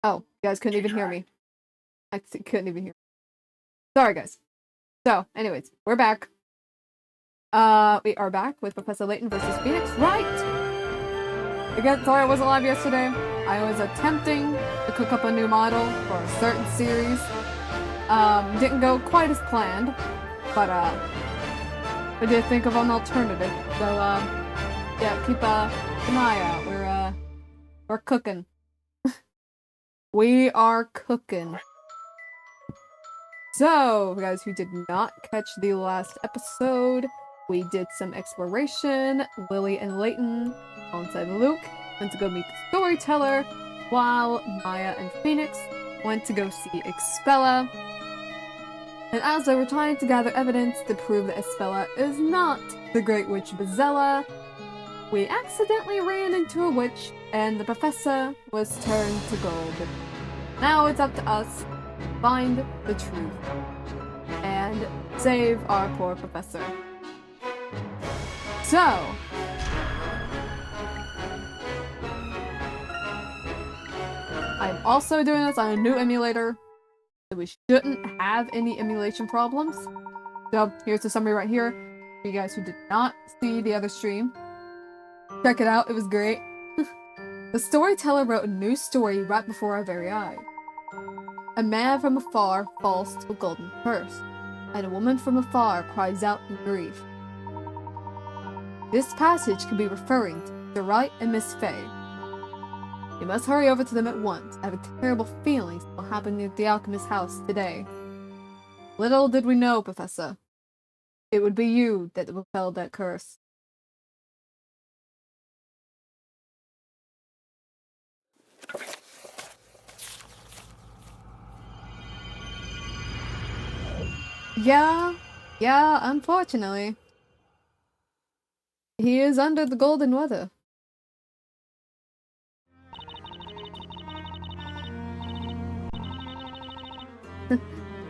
Oh, you guys couldn't even hear me. I couldn't even hear me. Sorry, guys. So, anyways, we're back. We are back with Professor Layton versus Phoenix Wright. Again, sorry I wasn't live yesterday. I was attempting to cook up a new model for a certain series. Didn't go quite as planned, but I did think of an alternative. So, yeah, keep an eye out. We're cooking. We are cooking. So, guys who did not catch the last episode, we did some exploration. Lily and Layton, alongside Luke, went to go meet the storyteller, while Maya and Phoenix went to go see Expella. And as they were trying to gather evidence to prove that Expella is not the Great Witch Bezella, we accidentally ran into a witch, and the professor was turned to gold. Now it's up to us to find the truth and save our poor professor. So, I'm also doing this on a new emulator, so we shouldn't have any emulation problems. So, here's the summary right here. For you guys who did not see the other stream, check it out, it was great. The storyteller wrote a new story right before our very eyes. A man from afar falls to a golden purse, and a woman from afar cries out in grief. This passage could be referring to Wright and Miss Fay. You must hurry over to them at once. I have a terrible feeling something will happen at the alchemist's house today. Little did we know, Professor. It would be you that repelled that curse. Yeah, unfortunately. He is under the golden weather.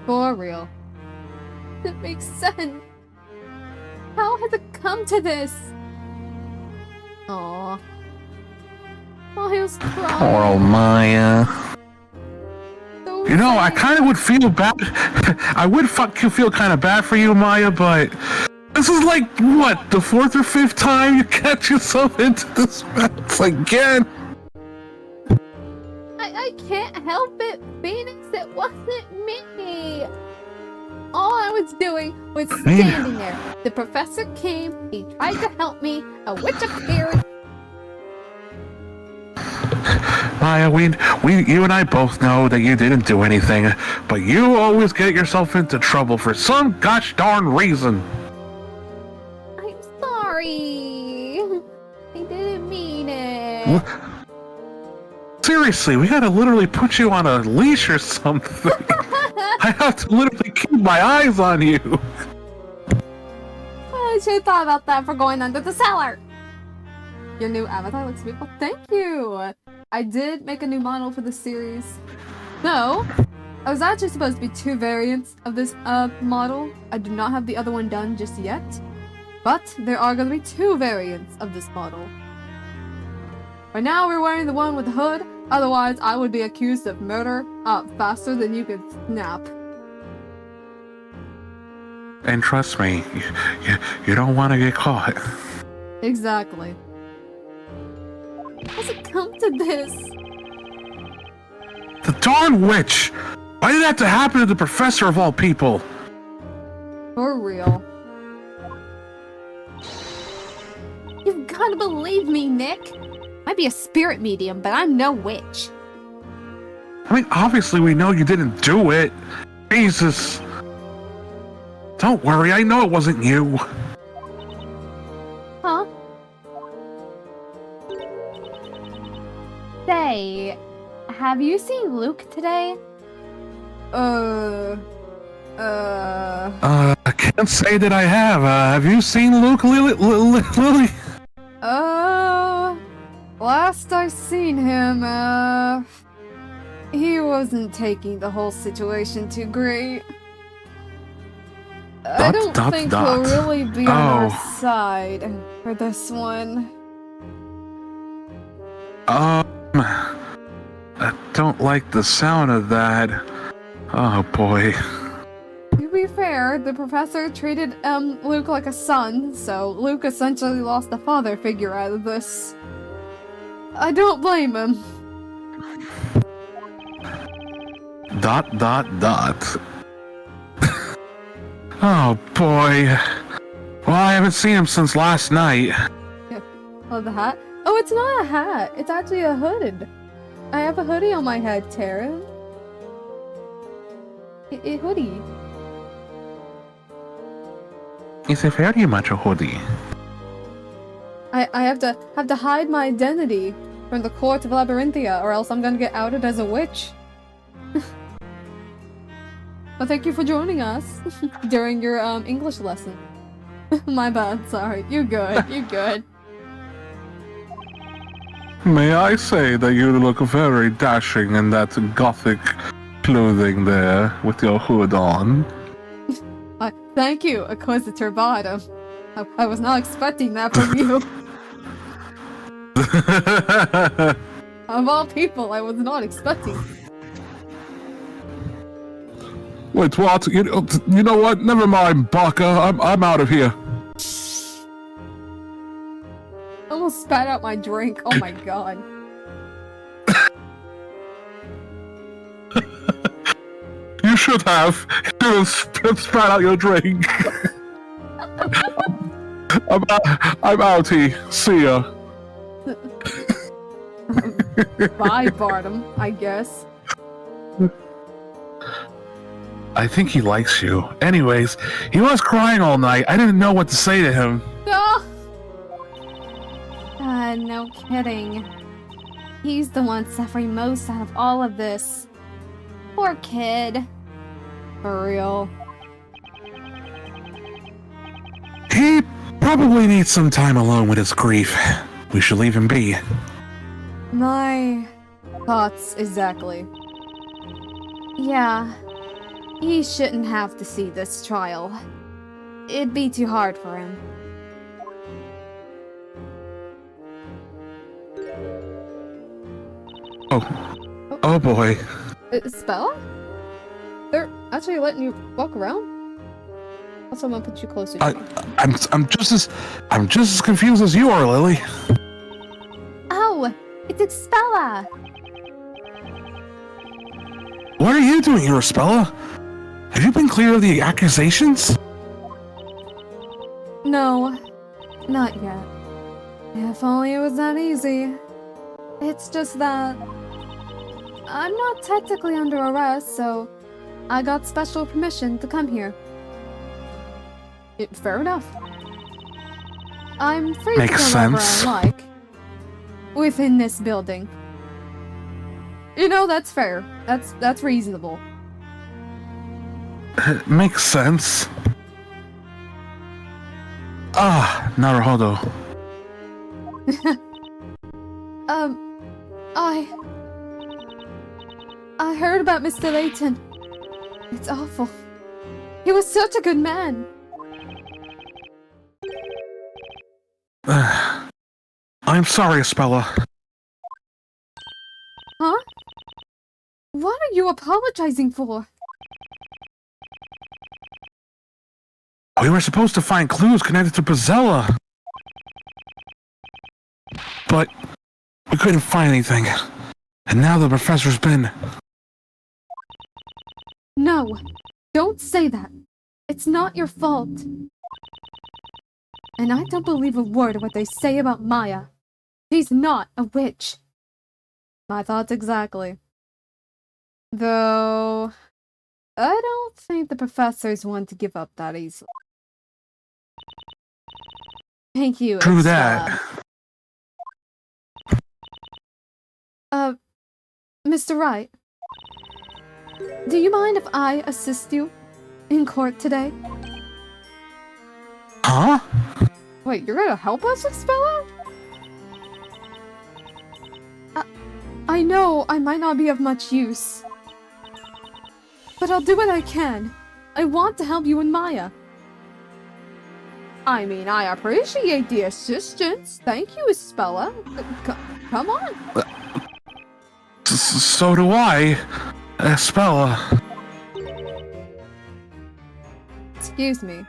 For real. It makes sense. How has it come to this? Aww. Oh, he was crying. Poor old Maya. So You know, I sad. kind of would feel bad. I would feel kind of bad for you, Maya, but this is like, what, the 4th or 5th time you catch yourself into this mess again? I can't help it, Phoenix. It wasn't me. All I was doing was standing there. The professor came, he tried to help me, a witch appeared. Maya, you and I both know that you didn't do anything, but you always get yourself into trouble for some gosh darn reason. I'm sorry. I didn't mean it. What? Seriously, we gotta literally put you on a leash or something. I have to literally keep my eyes on you. I should have thought about that for going under the cellar. Your new avatar looks beautiful. Thank you. I did make a new model for the series. So, I was actually supposed to be 2 variants of this model. I do not have the other one done just yet. But there are going to be 2 variants of this model. Right now we're wearing the one with the hood. Otherwise, I would be accused of murder faster than you could snap. And trust me, you don't want to get caught. Exactly. How's it come to this? The darn witch! Why did that have to happen to the professor of all people? For real. You've gotta believe me, Nick. Might be a spirit medium, but I'm no witch. I mean, obviously we know you didn't do it. Jesus. Don't worry, I know it wasn't you. Huh? Say, have you seen Luke today? I can't say that I have. Have you seen Luke, Lily? Last I seen him, he wasn't taking the whole situation too great. I don't think he'll really be on our side for this one. I don't like the sound of that. Oh boy. To be fair, the professor treated Luke like a son, so Luke essentially lost the father figure out of this. I don't blame him. ... Oh boy. Well, I haven't seen him since last night. Oh, the hat? Oh, it's not a hat. It's actually a hood. I have a hoodie on my head, Tara. A hoodie. It's a very much a hoodie. I have to hide my identity from the court of Labyrinthia, or else I'm gonna get outed as a witch. Well, thank you for joining us during your English lesson. My bad, sorry. You good, you good. May I say that you look very dashing in that gothic clothing there with your hood on. Thank you, Acquisitor Bottom. I was not expecting that from you. Of all people, I was not expecting. Wait, what? You know what? Never mind, Baka. I'm out of here. I almost spat out my drink. Oh my god. You should have. You should have spat out your drink. I'm outie. See ya. Bye, Bartum, I guess. I think he likes you. Anyways, he was crying all night. I didn't know what to say to him. No! No kidding. He's the one suffering most out of all of this. Poor kid. For real. He probably needs some time alone with his grief. We should leave him be. My thoughts exactly. Yeah. He shouldn't have to see this trial. It'd be too hard for him. Oh boy. Spell? They're actually letting you walk around? Also, I'm gonna put you closer to me. I'm just as confused as you are, Lily. Oh, it's Expella! What are you doing here, Spella? Have you been clear of the accusations? No, not yet. If only it was that easy. It's just that I'm not technically under arrest, so I got special permission to come here. Fair enough. I'm free Makes to go wherever sense. I like. Within this building. You know, that's fair. That's reasonable. It makes sense. Naruhodo. I heard about Mr. Layton. It's awful. He was such a good man. I'm sorry, Spella. Huh? What are you apologizing for? We were supposed to find clues connected to Brazella. But we couldn't find anything. And now the professor's been... No, don't say that. It's not your fault. And I don't believe a word of what they say about Maya. She's not a witch. My thoughts exactly. Though, I don't think the professors want to give up that easily. Thank you. True that. Mr. Wright, do you mind if I assist you in court today? Huh? Wait, you're gonna help us, Expella? I know I might not be of much use, but I'll do what I can. I want to help you and Maya. I mean, I appreciate the assistance. Thank you, Expella. Come on. So do I, Espella. Excuse me.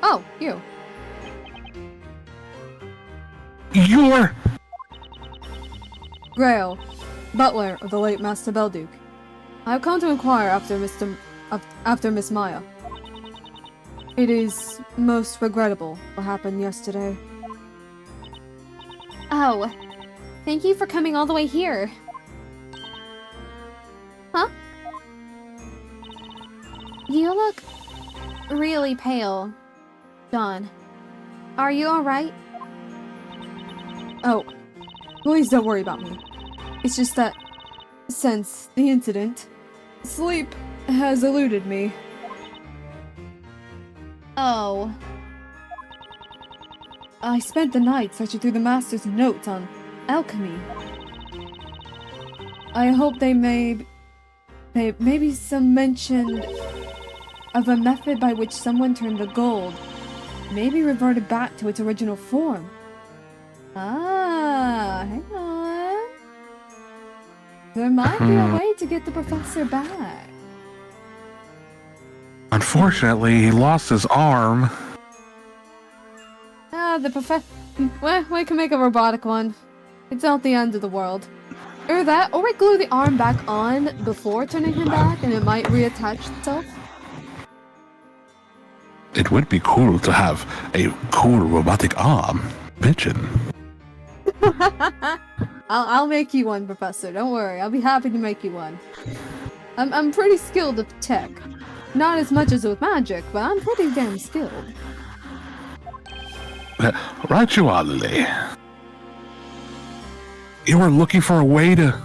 Oh, you. You're... Grail, butler of the late Master Belduke. I have come to inquire after Miss Maya. It is most regrettable what happened yesterday. Oh, thank you for coming all the way here. Huh? You look really pale, John. Are you alright? Oh, please don't worry about me. It's just that, since the incident, sleep has eluded me. Oh. I spent the night searching through the Master's notes on alchemy. I hope they may be some mention of a method by which someone turned the gold, maybe reverted back to its original form. Ah, hang on. There might be a way to get the professor back. Unfortunately, he lost his arm. Ah, the professor. Well, we can make a robotic one. It's not the end of the world. Or that, or we glue the arm back on before turning him back, and it might reattach itself. It would be cool to have a cool robotic arm. Bitchin'. I'll make you one, Professor. Don't worry. I'll be happy to make you one. I'm pretty skilled at tech. Not as much as with magic, but I'm pretty damn skilled. Right you are, Lily. You were looking for a way to...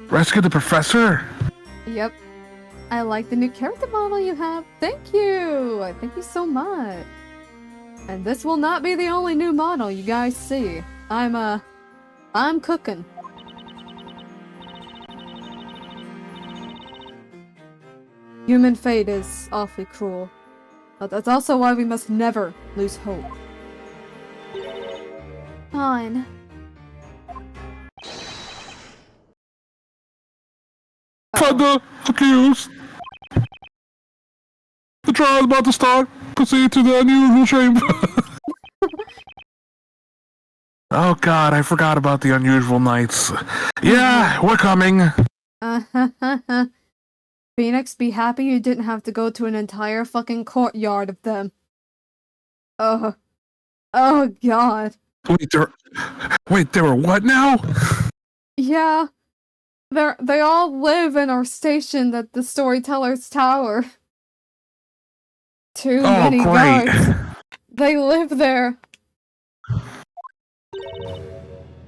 rescue the professor? Yep. I like the new character model you have. Thank you! Thank you so much. And this will not be the only new model you guys see. I'm cooking. Human fate is awfully cruel. But that's also why we must never lose hope. On. Thunder, accused. The trial is about to start. Proceed to the unusual chamber. Oh god, I forgot about the unusual nights. Yeah, we're coming. Phoenix, be happy you didn't have to go to an entire fucking courtyard of them. Oh god. Wait, there were what now? Yeah. They all live and are stationed at the Storyteller's Tower. Too many great. guards. They live there.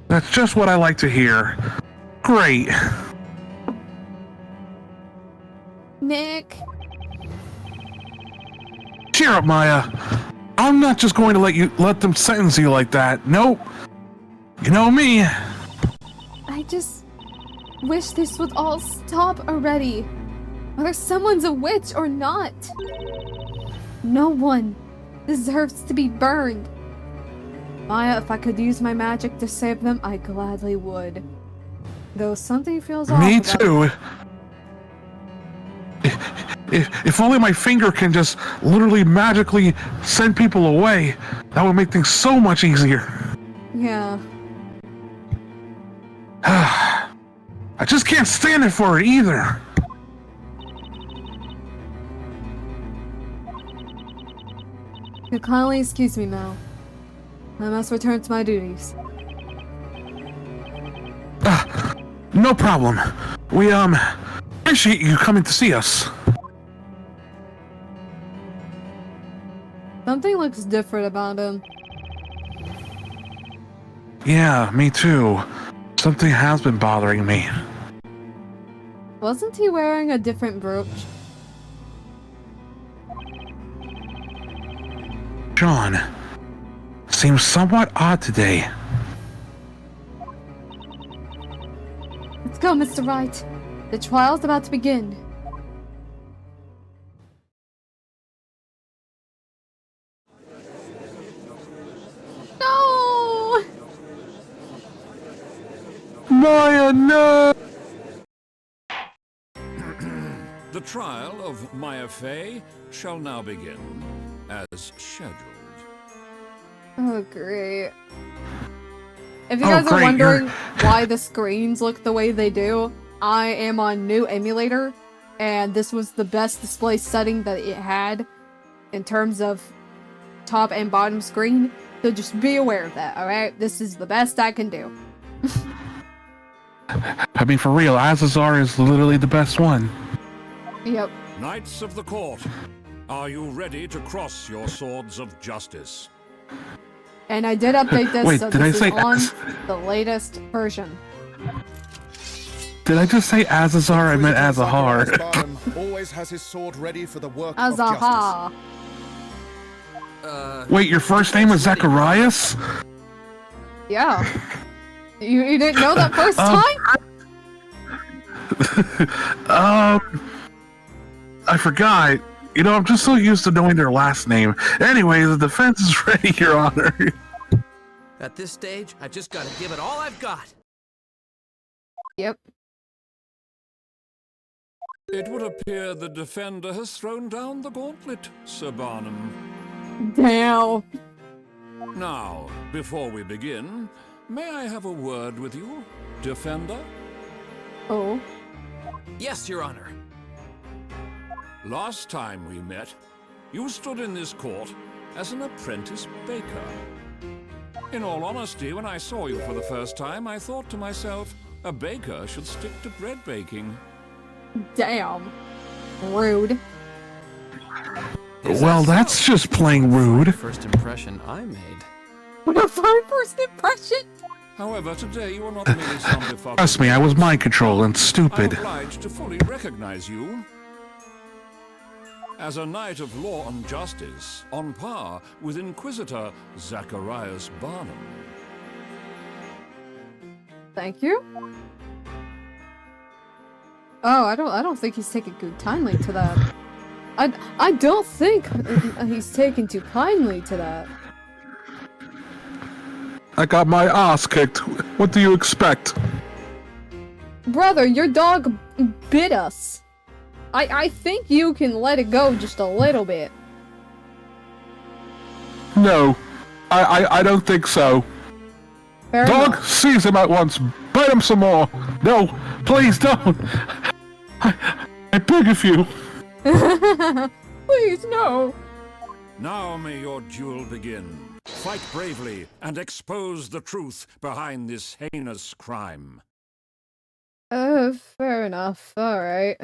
That's just what I like to hear. Great. Nick. Cheer up, Maya. I'm not just going to let them sentence you like that. Nope. You know me. I just wish this would all stop already. Whether someone's a witch or not. No one deserves to be burned. Maya, if I could use my magic to save them, I gladly would. Though something feels off. Me too. If only my finger can just literally magically send people away, that would make things so much easier. Yeah. I just can't stand it for it either. You'll kindly excuse me, Mel. I must return to my duties. No problem. We, appreciate you coming to see us. Something looks different about him. Yeah, me too. Something has been bothering me. Wasn't he wearing a different brooch? John, seems somewhat odd today. Let's go, Mr. Wright. The trial's about to begin. Maya, no! The trial of Maya Fey shall now begin, as scheduled. Oh, great. If you Oh, guys are great, wondering why the screens look the way they do, I am on new emulator, and this was the best display setting that it had in terms of top and bottom screen, so just be aware of that, alright? This is the best I can do. I mean, for real, Azazar is literally the best one. Yep. Knights of the court, are you ready to cross your swords of justice? And I did update this, Wait, so did I this say is on the latest version. Did I just say Azazar? I meant Azahar. Barnum always has his sword ready for the work of justice. Azaha! Wait, your first name was Zacharias? Yeah. You didn't know that first time? I forgot. You know, I'm just so used to knowing their last name. Anyway, the defense is ready, Your Honor. At this stage, I just gotta give it all I've got. Yep. It would appear the defender has thrown down the gauntlet, Sir Barnum. Damn. Now, before we begin, may I have a word with you, defender? Oh. Yes, Your Honor. Last time we met, you stood in this court as an apprentice baker. In all honesty, when I saw you for the first time, I thought to myself, a baker should stick to bread baking. Damn. Rude. Well, that's just plain rude. First impression I made. What a fine first impression! However, today you are not merely some befuddled. Trust me, I was mind controlled and I'm stupid. obliged to fully recognize you as a knight of law and justice, on par with Inquisitor Zacharias Barnum. Thank you. Oh, I don't think he's taking too kindly to that. I don't think he's taking too kindly to that. I got my ass kicked. What do you expect? Brother, your dog bit us. I think you can let it go just a little bit. No, I don't think so. Fair Dog, enough. seize him at once. Bite him some more. No, please don't. I beg of you. Please, no. Now may your duel begin. Fight bravely and expose the truth behind this heinous crime. Fair enough. Alright.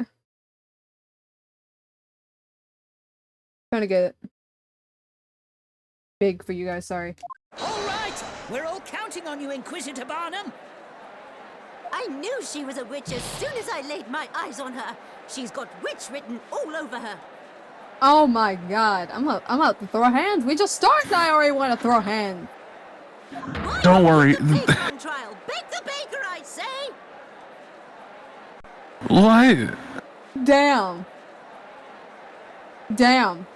Trying to get it big for you guys, sorry. All right! We're all counting on you, Inquisitor Barnum! I knew she was a witch as soon as I laid my eyes on her. She's got witch written all over her. Oh my god, I'm out to throw hands. We just started and I already want to throw hands. Why Don't worry. put the baker on trial? Bake the baker, I say! What? Damn. Damn.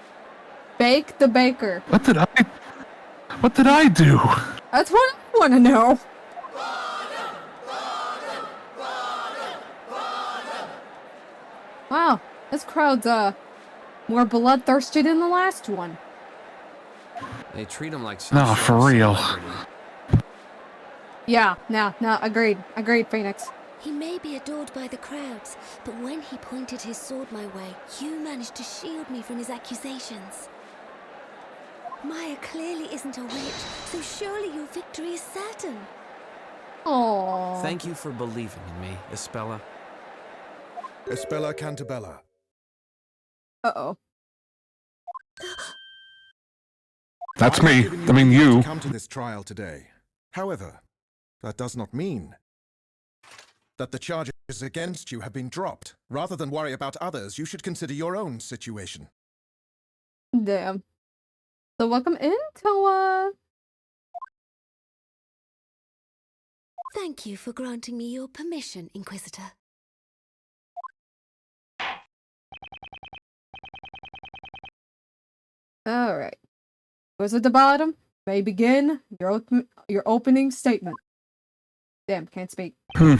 Bake the baker. What did I do? That's what I want to know. Wow, this crowd's more bloodthirsty than the last one. They treat him like some No, sort for of real. celebrity. Yeah, no, agreed, Phoenix. He may be adored by the crowds, but when he pointed his sword my way, you managed to shield me from his accusations. Maya clearly isn't a witch, so surely your victory is certain. Aww. Thank you for believing in me, Espella. Espella Cantabella. Uh-oh. That's I'm me. giving I mean, the right you. to come to this trial today. However, that does not mean that the charges against you have been dropped. Rather than worry about others, you should consider your own situation. Damn. So welcome in, Toa. Thank you for granting me your permission, Inquisitor. Alright. Who's at the bottom? May begin your opening statement. Damn, can't speak. All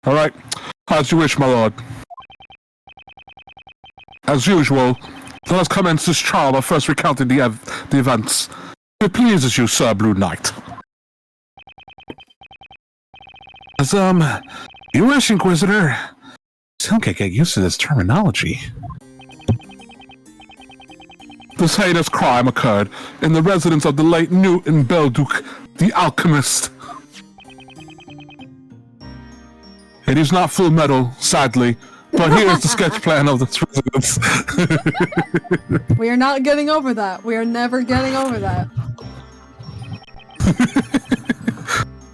right. As you wish, my lord. As usual, let us commence this trial by first recounting the events. If it pleases you, Sir Blue Knight. As, you wish, Inquisitor. Still can't get used to this terminology. This heinous crime occurred in the residence of the late Newton Belduc, the alchemist. It is not full metal, sadly, but here is the sketch plan of this residence. We are not getting over that. We are never getting over that.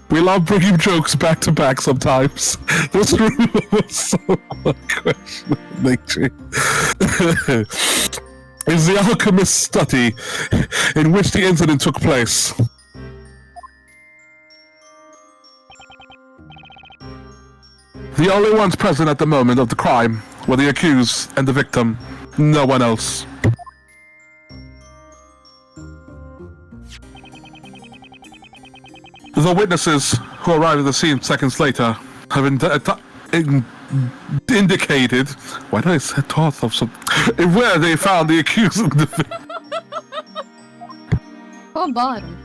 We love bringing jokes back to back sometimes. This room was so questionable. Is the alchemist's study in which the incident took place. The only ones present at the moment of the crime were the accused and the victim, no one else. The witnesses who arrived at the scene seconds later have indicated. Why did I say thought of some? Where they found the accused and the victim. Hold on.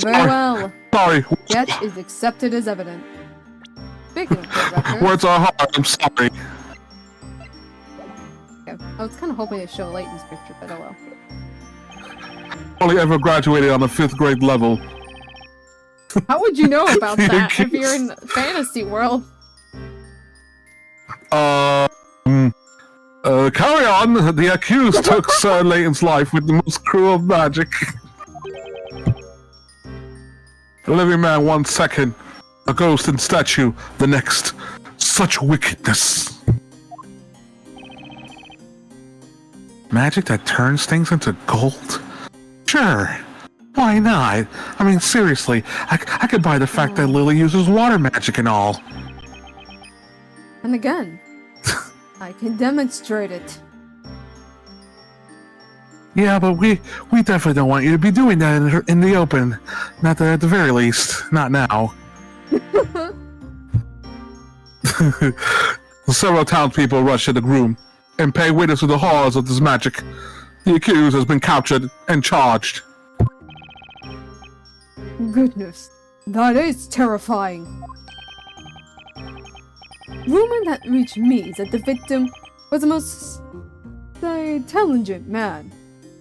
Very well. Sorry. Sketch is accepted as evidence. Speaking of court records. Words are hard. I'm sorry. Okay. I was kind of hoping to show Layton's picture, but oh well. Only ever graduated on the 5th grade level. How would you know about that if you're in fantasy world? Carry on. The accused took Sir Layton's life with the most cruel magic. A living man 1 second, a ghost and statue the next. Such wickedness. Magic that turns things into gold? Sure. Why not? I mean, seriously, I could buy the fact that Lily uses water magic and all. And again, I can demonstrate it. Yeah, but we definitely don't want you to be doing that in the open. Not that at the very least. Not now. Several townspeople rush to the room and pay witness to the horrors of this magic. The accused has been captured and charged. Goodness, that is terrifying. Rumor that reached me is that the victim was the most intelligent man.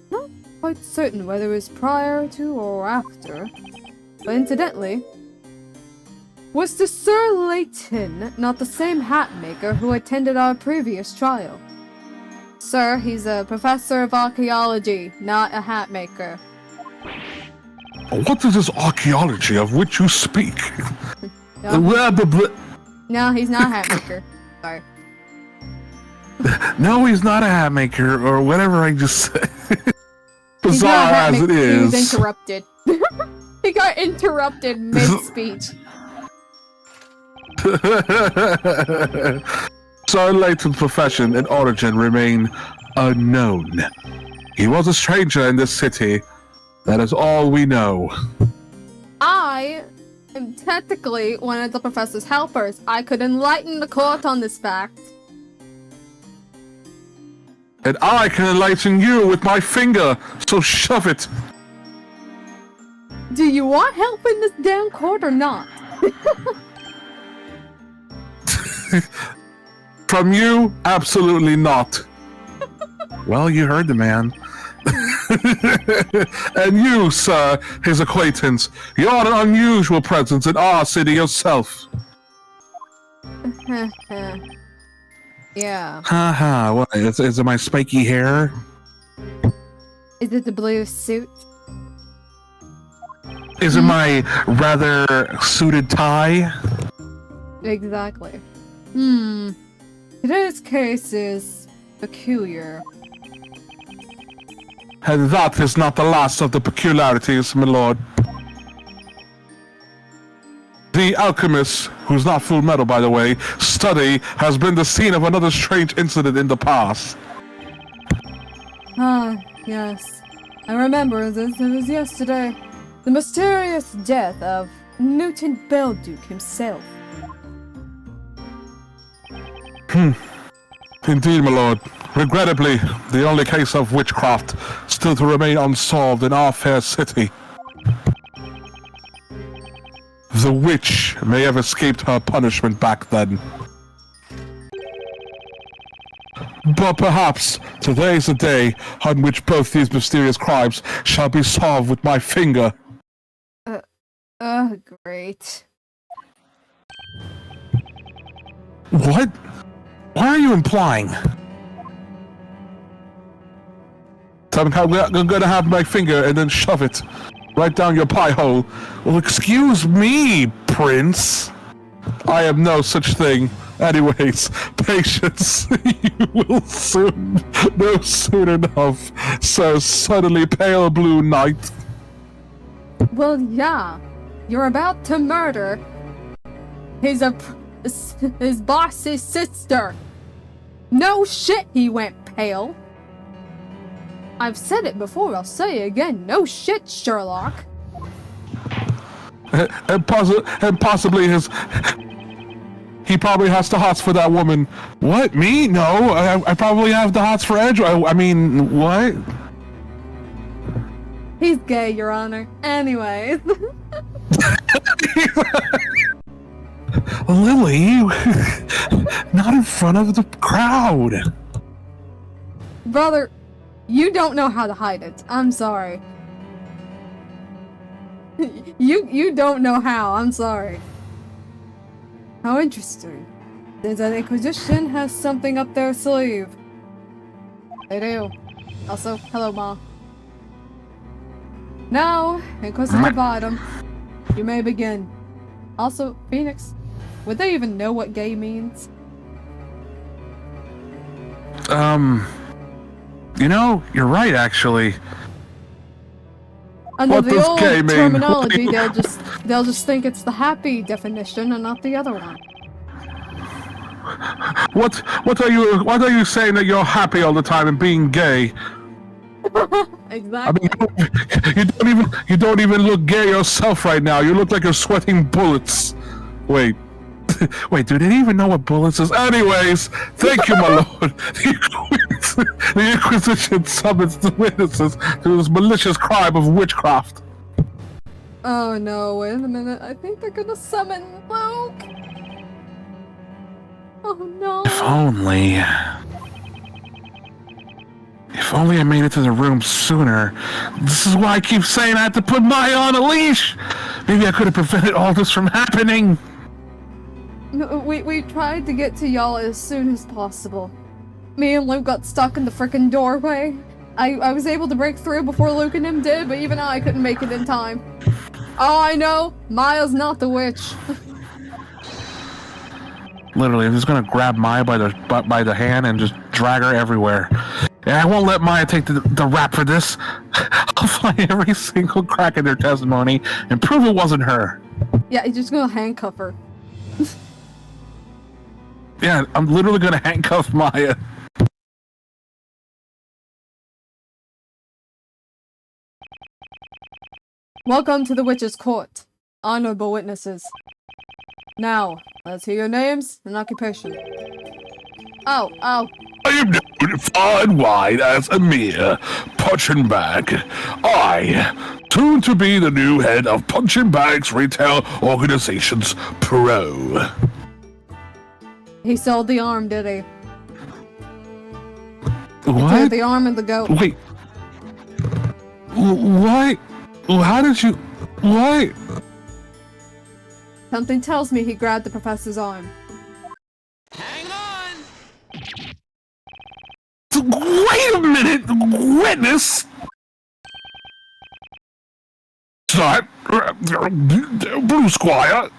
Not quite certain whether it was prior to or after, but incidentally, was the Sir Layton not the same hat maker who attended our previous trial? Sir, he's a professor of archaeology, not a hat maker. What is this archaeology of which you speak? No, he's not a hat maker. Sorry. No, he's not a hat maker, or whatever I just said. Bizarre as it is. He was interrupted. He got interrupted mid-speech. Sir Layton's profession and origin remain unknown. He was a stranger in this city. That is all we know. I am technically one of the professor's helpers. I could enlighten the court on this fact. And I can enlighten you with my finger, so shove it. Do you want help in this damn court or not? From you, absolutely not. Well, you heard the man. And you, sir, his acquaintance, you're an unusual presence in our city yourself. Yeah. Haha, what, is it my spiky hair? Is it the blue suit? Is it my rather suited tie? Exactly. Today's case is peculiar. And that is not the last of the peculiarities, my lord. The alchemist, who's not full metal by the way, study has been the scene of another strange incident in the past. Ah, yes. I remember this. It was yesterday. The mysterious death of Mutant Belduke himself. Indeed, my lord. Regrettably, the only case of witchcraft still to remain unsolved in our fair city. The witch may have escaped her punishment back then. But perhaps today is the day on which both these mysterious crimes shall be solved with my finger. Great. What? What are you implying? I'm gonna have my finger and then shove it right down your pie hole. Well, excuse me, Prince. I am no such thing. Anyways, patience. You will soon know soon enough, so suddenly pale blue knight. Well, yeah. You're about to murder his boss's sister. No shit, he went pale. I've said it before, I'll say it again. No shit, Sherlock. And possibly his... He probably has the hots for that woman. What, me? No, I probably have the hots for Edge. I mean, what? He's gay, Your Honor. Anyways. Lily, not in front of the crowd. Brother, you don't know how to hide it. I'm sorry. You don't know how. I'm sorry. How interesting. Seems that Inquisition has something up their sleeve. They do. Also, hello, Ma. Now, Inquisitor Bottom, you may begin. Also, Phoenix, would they even know what gay means? You know, you're right, actually. Under What the does old gay mean? terminology, they'll just think it's the happy definition and not the other one. What are you saying that you're happy all the time and being gay? Exactly. I mean, you don't even look gay yourself right now. You look like you're sweating bullets. Wait, do they even know what bullets is? Anyways, thank you, my lord. The Inquisition summons the witnesses to this malicious crime of witchcraft. Oh no, wait a minute. I think they're gonna summon Luke. Oh no. If only I made it to the room sooner. This is why I keep saying I had to put Maya on a leash. Maybe I could have prevented all this from happening. No, we tried to get to y'all as soon as possible. Me and Luke got stuck in the frickin' doorway. I was able to break through before Luke and him did, but even I couldn't make it in time. Oh, I know. Maya's not the witch. Literally, I'm just gonna grab Maya by the hand and just drag her everywhere. And I won't let Maya take the rap for this. I'll find every single crack in their testimony and prove it wasn't her. Yeah, you're just gonna handcuff her. Yeah, I'm literally gonna handcuff Maya. Welcome to the Witch's Court, honorable witnesses. Now, let's hear your names and occupation. Oh. I am known far and wide as a mere punching bag. I, soon to be the new head of Punching Bags Retail Organizations Pro. He sold the arm, did he? What? The arm and the goat. Wait. What? How did you... What? Something tells me he grabbed the professor's arm. Hang on! Wait a minute! Witness! Start. Blue Squire.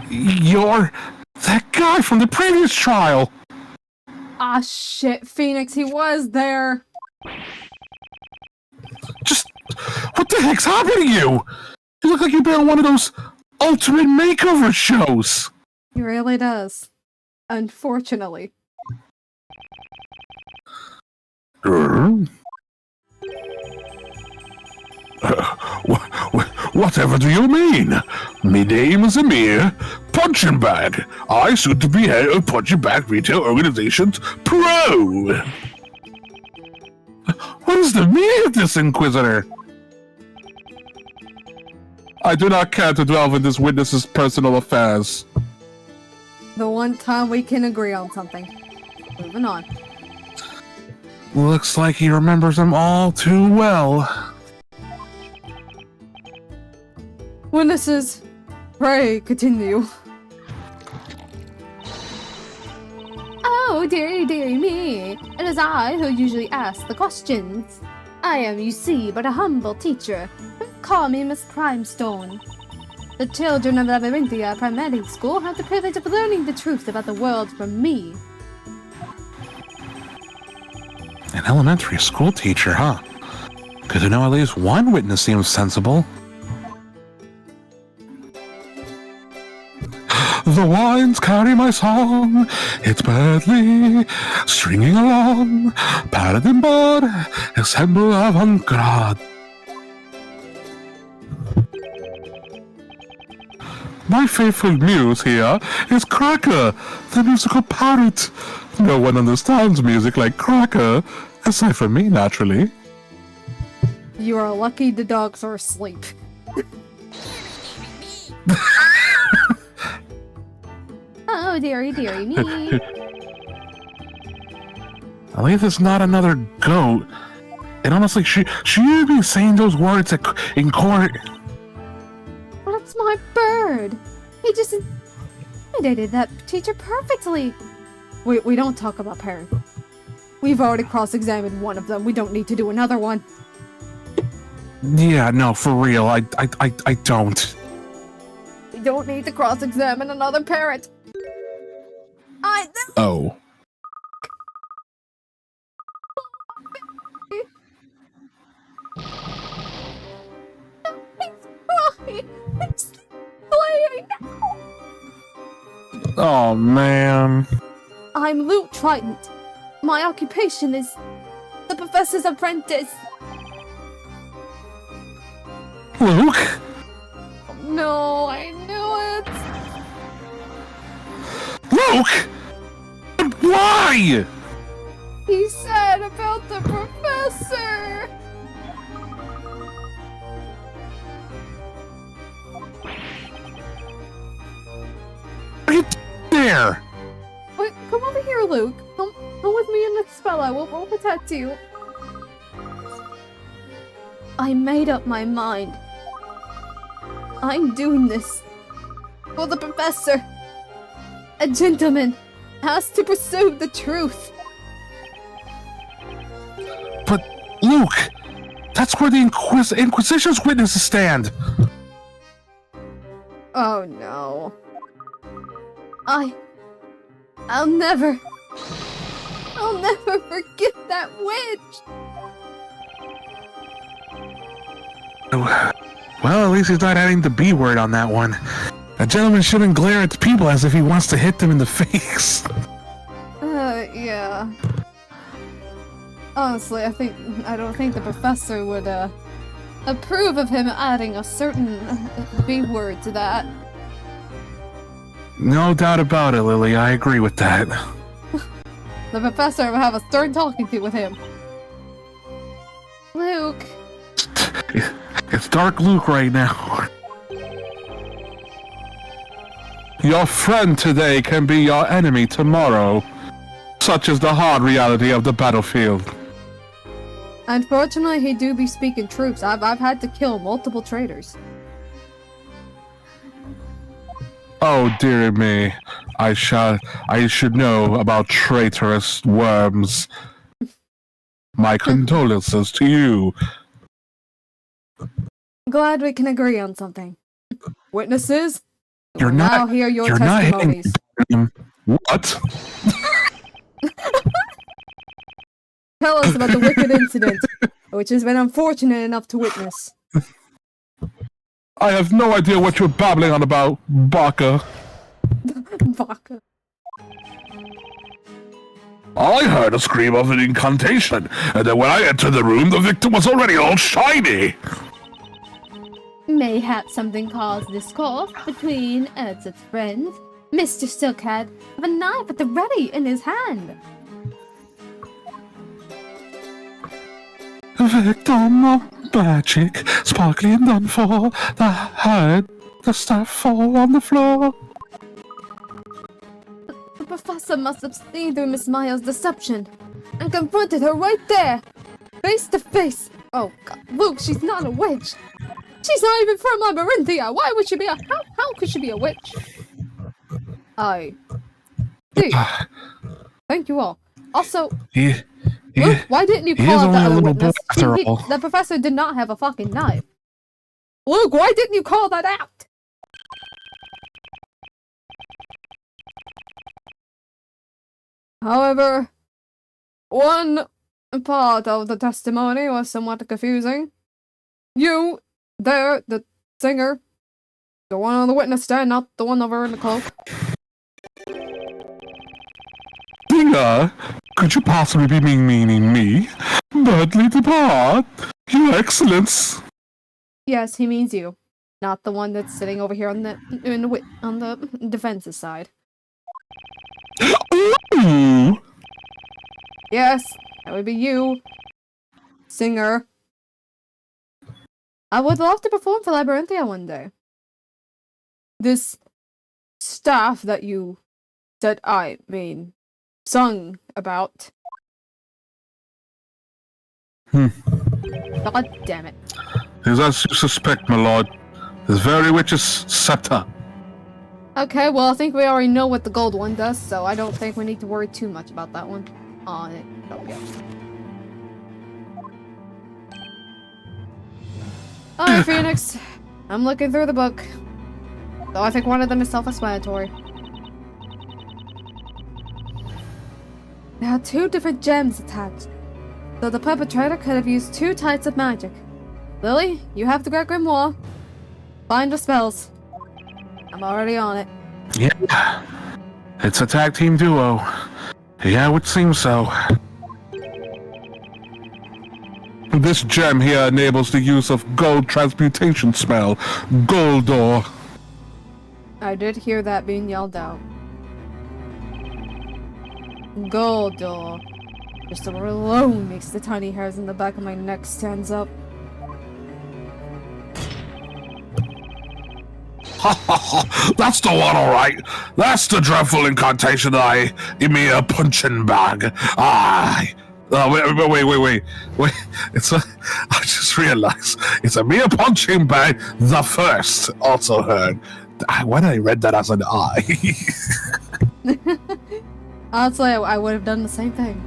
You're that guy from the previous trial. Ah shit, Phoenix, he was there. Just, what the heck's happening to you? You look like you've been on one of those ultimate makeover shows. He really does. Unfortunately. Whatever do you mean? My name is Amir Punching Bag. I soon to be head of Punching Bag Retail Organization's Pro. What is the meaning of this, Inquisitor? I do not care to delve in this witness's personal affairs. The one time we can agree on something. Moving on. Looks like he remembers them all too well. Witnesses, pray continue. Oh, dearie, dearie me. It is I who usually ask the questions. I am, you see, but a humble teacher. Call me Miss Primestone. The children of Labyrinthia Primary School have the privilege of learning the truth about the world from me. An elementary school teacher, huh? Good to know at least one witness seems sensible. The winds carry my song, it's badly stringing along. Paladin Bard, assemble avant-garde. My faithful muse here is Cracker, the musical parrot. No one understands music like Cracker, aside from me, naturally. You are lucky the dogs are asleep. Oh, dearie, dearie me. At least it's not another goat. And honestly, she should be saying those words in court. That's my bird. He just intimidated that teacher perfectly. We don't talk about parents. We've already cross-examined one of them. We don't need to do another one. Yeah, no, for real. I don't. We don't need to cross-examine another parent. Oh. It's playing. Oh, man. I'm Luke Trident. My occupation is the professor's apprentice. Luke? No, I knew it. Luke? Why? He said about the professor. Right there. Wait, come over here, Luke. Come with me in this spell. I will protect you. I made up my mind. I'm doing this for the professor. A gentleman has to pursue the truth. But, Luke, that's where the Inquisition's witnesses stand. Oh no. I'll never forget that witch. Well, at least he's not adding the B word on that one. A gentleman shouldn't glare at people as if he wants to hit them in the face. Yeah. Honestly, I don't think the professor would, approve of him adding a certain B word to that. No doubt about it, Lily. I agree with that. The professor will have a stern talking to with him. Luke. It's Dark Luke right now. Your friend today can be your enemy tomorrow. Such is the hard reality of the battlefield. Unfortunately, he do be speaking troops. I've had to kill multiple traitors. Oh dear me. I should know about traitorous worms. My condolences to you. Glad we can agree on something. Witnesses? You're now not hear your you're testimonies. not hitting what? Tell us about the wicked incident, which has been unfortunate enough to witness. I have no idea what you're babbling on about, Baka. Baka. I heard a scream of an incantation, and then when I entered the room, the victim was already all shiny. Mayhap something caused discourse between its friends. Mr. Silkhead have a knife at the ready in his hand. Victim of magic, sparkly and done for, the staff fall on the floor. The professor must have seen through Miss Maya's deception and confronted her right there, face to face. Oh God, Luke, she's not a witch. She's not even from Labyrinthia. Why would she be how could she be a witch? Dude, thank you all. Also, Luke, why didn't you call out the other witness? The professor did not have a fucking knife. Luke, why didn't you call that out? However, one part of the testimony was somewhat confusing. You, there, the singer, the one on the witness stand, not the one over in the cloak. Singer? Could you possibly be meaning me? Badly depart, Your Excellence. Yes, he means you, not the one that's sitting over here on the defense's side. Ooh. Yes, that would be you, singer. I would love to perform for Labyrinthia one day. This staff that you said, sung about. God damn it. Is as you suspect, my lord. This very witch's scepter. Okay, well, I think we already know what the gold one does, so I don't think we need to worry too much about that one. Alright, Phoenix. I'm looking through the book. Though I think one of them is self-explanatory. There are 2 different gems attached, so the perpetrator could have used 2 types of magic. Lily, you have the Great Grimoire. Find the spells. I'm already on it. Yeah, it's a tag team duo. Yeah, it would seem so. This gem here enables the use of gold transmutation spell, Goldor. I did hear that being yelled out. Goldor. Just the word alone makes the tiny hairs in the back of my neck stands up. That's the one, all right. That's the dreadful incantation a mere punching bag. Wait. It's a. I just realized it's a mere punching bag. The first also heard. Why did I read that as an I? Honestly, I would have done the same thing.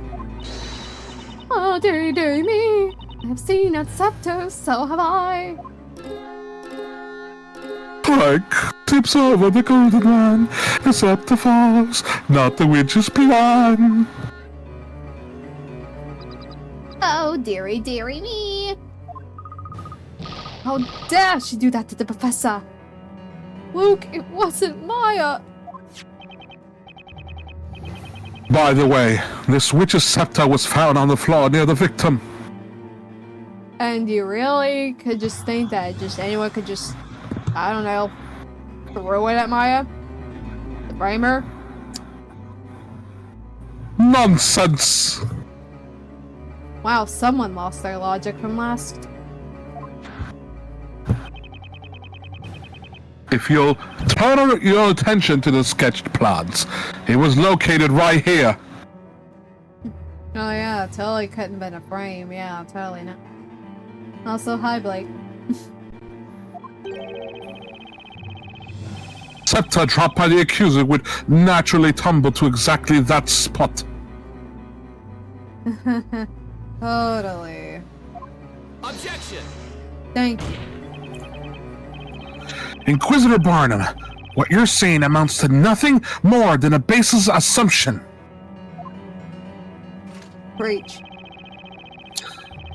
Oh, dearie, dearie me. I've seen that scepter, so have I. Like tips over the golden land, the scepter falls, not the witch's plan. Oh, dearie, dearie me. How dare she do that to the professor? Luke, it wasn't Maya. By the way, this witch's scepter was found on the floor near the victim. And you really could just think that just anyone could just, I don't know, throw it at Maya? To frame her? Nonsense! Wow, someone lost their logic from last. If you'll turn your attention to the sketched plans, it was located right here. Oh yeah, totally couldn't have been a frame. Yeah, totally not. Also, hi Blake. Scepter dropped by the accuser would naturally tumble to exactly that spot. Totally. Objection! Thank you. Inquisitor Barnum, what you're saying amounts to nothing more than a baseless assumption. Preach.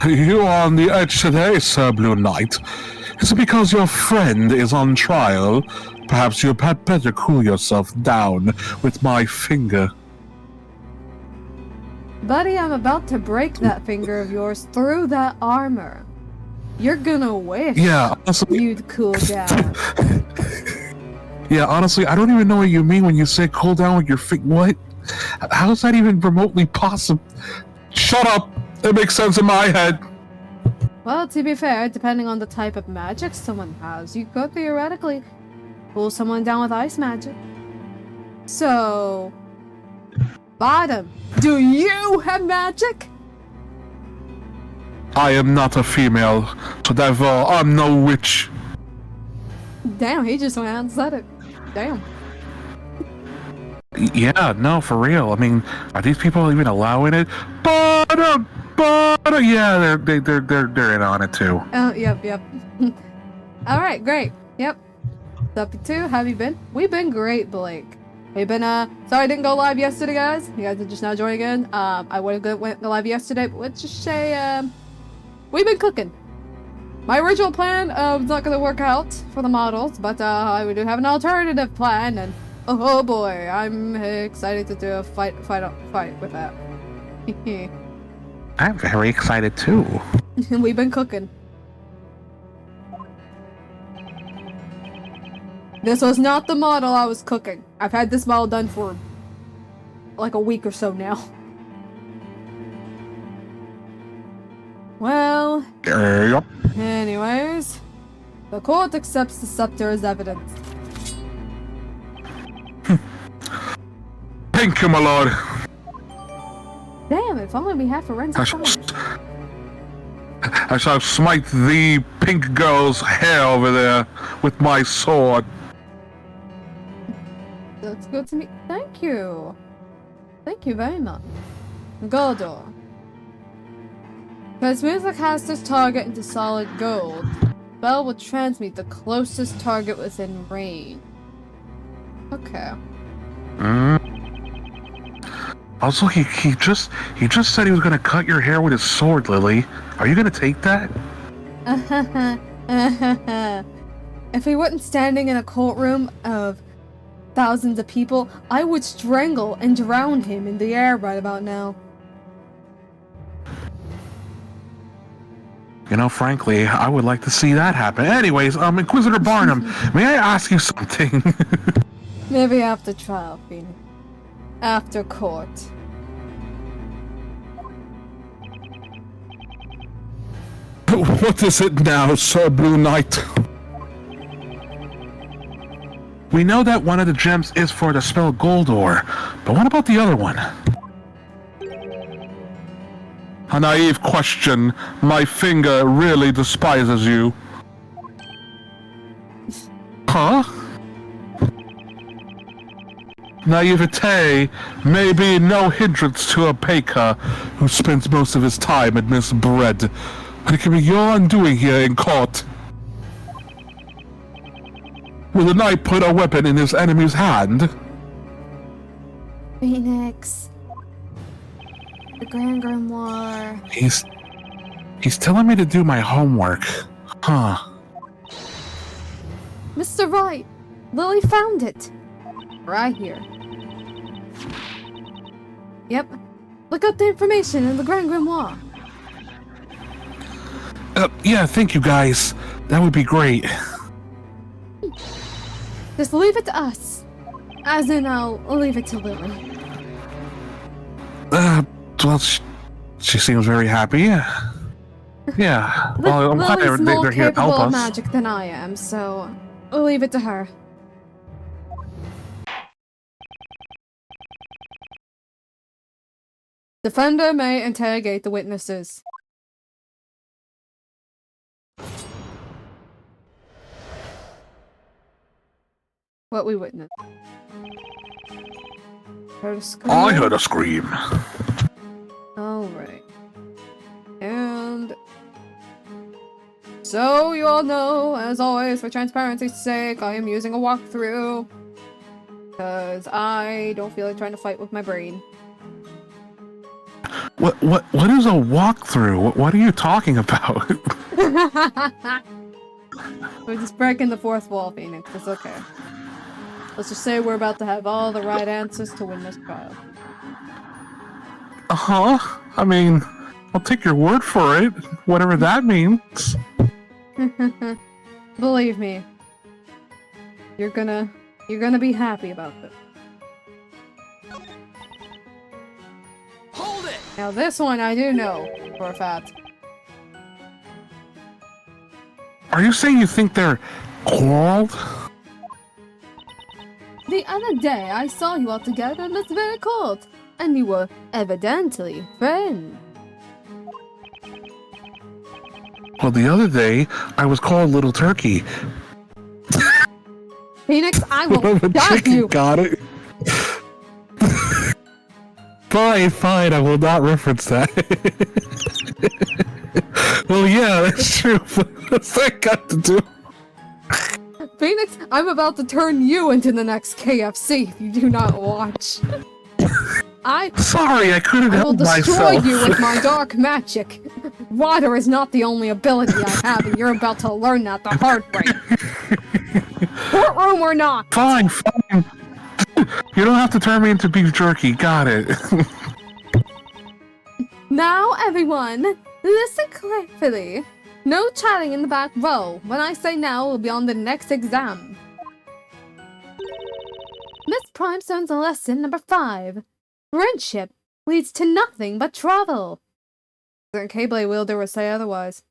You are on the edge today, Sir Blue Knight. Is it because your friend is on trial? Perhaps you had better cool yourself down with my finger. Buddy, I'm about to break that finger of yours through that armor. You're gonna wish Yeah, honestly, you'd cool down. yeah, honestly, I don't even know what you mean when you say cool down with your feet. What? How is that even remotely possible? Shut up! It makes sense in my head. Well, to be fair, depending on the type of magic someone has, you could theoretically cool someone down with ice magic. So, Bottom, do you have magic? I am not a female, so therefore I'm no witch. Damn, he just went out and said it. Damn. Yeah, no, for real. I mean, are these people even allowing it? But yeah, they're in on it too. Oh, yep. All right, great. Yep. What's up, you two? How have you been? We've been great, Blake. We've been, sorry I didn't go live yesterday, guys. You guys are just now joining in. I would have went live yesterday, but let's just say, we've been cooking. My original plan, was not gonna work out for the models, but, I do have an alternative plan, and oh boy, I'm excited to do a fight with that. I'm very excited too. We've been cooking. This was not the model I was cooking. I've had this model done for like a week or so now. Well, Yep. anyways, the court accepts the scepter as evidence. Thank you, my lord. Damn, if only we had forensic science. I shall smite the pink girl's hair over there with my sword. Looks good to me. Thank you. Thank you very much. Goldor. Transmute the caster's target into solid gold. Spell will transmute the closest target within range. Okay. Also, he just said he was gonna cut your hair with his sword, Lily. Are you gonna take that? If we weren't standing in a courtroom of thousands of people, I would strangle and drown him in the air right about now. You know, frankly, I would like to see that happen. Anyways, Inquisitor Barnum, may I ask you something? Maybe after trial, Phoenix. After court. What is it now, Sir Blue Knight? We know that one of the gems is for the spell Goldor, but what about the other one? A naive question. My finger really despises you. Huh? Naivete may be no hindrance to a baker who spends most of his time amidst bread, but it can be your undoing here in court. Will the knight put a weapon in his enemy's hand? Phoenix. The Grand Grimoire. He's telling me to do my homework. Huh. Mr. Wright, Lily found it. Right here. Yep. Look up the information in the Grand Grimoire. Yeah, thank you guys. That would be great. Just leave it to us. As in, I'll leave it to Lily. Well, she seems very happy. Yeah. Well, I'm glad Lily's they're more here to help capable of us. magic than I am, so I'll leave it to her. Defender may interrogate the witnesses. What we witnessed. Heard a scream? I heard a scream. Alright. And so you all know, as always, for transparency's sake, I am using a walkthrough. Because I don't feel like trying to fight with my brain. What is a walkthrough? What are you talking about? We're just breaking the fourth wall, Phoenix. It's okay. Let's just say we're about to have all the right answers to win this trial. I mean, I'll take your word for it, whatever that means. Believe me. You're gonna be happy about this. Hold it! Now this one I do know for a fact. Are you saying you think they're quarreled? The other day I saw you all together in this very court, and you were evidently friends. Well, the other day, I was called Little Turkey. Phoenix, I will Well, the dog chicken you! got it. Fine, I will not reference that. Well, yeah, that's true, but what's that got to do? Phoenix, I'm about to turn you into the next KFC if you do not watch. Sorry, I couldn't I will help destroy myself. you with my dark magic. Water is not the only ability I have, and you're about to learn that the hard way. Courtroom or not. Fine. You don't have to turn me into beef jerky. Got it. Now, everyone, listen carefully. No chatting in the back row. When I say now, we'll be on the next exam. Miss Primestone's lesson number 5. Friendship leads to nothing but trouble. The Keyblade wielder would say otherwise.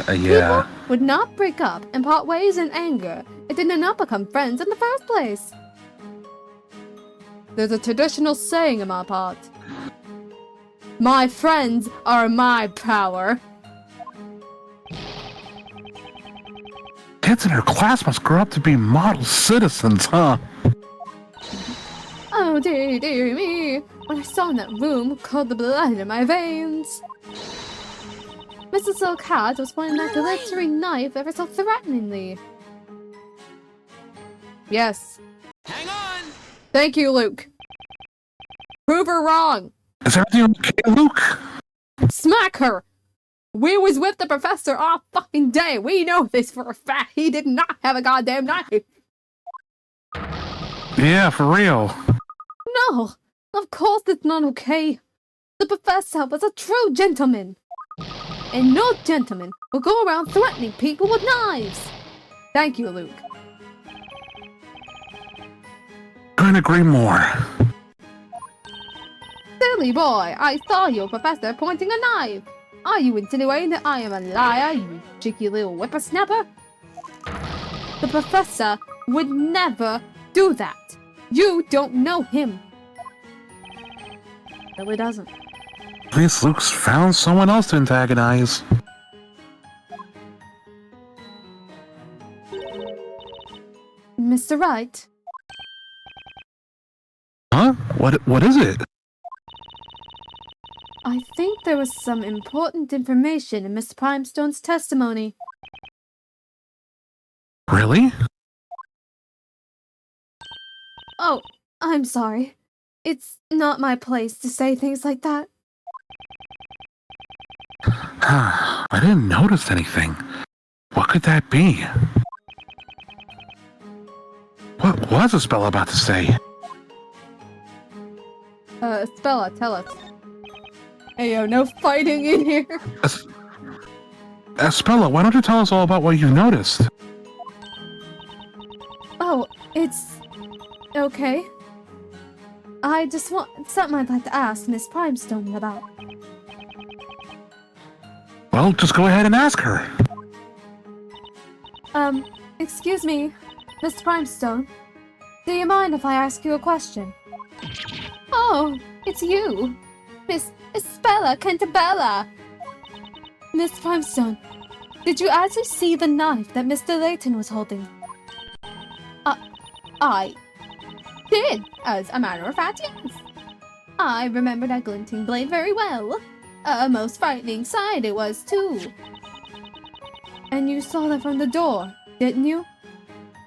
Yeah. People would not break up and part ways in anger. It did not become friends in the first place. There's a traditional saying in my part. My friends are my power. Kids in her class must grow up to be model citizens, huh? Oh dear me. When I saw in that room, cold the blood in my veins. Mrs. Silk Hat was pointing that glittering knife ever so threateningly. Yes. Hang on! Thank you, Luke. Prove her wrong. Is everything okay, Luke? Smack her. We was with the professor all fucking day. We know this for a fact. He did not have a goddamn knife. Yeah, for real. No, of course it's not okay. The professor was a true gentleman. And no gentleman will go around threatening people with knives. Thank you, Luke. Couldn't agree more. Silly boy, I saw your professor pointing a knife. Are you insinuating that I am a liar, you cheeky little whippersnapper? The professor would never do that. You don't know him. No, he doesn't. At least Luke's found someone else to antagonize. Mr. Wright? Huh? What is it? I think there was some important information in Miss Primestone's testimony. Really? Oh, I'm sorry. It's not my place to say things like that. I didn't notice anything. What could that be? What was Isabella about to say? Spella, tell us. Hey, yo, no fighting in here. Spella, why don't you tell us all about what you noticed? Oh, it's... okay. I just want something I'd like to ask Miss Primestone about. Well, just go ahead and ask her. Excuse me, Miss Primestone. Do you mind if I ask you a question? Oh, it's you, Miss Spella Cantabella. Miss Primestone, did you actually see the knife that Mr. Layton was holding? I did, as a matter of fact, yes. I remember that glinting blade very well. A most frightening sight it was, too. And you saw that from the door, didn't you?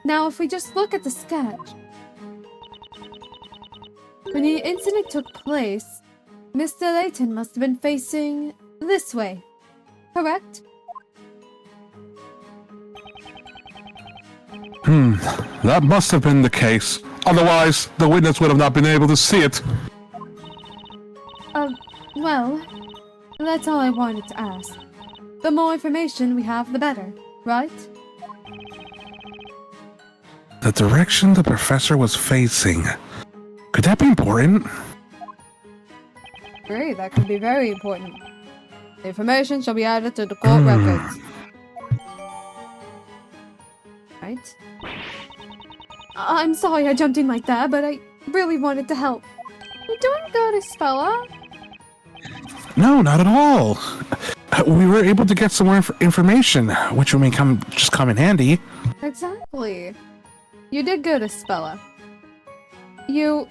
Now, if we just look at the sketch. When the incident took place, Mr. Layton must have been facing this way, correct? That must have been the case. Otherwise, the witness would have not been able to see it. Well, that's all I wanted to ask. The more information we have, the better, right? The direction the professor was facing. Could that be important? Great, that could be very important. The information shall be added to the court records. Right? I'm sorry I jumped in like that, but I really wanted to help. You doing good, Isabella? No, not at all. We were able to get some more information, which may come in handy. Exactly. You did good, Isabella. You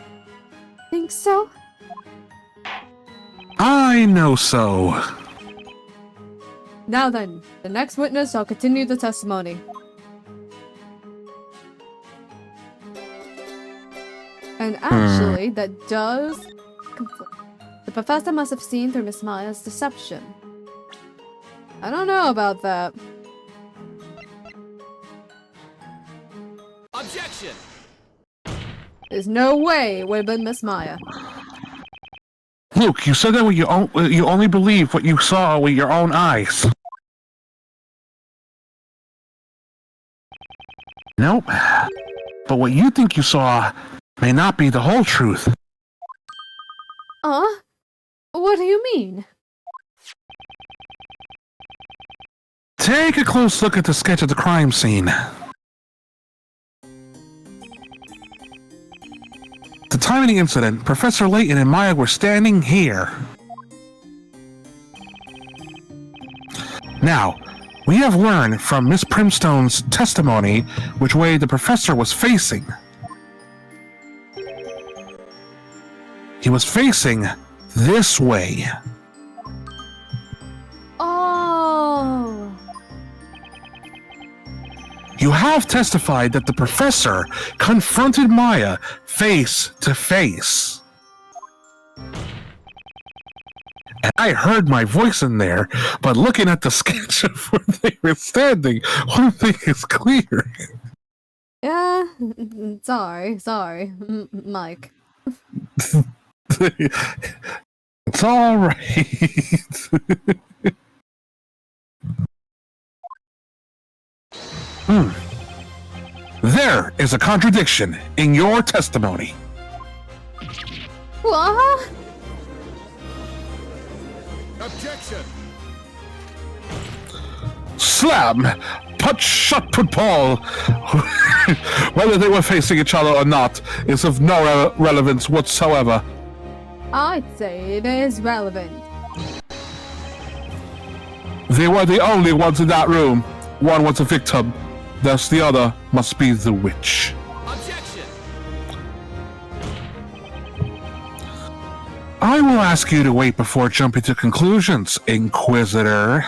think so? I know so. Now then, the next witness shall continue the testimony. And actually, that does conflict. The professor must have seen through Miss Maya's deception. I don't know about that. Objection! There's no way it would have been Miss Maya. Luke, you said that you only believe what you saw with your own eyes. Nope. But what you think you saw may not be the whole truth. What do you mean? Take a close look at the sketch of the crime scene. At the time of the incident, Professor Layton and Maya were standing here. Now, we have learned from Miss Primstone's testimony which way the professor was facing. He was facing this way. Oh. You have testified that the professor confronted Maya face to face. And I heard my voice in there, but looking at the sketch of where they were standing, one thing is clear. Yeah, sorry, Mike. It's all right. There is a contradiction in your testimony. What? Objection! Slam! Put shut put Paul! Whether they were facing each other or not is of no relevance whatsoever. I'd say it is relevant. They were the only ones in that room. One was a victim. Thus the other must be the witch. Objection! I will ask you to wait before jumping to conclusions, Inquisitor.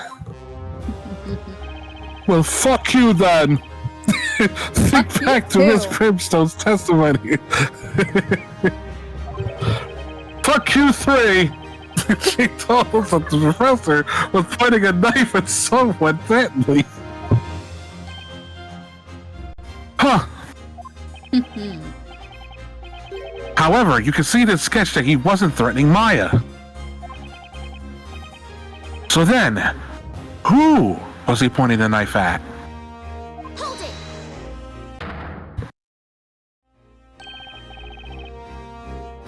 Well, fuck you then. Think back to Miss Primstone's testimony. Fuck you three. She told us that the professor was pointing a knife at someone deadly. Huh. However, you can see in the sketch that he wasn't threatening Maya. So then, who was he pointing the knife at? Hold it!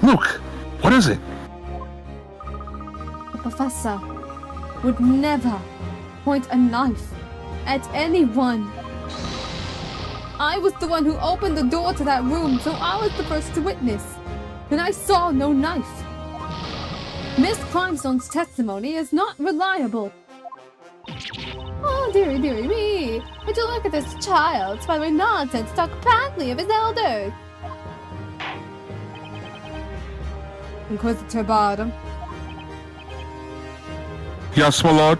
Luke, what is it? The professor would never point a knife at anyone. I was the one who opened the door to that room, so I was the first to witness. And I saw no knife. Miss Primestone's testimony is not reliable. Oh, dearie me. Would you look at this child spouting nonsense, talk badly of his elders? Inquisitor Bottom. Yes, my lord.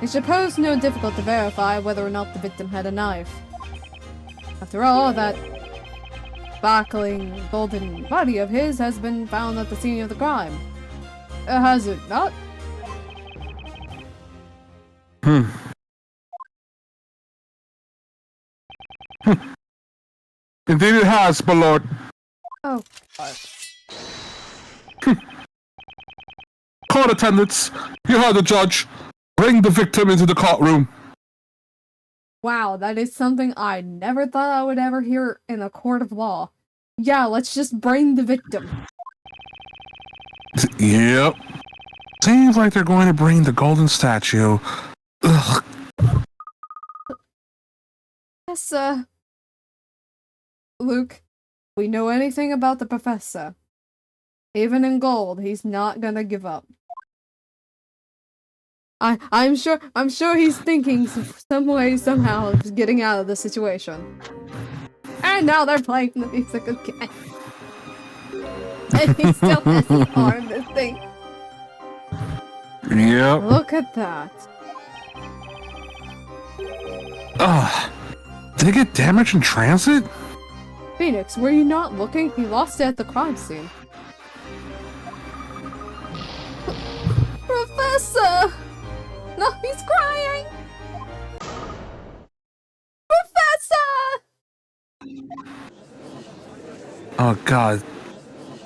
It should pose no difficult to verify whether or not the victim had a knife. After all, that sparkling golden body of his has been found at the scene of the crime. Has it not? Indeed it has, my lord. Oh, God. Court attendants, You heard the judge. Bring the victim into the courtroom. Wow, that is something I never thought I would ever hear in a court of law. Yeah, let's just bring the victim. Yep. Seems like they're going to bring the golden statue. Ugh. Yes, Luke, we know anything about the professor. Even in gold, he's not gonna give up. I'm sure he's thinking some way, somehow, of getting out of the situation. And now they're playing the music again. And he still has his arm missing. Yep. Look at that. Ugh. Did it get damaged in transit? Phoenix, were you not looking? He lost it at the crime scene. Professor! No, he's crying! Professor! Oh god.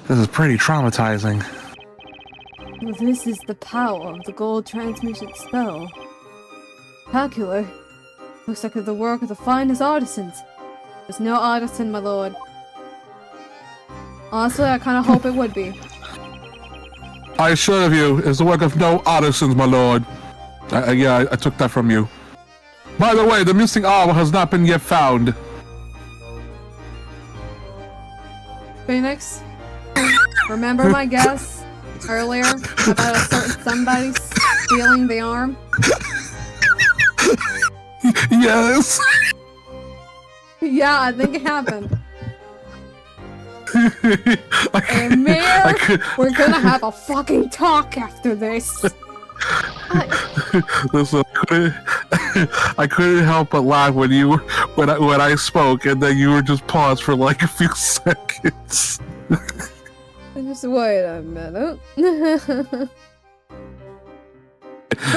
This is pretty traumatizing. This is the power of the gold transmutation spell. Calculator. Looks like the work of the finest artisans. There's no artisan, my lord. Honestly, I kind of hope it would be. I assure you, it's the work of no artisans, my lord. Yeah, I took that from you. By the way, the missing arm has not been yet found. Phoenix, remember my guess earlier about a certain somebody stealing the arm? Yes. Yeah, I think it happened. And Mir, we're gonna have a fucking talk after this. Listen, I couldn't help but laugh when I spoke, and then you were just paused for like a few seconds. Just wait a minute.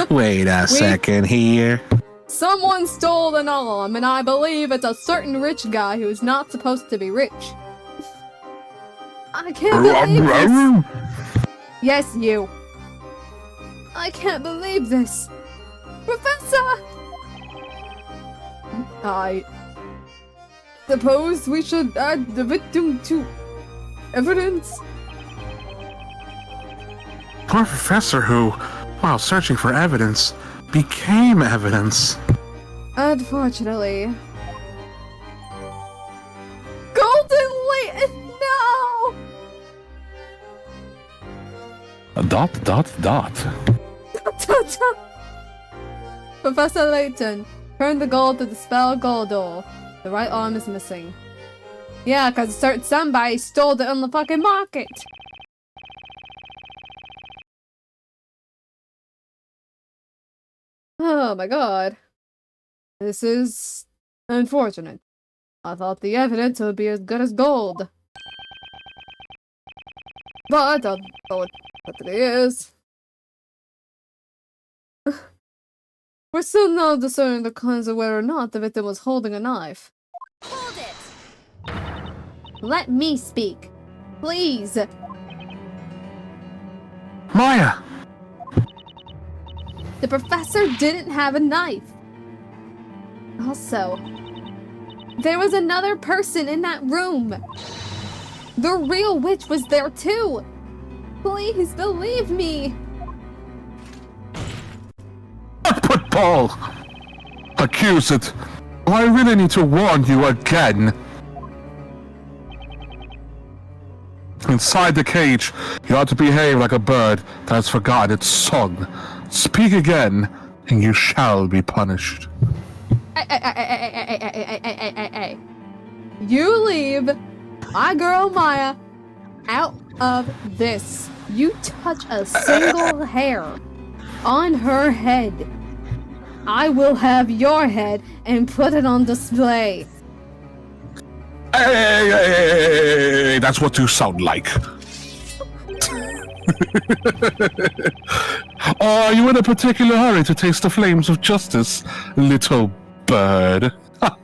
Wait a second here. Someone stole an arm, and I believe it's a certain rich guy who is not supposed to be rich. I can't believe this. Yes, you. I can't believe this. Professor! I suppose we should add the victim to evidence. Poor professor who, while searching for evidence, became evidence. Unfortunately. Golden Layton, no! Dot. Professor Layton, turn the gold to the spell Goldor. The right arm is missing. Yeah, because somebody stole it on the fucking market. Oh my god. This is unfortunate. I thought the evidence would be as good as gold. But I don't know what it is. We're still not discerning the cleanse of whether or not the victim was holding a knife. Hold it! Let me speak. Please. Maya! The professor didn't have a knife. Also, there was another person in that room. The real witch was there too. Please believe me. Football! Accuse it. Do I really need to warn you again? Inside the cage, you ought to behave like a bird that has forgotten its song. Speak again, and you shall be punished. Hey. You leave my girl Maya out of this. You touch a single hair on her head, I will have your head and put it on display. Hey, that's what you sound like. Are you in a particular hurry to taste the flames of justice, little bird?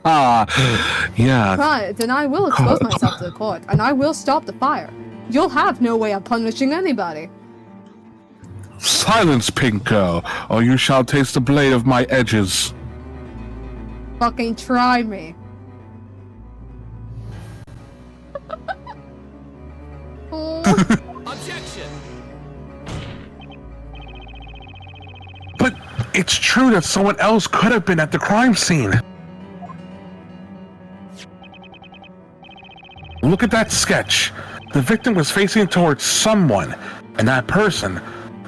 Yeah. Right, then I will expose myself to the court, and I will stop the fire. You'll have no way of punishing anybody. Silence, pink girl, or you shall taste the blade of my edges. Fucking try me. Objection! But it's true that someone else could have been at the crime scene. Look at that sketch. The victim was facing towards someone, and that person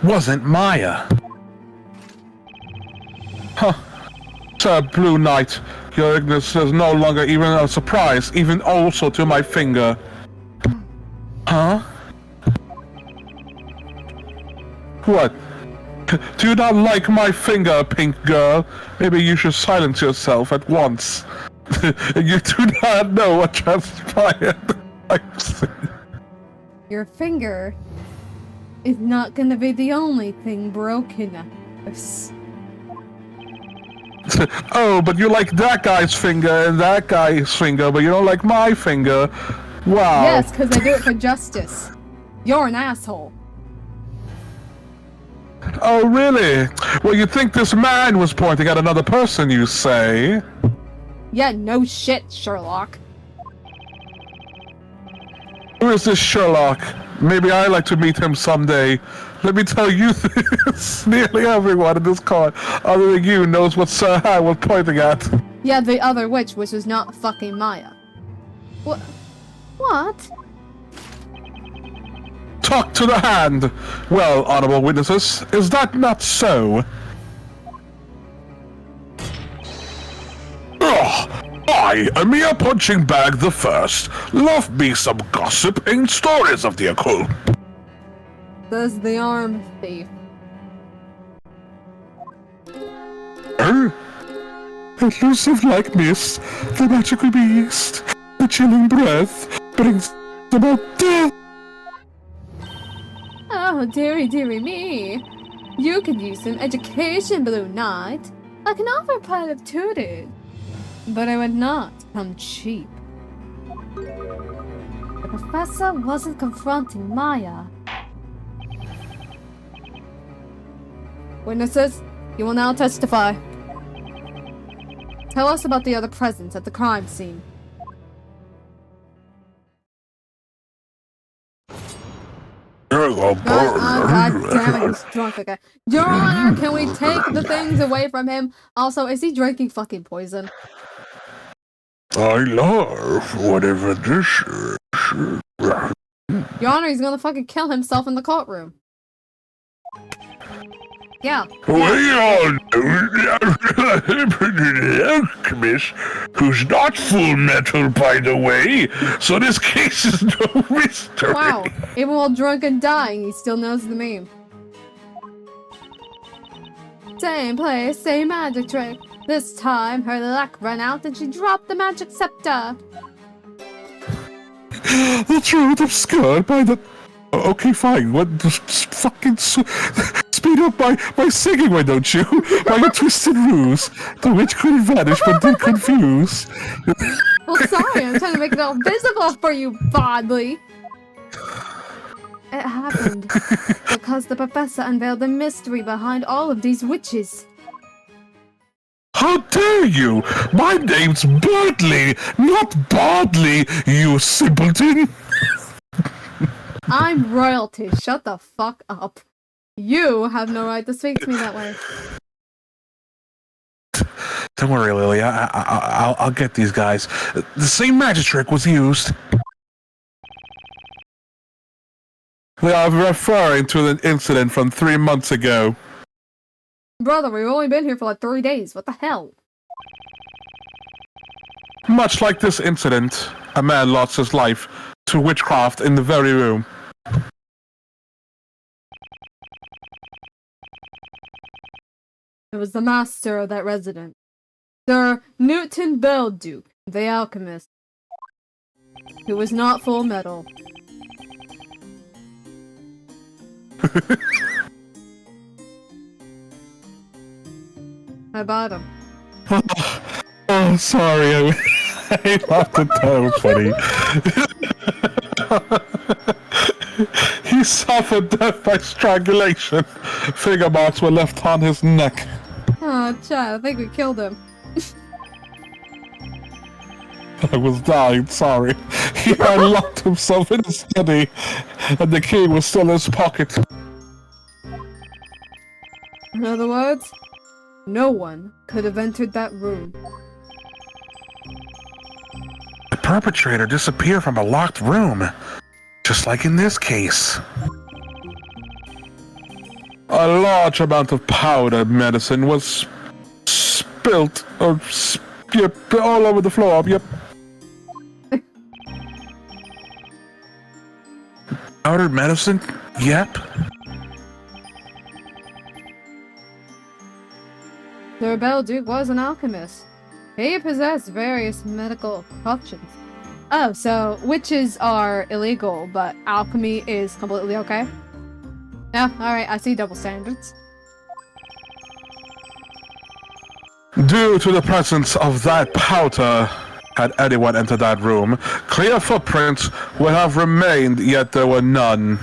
wasn't Maya. Huh. Sir Blue Knight, your ignorance is no longer even a surprise, even also to my finger. Huh? What? Do you not like my finger, pink girl? Maybe you should silence yourself at once. You do not know what transpired. Your finger is not gonna be the only thing broken. Oh, but you like that guy's finger and that guy's finger, but you don't like my finger. Wow. Yes, because I do it for justice. You're an asshole. Oh, really? Well, you think this man was pointing at another person, you say? Yeah, no shit, Sherlock. Who is this Sherlock? Maybe I'd like to meet him someday. Let me tell you this. Nearly everyone in this car, other than you, knows what Sir Han was pointing at. Yeah, the other witch, which was not fucking Maya. What? What? Talk to the hand. Well, honorable witnesses, is that not so? Ugh, I, a mere punching bag the first, love me some gossip and stories of the occult. Says the arm thief. Elusive like mist, the magical beast, the chilling breath brings about death. Oh, dearie, dearie me. You could use some education, Blue Knight. I can offer pile of tutored, but I would not come cheap. The professor wasn't confronting Maya. Witnesses, you will now testify. Tell us about the other presence at the crime scene. God damn it, he's drunk again. Your Honor, can we take the things away from him? Also, is he drinking fucking poison? I love whatever this is. Your Honor, he's gonna fucking kill himself in the courtroom. Yeah. We all know the alchemist, who's not full metal, by the way, so this case is no mystery. Wow. Even while drunk and dying, he still knows the meme. Same place, same magic trick. This time, her luck ran out and she dropped the magic scepter. The truth obscured by the... Okay, fine. What? Just fucking speed up my singing, why don't you? My twisted ruse. The witch couldn't vanish, but did confuse. Well, sorry, I'm trying to make it all visible for you, Bodley. It happened because the professor unveiled the mystery behind all of these witches. How dare you? My name's Birdley, not Bodley, you simpleton. I'm royalty. Shut the fuck up. You have no right to speak to me that way. Don't worry, Lily. I'll get these guys. The same magic trick was used. They are referring to an incident from 3 months ago. Brother, we've only been here for like 3 days. What the hell? Much like this incident, a man lost his life to witchcraft in the very room. It was the master of that residence, Sir Newton Belduke, the alchemist, who was not full metal. I bought him. Oh, sorry. I laughed at that. That was funny. He suffered death by strangulation. Finger marks were left on his neck. Oh, Chad, I think we killed him. I was dying, sorry. He had locked himself in his study, and the key was still in his pocket. In other words, no one could have entered that room. The perpetrator disappeared from a locked room, just like in this case. A large amount of powder medicine was spilt, or yep, all over the floor, yep. Powdered medicine? Yep. Sir Belduke was an alchemist. He possessed various medical concoctions. Oh, so witches are illegal, but alchemy is completely okay? Yeah, alright, I see double standards. Due to the presence of that powder, had anyone entered that room, clear footprints would have remained, yet there were none.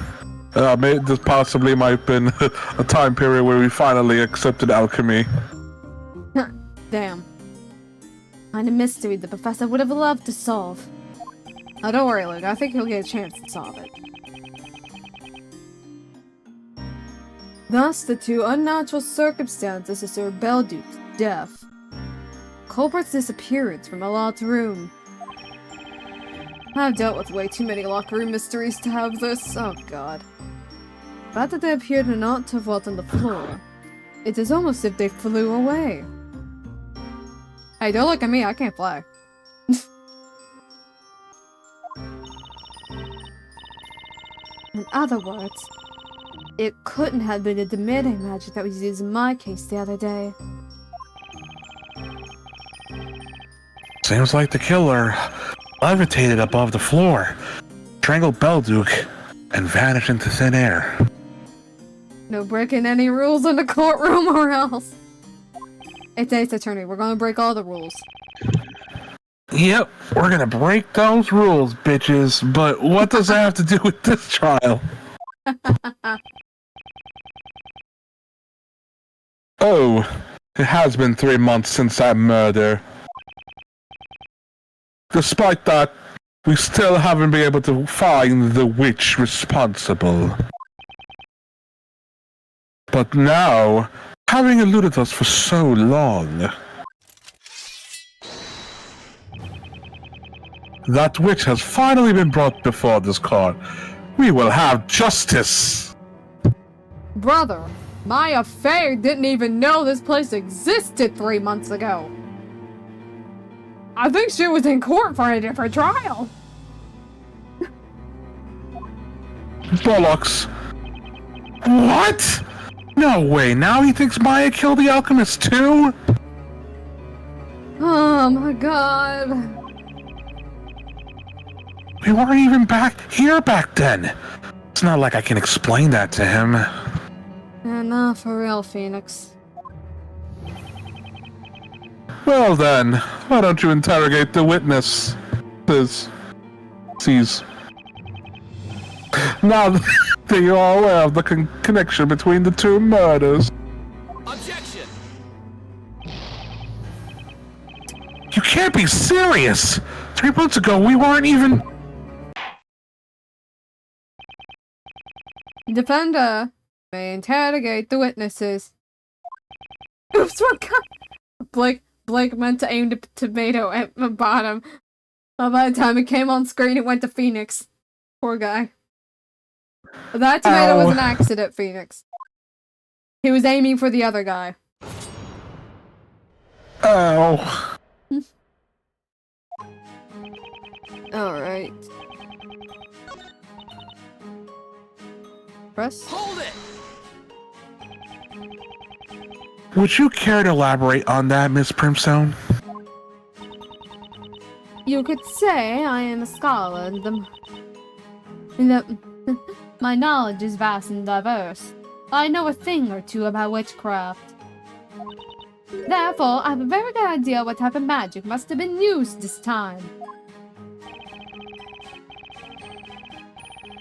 This possibly might have been a time period where we finally accepted alchemy. Damn. Kind of mystery the professor would have loved to solve. Oh, don't worry, Luke. I think he'll get a chance to solve it. Thus, the two unnatural circumstances of Sir Belduke's death. Culprit's disappearance from a locked room. I've dealt with way too many locker room mysteries to have this. Oh god. The fact that they appear to not have dwelt on the floor. It is almost as if they flew away. Hey, don't look at me, I can't fly. In other words, it couldn't have been the Demeter magic that was used in my case the other day. Seems like the killer levitated above the floor, strangled Belduke, and vanished into thin air. No breaking any rules in the courtroom or else. It's Ace Attorney, we're gonna break all the rules. Yep, we're gonna break those rules, bitches, but what does that have to do with this trial? Oh, it has been 3 months since that murder. Despite that, we still haven't been able to find the witch responsible. But now, having eluded us for so long, that witch has finally been brought before this court. We will have justice! Brother, my affair didn't even know this place existed 3 months ago. I think she was in court for a different trial. Bollocks. What? No way, now he thinks Maya killed the alchemist too? Oh my god. We weren't even back here back then. It's not like I can explain that to him. Yeah, nah, for real, Phoenix. Well then, why don't you interrogate the witness? Sees. Now that you're all aware of the connection between the two murders. Objection! You can't be serious! 3 months ago, we weren't even... Defender may interrogate the witnesses. Oops, what kind? Blake meant to aim the tomato at the bottom. But by the time it came on screen, it went to Phoenix. Poor guy. That tomato was an accident, Phoenix. He was aiming for the other guy. Ow. Alright. Press. Hold it! Would you care to elaborate on that, Miss Primstone? You could say I am a scholar in the my knowledge is vast and diverse. I know a thing or two about witchcraft. Therefore, I have a very good idea what type of magic must have been used this time.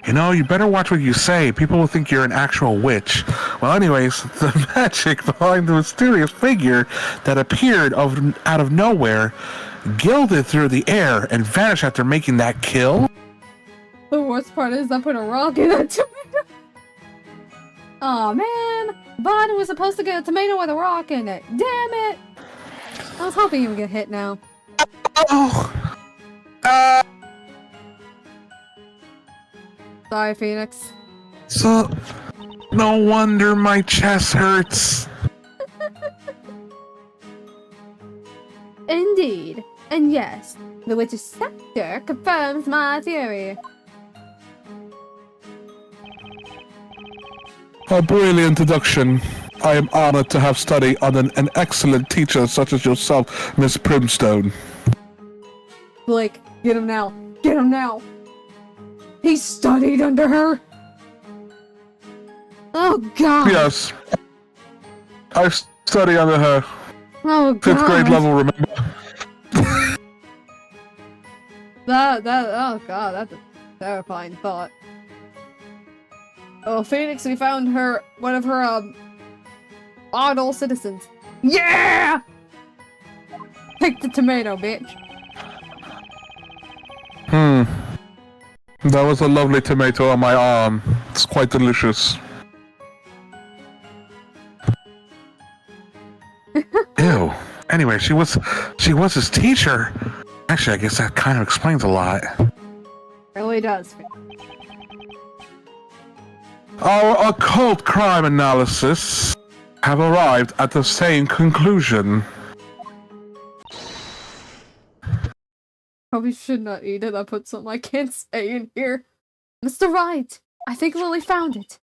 You know, you better watch what you say. People will think you're an actual witch. Well, anyways, the magic behind the mysterious figure that appeared out of nowhere gilded through the air and vanished after making that kill? The worst part is I put a rock in that tomato. Aw, man. Vaughn was supposed to get a tomato with a rock in it. Damn it. I was hoping he would get hit now. Oh. Sorry, Phoenix. So, no wonder my chest hurts. Indeed. And yes, the witch's scepter confirms my theory. A brilliant deduction. I am honored to have studied under an excellent teacher such as yourself, Miss Primstone. Blake, get him now. Get him now. He studied under her. Oh god. Yes. I study under her. Oh god. 5th grade level, remember? Oh god, that's a terrifying thought. Oh, Phoenix, we found one of her, model citizens. Yeah! Pick the tomato, bitch. That was a lovely tomato on my arm. It's quite delicious. Ew. Anyway, she was his teacher. Actually, I guess that kind of explains a lot. Really does. Our occult crime analysis have arrived at the same conclusion. Probably should not eat it. I put something I can't say in here. Mr. Wright, I think Lily found it.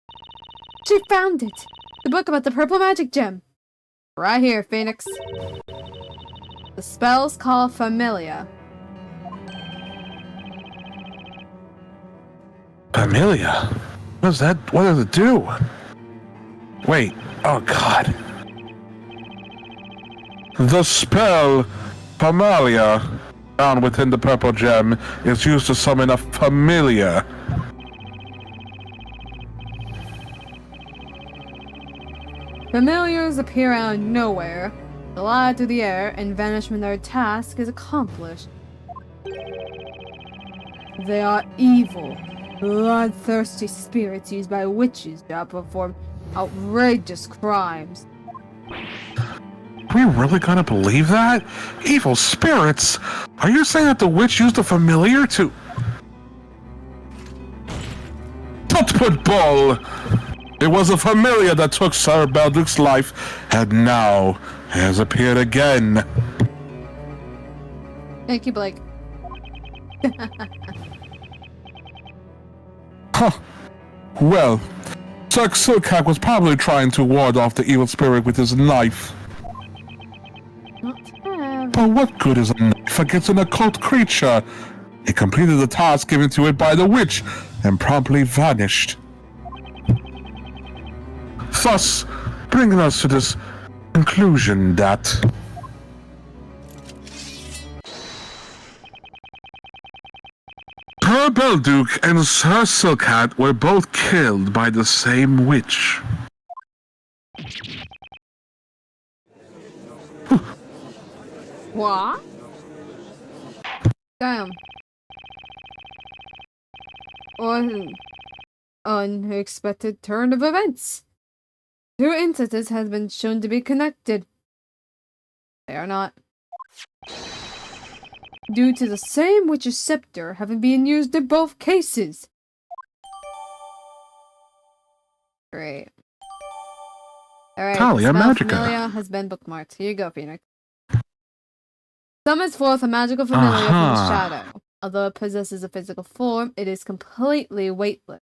She found it. The book about the purple magic gem. Right here, Phoenix. The spell's called Familia. Familia? What is that? What does it do? Wait. Oh, God. The spell Familia found within the purple gem is used to summon a familiar. Familiars appear out of nowhere, glide through the air, and vanish when their task is accomplished. They are evil, bloodthirsty spirits used by witches to perform outrageous crimes. Are we really gonna believe that? Evil spirits? Are you saying that the witch used a familiar to... Tut bull! It was a familiar that took Sir Beldrick's life, and now has appeared again. Thank you, Blake. Huh. Well, Sir Silkhack was probably trying to ward off the evil spirit with his knife. But what good is a knife against an occult creature? It completed the task given to it by the witch and promptly vanished. Thus, bringing us to this conclusion that... Sir Belduke and Sir Silkhat were both killed by the same witch. What? Damn. Unexpected turn of events. Two instances have been shown to be connected. They are not. Due to the same witch's scepter having been used in both cases. Great. Alright, Talia the spell Magica. Familia has been bookmarked. Here you go, Phoenix. Summons forth a magical familiar from the shadow. Although it possesses a physical form, it is completely weightless.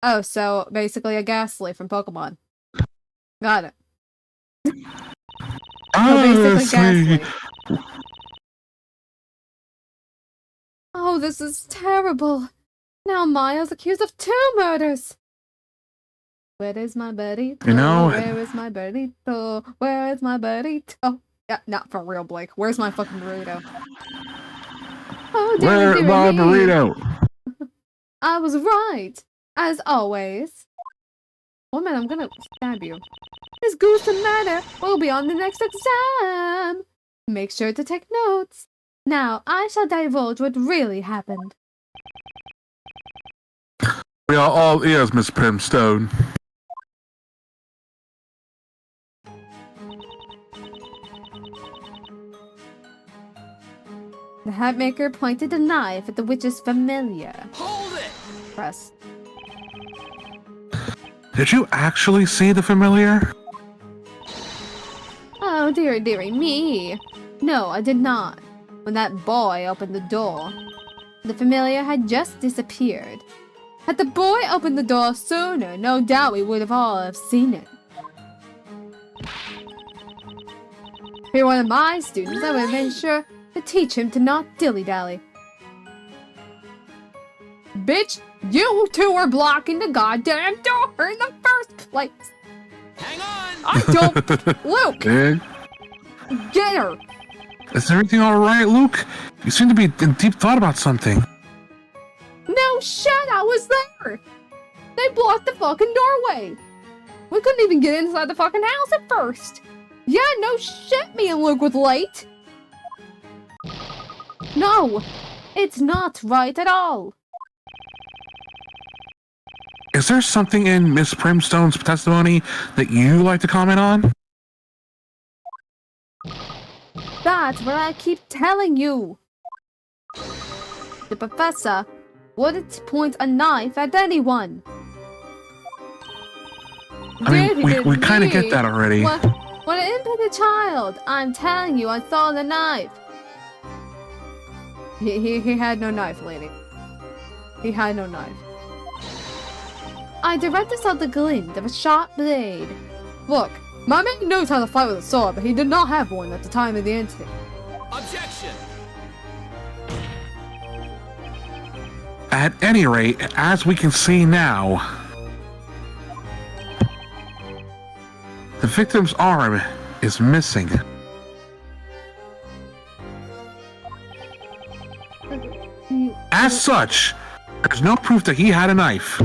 Oh, so basically a Ghastly from Pokemon. Got it. So basically Ghastly. Oh, this is terrible. Now Maya's accused of 2 murders. Where is my burrito? You know... Where is my burrito? Where is my burrito? Yeah, not for real, Blake. Where's my fucking burrito? Oh, dear, Where's my me. burrito? I was right, as always. Woman, I'm gonna stab you. This gruesome matter will be on the next exam. Make sure to take notes. Now, I shall divulge what really happened. We are all ears, Miss Primstone. The hatmaker pointed a knife at the witch's familiar. Hold it! Press. Did you actually see the familiar? Oh, dearie me. No, I did not. When that boy opened the door, the familiar had just disappeared. Had the boy opened the door sooner, no doubt we would have all have seen it. If he were one of my students, I would have been sure to teach him to not dilly-dally. Bitch, you two were blocking the goddamn door in the first place. Hang on! I don't... Luke! Get her! Is everything alright, Luke? You seem to be in deep thought about something. No shit, I was there! They blocked the fucking doorway! We couldn't even get inside the fucking house at first! Yeah, no shit, me and Luke was late! No! It's not right at all! Is there something in Miss Primstone's testimony that you like to comment on? That's what I keep telling you! The professor wouldn't point a knife at anyone! I mean, we kind of get that already. When I impeded a child, I'm telling you, I saw the knife! He had no knife, lady. He had no knife. I directly saw the glint of a sharp blade. Look, my man knows how to fight with a sword, but he did not have one at the time of the incident. Objection! At any rate, as we can see now, the victim's arm is missing. As such, there's no proof that he had a knife.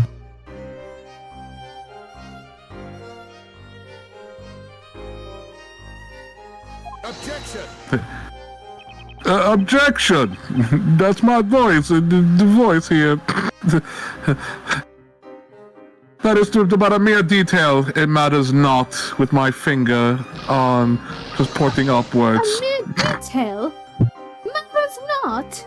Objection! Objection! That's my voice, the voice here. That is about a mere detail. It matters not with my finger on just pointing upwards. A mere detail? Matters not?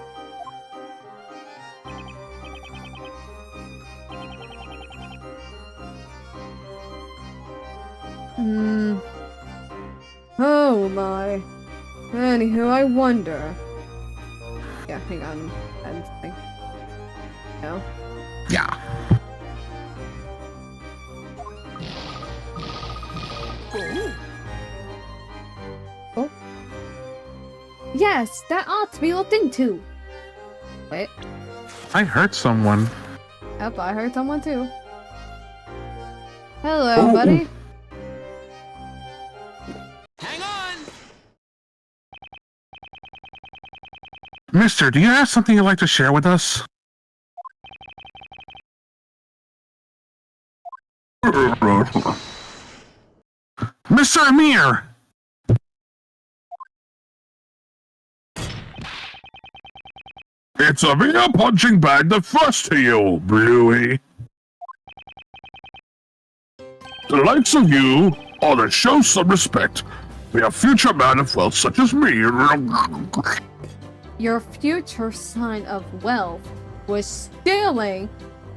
Oh my. Anywho, I wonder. Yeah, hang on. I'm thinking. No. Yeah. Oh. Yes, that ought to be looked into. Wait. I heard someone. Yep, I heard someone too. Hello, buddy. Hang on! Mister, do you have something you'd like to share with us? Mr. Amir! It's a mere punching bag that first to you, Bluey. The likes of you ought to show some respect. We are future men of wealth such as me. Your future sign of wealth was stealing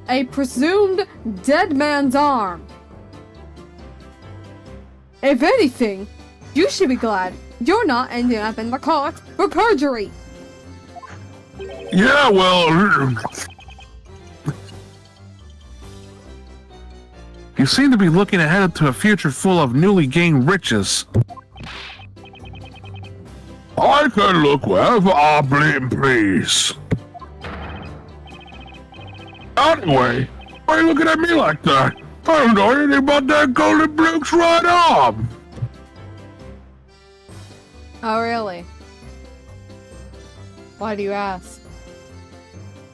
a presumed dead man's arm. If anything, you should be glad you're not ending up in the court for perjury. Yeah, well... You seem to be looking ahead to a future full of newly gained riches. I can look wherever I please. Anyway, why are you looking at me like that? I don't know anything about that golden Blue's right arm. Oh, really? Why do you ask?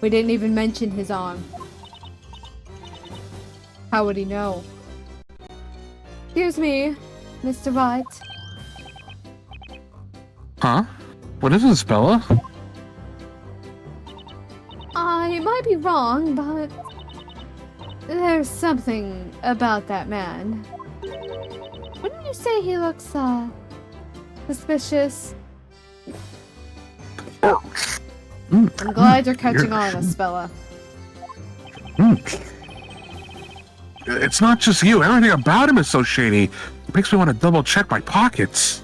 We didn't even mention his arm. How would he know? Excuse me, Mr. Wright. Huh? What is this, Bella? I might be wrong, but there's something about that man. Wouldn't you say he looks, suspicious? I'm glad you're catching on, Bella. It's not just you. Everything about him is so shady. It makes me want to double check my pockets.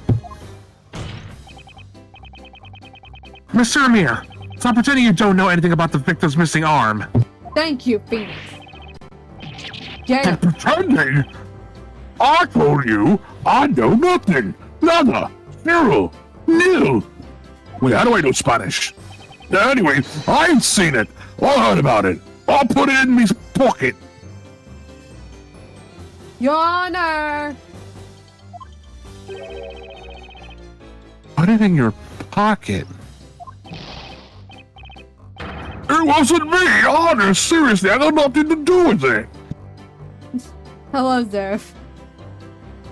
Mr. Amir, stop pretending you don't know anything about the victim's missing arm. Thank you, Phoenix. Yeah. Stop pretending? I told you I know nothing. Nada. Zero. Nil. Wait, how do I know Spanish? Anyway, I ain't seen it. I heard about it. I'll put it in me pocket. Your Honor! Put it in your pocket. It wasn't me, Honor. Seriously, I got nothing to do with it. Hello, Zerf.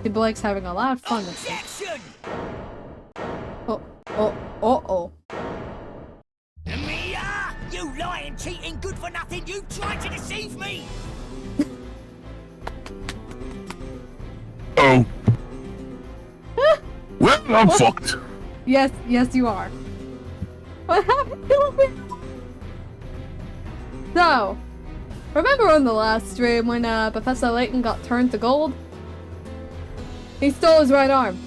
Blake's having a lot of fun with this. Objection! Oh. Mia! You lying, cheating, good for nothing! You tried to deceive me! Oh. Well, I'm fucked. Yes, you are. What happened to me? So, remember on the last stream when Professor Layton got turned to gold? He stole his right arm.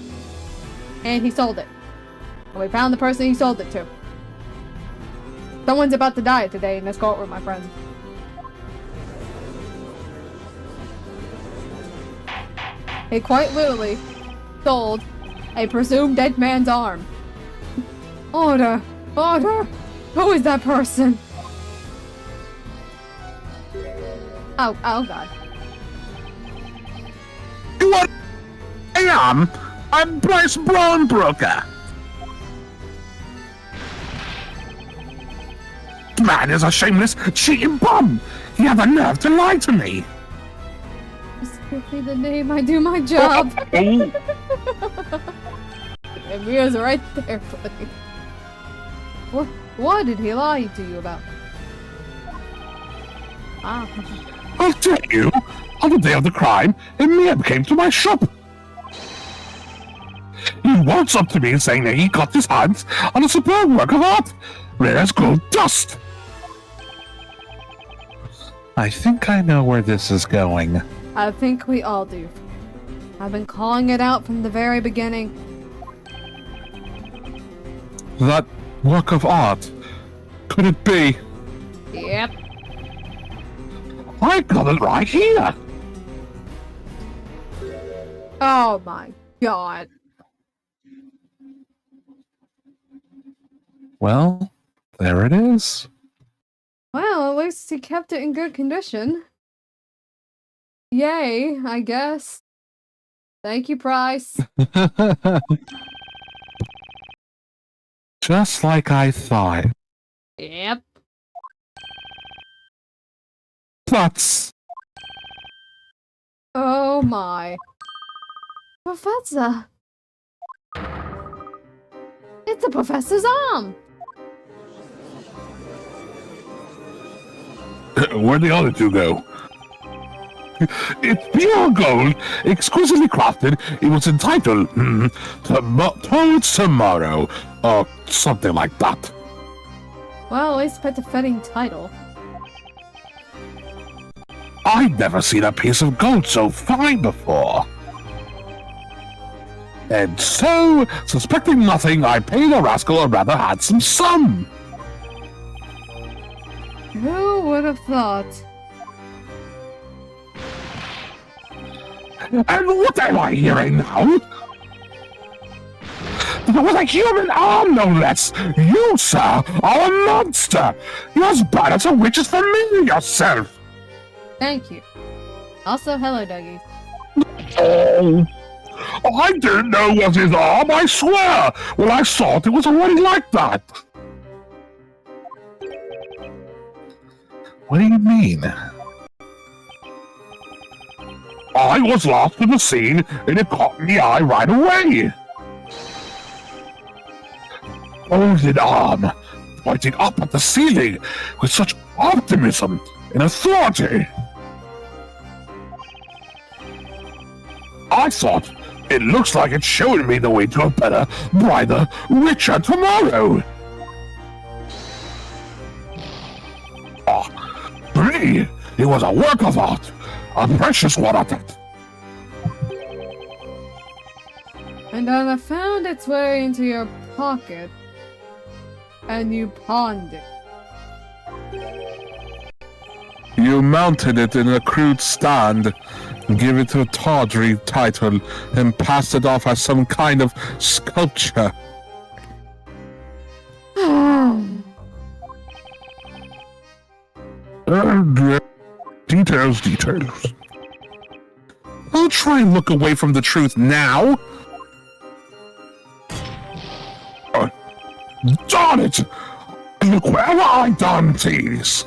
And he sold it. And we found the person he sold it to. Someone's about to die today in this courtroom, my friend. He quite literally sold a presumed dead man's arm. Order! Who is that person? Oh god. You are... I'm Bryce Brownbroker. Man is a shameless, cheating bum. He had the nerve to lie to me. Just give me the name, I do my job. And Mia's right there, buddy. What did he lie to you about? I'll tell you. On the day of the crime, Emir came to my shop. He walks up to me saying that he got his hands on a superb work of art, rare as gold dust. I think I know where this is going. I think we all do. I've been calling it out from the very beginning. That work of art, could it be? Yep. I got it right here. Oh my god. Well, there it is. Well, at least he kept it in good condition. Yay, I guess. Thank you, Price. Just like I thought. Yep. That's... Oh my. Professor. It's the professor's arm. Where'd the other two go? It's pure gold, exquisitely crafted. It was entitled, Towards Tomorrow, or something like that. Well, at least picked a fitting title. I'd never seen a piece of gold so fine before. And so, suspecting nothing, I paid a rascal a rather handsome sum. Who would have thought? And what am I hearing now? There was a human arm, no less. You, sir, are a monster. You're as bad as a witch as familiar yourself. Thank you. Also, hello, Dougie. Oh, I didn't know it was his arm, I swear. Well, I thought it was already like that. What do you mean? I was lost in the scene, and it caught me eye right away. Folded arm, pointing up at the ceiling with such optimism and authority. I thought, it looks like it's showing me the way to a better, brighter, richer tomorrow. To me, it was a work of art, a precious one at that. And then it found its way into your pocket, and you pawned it. You mounted it in a crude stand, gave it a tawdry title, and passed it off as some kind of sculpture. Details. I'll try and look away from the truth now. Darn it! Look where I done these.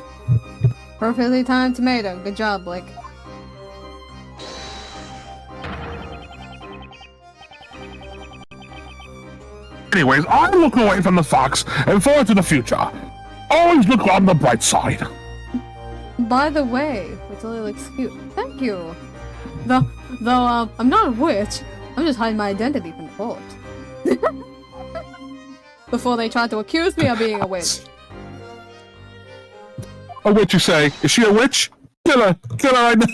Perfectly timed tomato. Good job, Blake. Anyways, I look away from the fox and forward to the future. Always look on the bright side. By the way, it's a little cute. Thank you. Though, I'm not a witch. I'm just hiding my identity from the court. Before they tried to accuse me of being a witch. A witch, you say? Is she a witch? Kill her right now.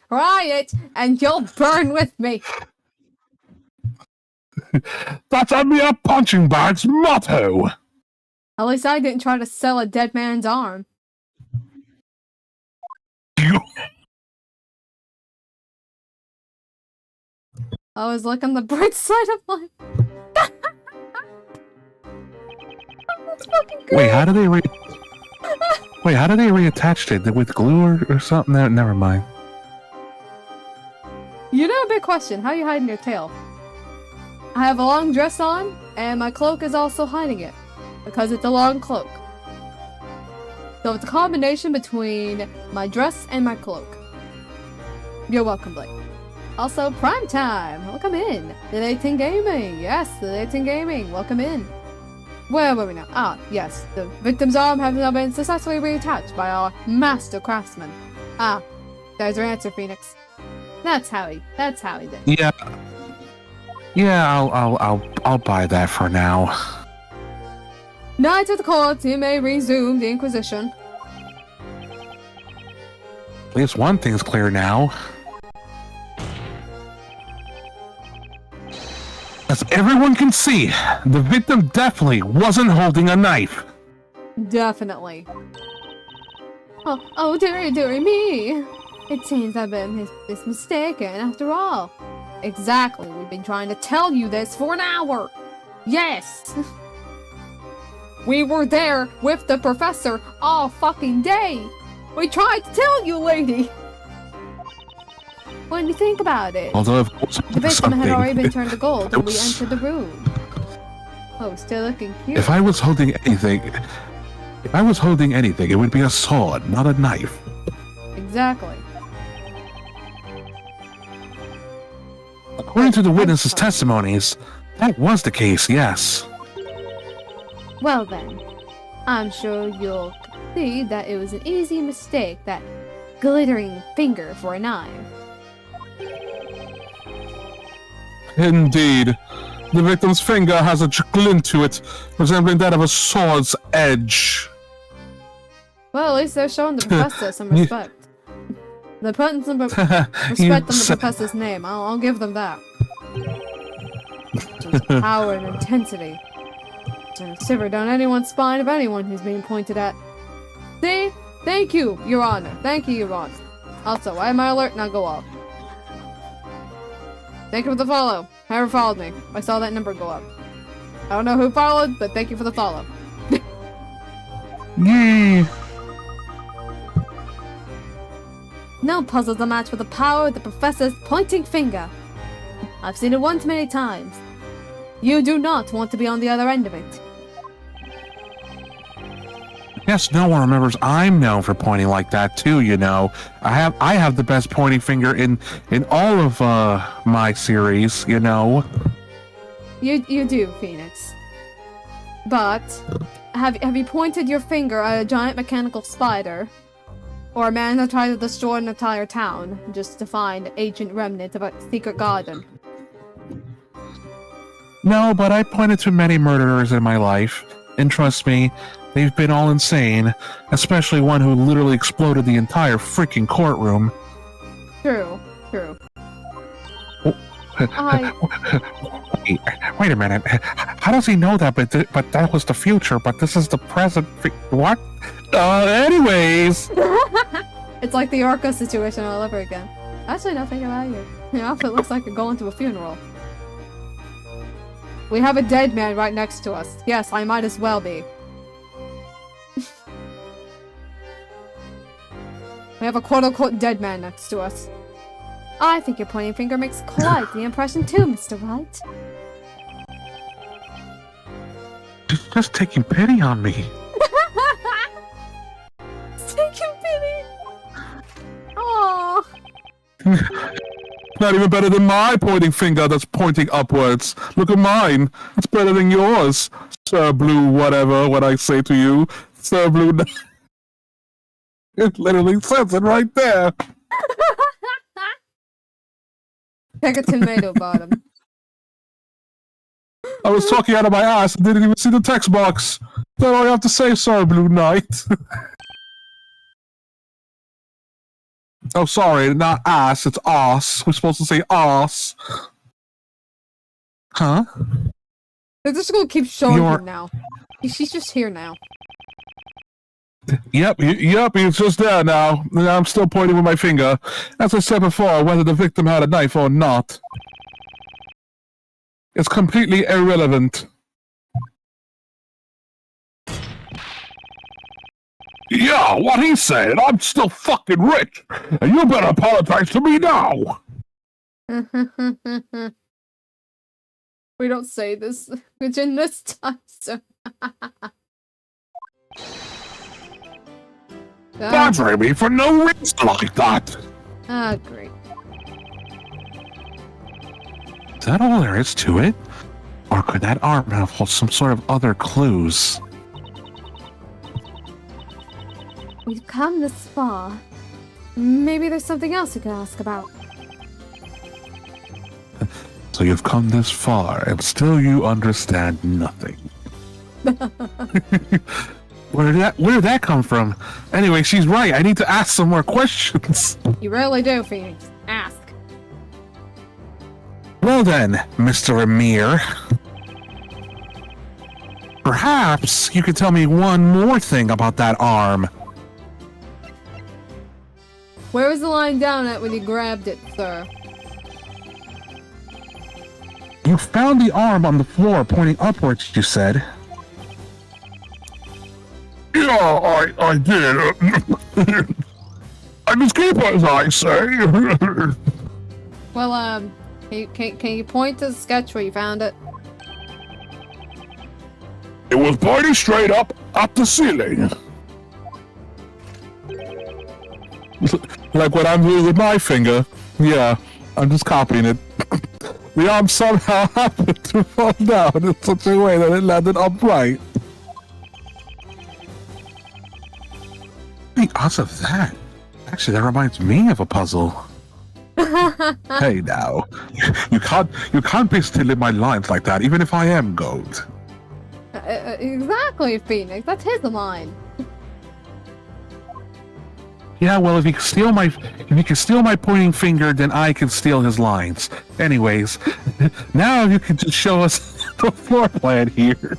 Try it, and you'll burn with me. That's a mere punching bag's motto. At least I didn't try to sell a dead man's arm. I was like on the bright side of life. That's fucking good. Wait, how do they reattach it? With glue or something? Never mind. You know, a big question. How are you hiding your tail? I have a long dress on, and my cloak is also hiding it. Because it's a long cloak. So it's a combination between my dress and my cloak. You're welcome, Blake. Also, prime time! Welcome in! The Layton Gaming! Yes, the Layton Gaming! Welcome in! Where were we now? Ah, yes. The victim's arm has now been successfully reattached by our master craftsman. Ah, there's your answer, Phoenix. That's how he did. Yeah. Yeah, I'll buy that for now. Knights of the court, you may resume the Inquisition. At least one thing's clear now. As everyone can see, the victim definitely wasn't holding a knife. Definitely. Oh, dearie me. It seems I've been mistaken after all. Exactly, we've been trying to tell you this for an hour. Yes. We were there with the professor all fucking day. We tried to tell you, lady. When you think about it, Although, of course, the victim had already been turned to gold when we entered the room. Oh, still looking cute. If I was holding anything, it would be a sword, not a knife. Exactly. According to the witnesses' testimonies, that was the case, yes. Well then, I'm sure you'll see that it was an easy mistake, that glittering finger for a knife. Indeed. The victim's finger has a glint to it, resembling that of a sword's edge. Well, at least they're showing the professor some respect. They're putting some respect on the professor's name. I'll give them that. Just power and intensity. Turn a shiver down anyone's spine of anyone who's being pointed at. See? Thank you, Your Honor. Thank you, Your Honor. Also, why my alert not go off? Thank you for the follow. Whoever followed me. I saw that number go up. I don't know who followed, but thank you for the follow. Yay! No puzzle's a match for the power of the professor's pointing finger. I've seen it one too many times. You do not want to be on the other end of it. guess no one remembers I'm known for pointing like that too, you know. I have the best pointing finger in all of my series, you know. You do, Phoenix. But have you pointed your finger at a giant mechanical spider? Or a man that tried to destroy an entire town just to find ancient remnants of a secret garden? No, but I pointed to many murderers in my life, and trust me, they've been all insane, especially one who literally exploded the entire freaking courtroom. True, true. Wait a minute. How does he know that? But that was the future. But this is the present. What? Anyways. It's like the Orca situation all over again. Actually, no, think about you. Your outfit looks like you're going to a funeral. We have a dead man right next to us. Yes, I might as well be. We have a quote-unquote dead man next to us. I think your pointing finger makes quite the impression too, Mr. Wright. She's just taking pity on me. Taking pity? Aww. Not even better than my pointing finger that's pointing upwards. Look at mine. It's better than yours. Sir Blue whatever, what I say to you. Sir Blue... It literally says it right there. Take a tomato bottom. I was talking out of my ass and didn't even see the text box. That's all I have to say, Sir Blue Knight. Oh, sorry, not ass, it's ass. We're supposed to say ass. Huh? They're just gonna keep showing him now. She's just here now. Yep, he's just there now. I'm still pointing with my finger. As I said before, whether the victim had a knife or not. It's completely irrelevant. Yeah, what he said, I'm still fucking rich, and you better apologize to me now. We don't say this in this time, so. Bothering me for no reason like that. Ah, great. Is that all there is to it? Or could that arm have some sort of other clues? We've come this far. Maybe there's something else you can ask about. So you've come this far, and still you understand nothing. Where did that come from? Anyway, she's right. I need to ask some more questions. You really do, Phoenix. Ask. Well then, Mr. Amir. Perhaps you could tell me one more thing about that arm. Where was the line down at when you grabbed it, sir? You found the arm on the floor pointing upwards, you said. Yeah, I did. I'm his keeper, as I say. Well, can you point to the sketch where you found it? It was pointing straight up at the ceiling. Like what I'm doing with my finger. Yeah, I'm just copying it. The arm somehow happened to fall down in such a way that it landed upright. Because of that. Actually, that reminds me of a puzzle. Hey now, you can't be stealing my lines like that, even if I am gold. Exactly, Phoenix. That's his line. Yeah, well, if you can steal my pointing finger, then I can steal his lines. Anyways, now you can just show us the floor plan here.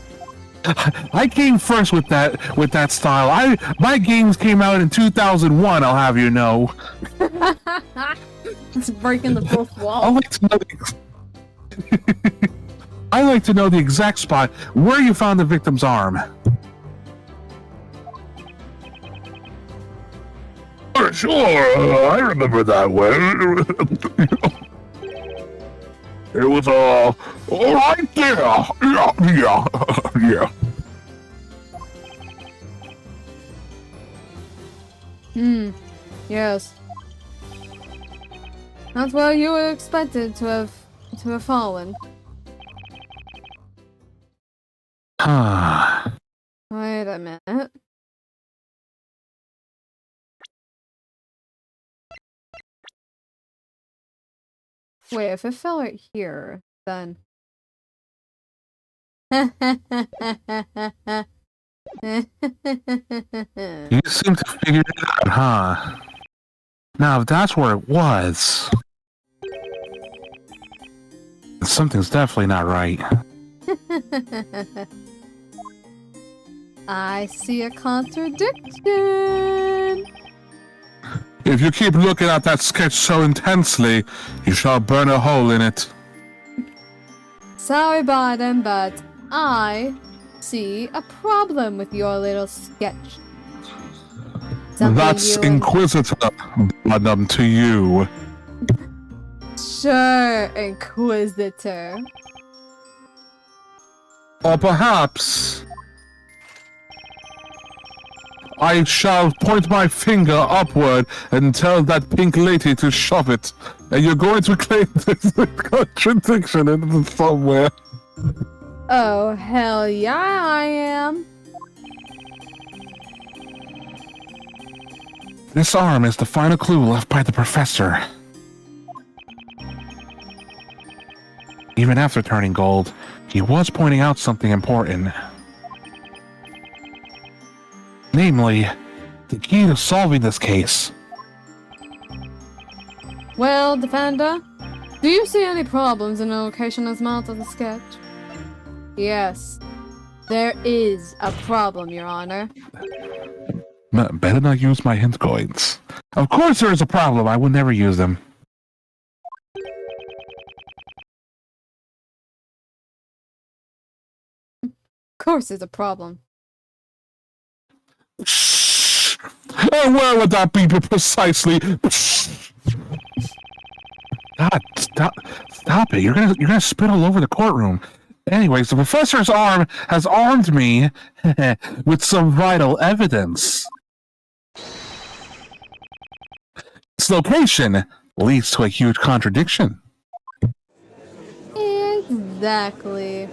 I came first with that style. My games came out in 2001. I'll have you know. It's breaking the fourth wall. I like to know the exact spot where you found the victim's arm. Sure, I remember that well. It was right there. Yeah. Yes. That's where you were expected to have fallen. Wait a minute. Wait, if it fell right here, then... You seem to figure it out, huh? Now, if that's where it was... something's definitely not right. I see a contradiction. If you keep looking at that sketch so intensely, you shall burn a hole in it. Sorry, Bottom, but I see a problem with your little sketch. That's Inquisitor, Bottom, to you. Sure, Inquisitor. Or perhaps... I shall point my finger upward and tell that pink lady to shove it. And you're going to claim there's a contradiction in somewhere. Oh, hell yeah, I am. This arm is the final clue left by the professor. Even after turning gold, he was pointing out something important. Namely, the key to solving this case. Well, Defender, do you see any problems in the location as marked on the sketch? Yes, there is a problem, Your Honor. Better not use my hint coins. Of course there is a problem, I would never use them. Of course there's a problem. Shh! And where would that be precisely? God, stop it! You're gonna spit all over the courtroom. Anyways, the professor's arm has armed me with some vital evidence. Its location leads to a huge contradiction. Exactly.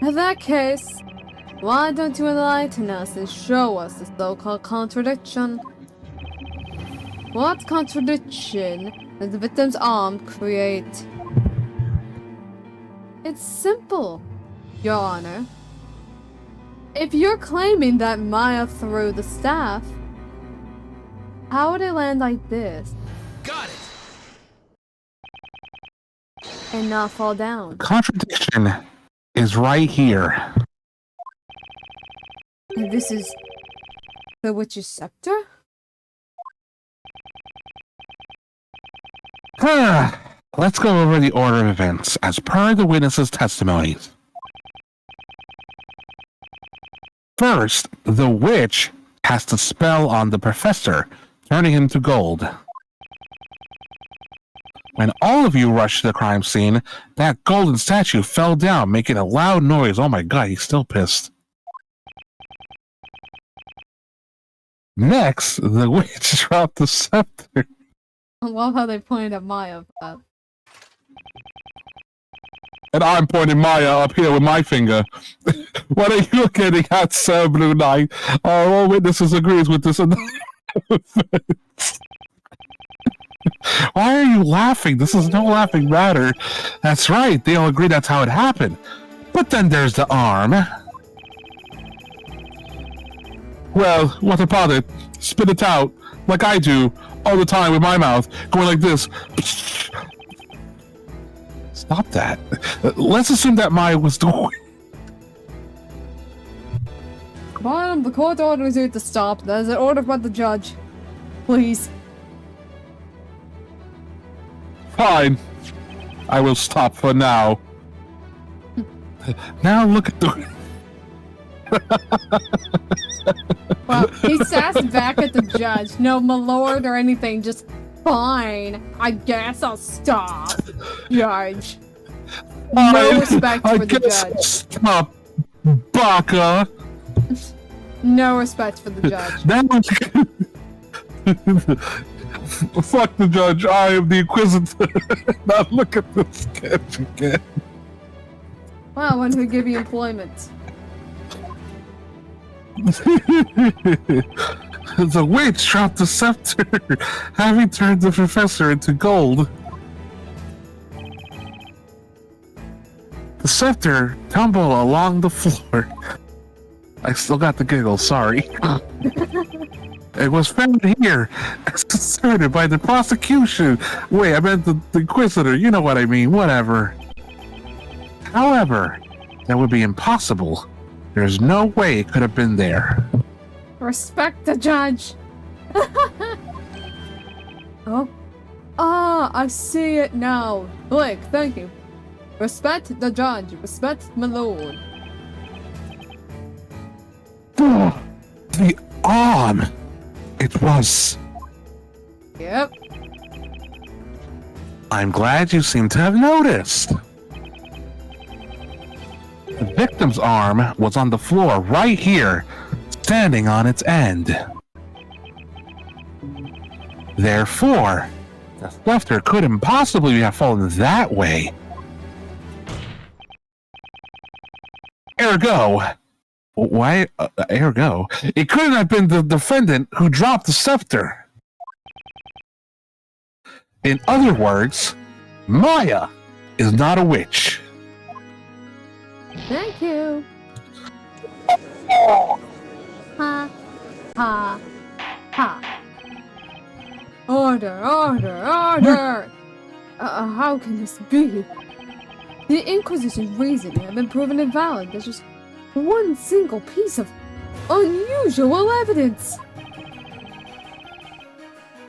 In that case, why don't you enlighten us and show us the so-called contradiction? What contradiction does the victim's arm create? It's simple, Your Honor. If you're claiming that Maya threw the staff, how would it land like this? Got it! And not fall down? Contradiction is right here. And this is the witch's scepter? Let's go over the order of events as per the witnesses' testimonies. First, the witch cast a spell on the professor, turning him to gold. When all of you rushed to the crime scene, that golden statue fell down, making a loud noise. Oh my god, he's still pissed. Next, the witch dropped the scepter. I love how they pointed at Maya for that. And I'm pointing Maya up here with my finger. What are you getting at, Sir Blue Knight? All witnesses agrees with this. Why are you laughing? This is no laughing matter. That's right, they all agree that's how it happened. But then there's the arm. Well, what about it? Spit it out, like I do, all the time with my mouth, going like this. Stop that. Let's assume that Maya was the... Bottom, the court orders you to stop. That is an order by the judge. Please. Fine. I will stop for now. Now look at the... Well, he sassed back at the judge. No, my lord or anything, just fine. I guess I'll stop, Judge. No respect for the judge. Stop, Baka. No respect for the judge. Now, fuck the judge. I am the Inquisitor. Now look at this sketch again. Wow, when who give you employment? The witch dropped the scepter, having turned the professor into gold. The scepter tumbled along the floor. I still got the giggles, sorry. It was found here, as asserted by the prosecution. Wait, I meant the Inquisitor, you know what I mean, whatever. However, that would be impossible. There's no way it could have been there. Respect the judge. Oh. Ah, I see it now. Blake, thank you. Respect the judge. Respect my lord. The arm! It was. Yep. I'm glad you seem to have noticed. The victim's arm was on the floor right here, standing on its end. Therefore, the scepter couldn't possibly have fallen that way. Ergo, it couldn't have been the defendant who dropped the scepter. In other words, Maya is not a witch. Thank you. Ha. Ha. Ha. Order, order, order! How can this be? The Inquisition's reasoning had been proven invalid. There's just one single piece of unusual evidence.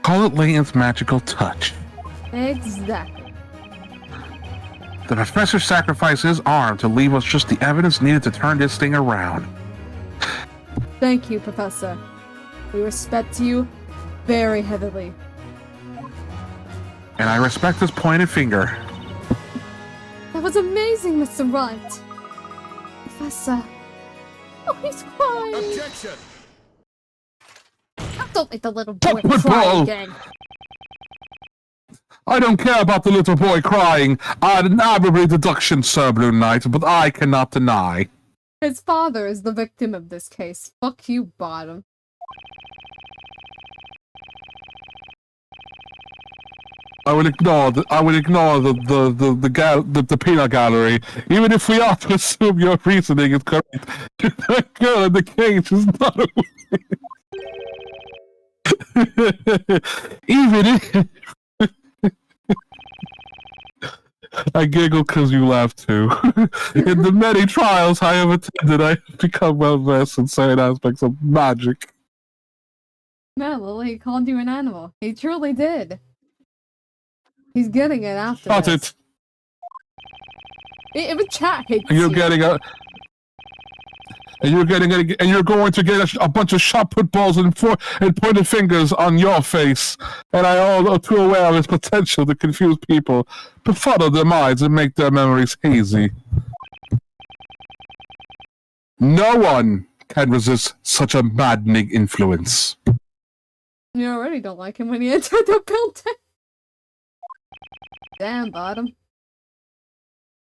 Call it Layton's magical touch. Exactly. The professor sacrificed his arm to leave us just the evidence needed to turn this thing around. Thank you, Professor. We respect you very heavily. And I respect his pointed finger. That was amazing, Mr. Wright. Professor. Oh, he's crying. Objection! Don't make the little boy Football! cry again. I don't care about the little boy crying. I had an admirable deduction, Sir Blue Knight, but I cannot deny. His father is the victim of this case. Fuck you, Bottom. I will ignore the peanut gallery, even if we are to assume your reasoning is correct. That girl in the cage is not a witch. Even if I giggle because you laugh too. In the many trials I have attended, I have become well versed in certain aspects of magic. No, Lily called you an animal. He truly did. He's getting it after Got this. it. Even chat hates And you're you. getting a. And you're going to get a bunch of shot put balls and pointed fingers on your face. And I am too aware of its potential to confuse people, befuddle their minds, and make their memories hazy. No one can resist such a maddening influence. You already don't like him when he entered the building. Damn, Bottom.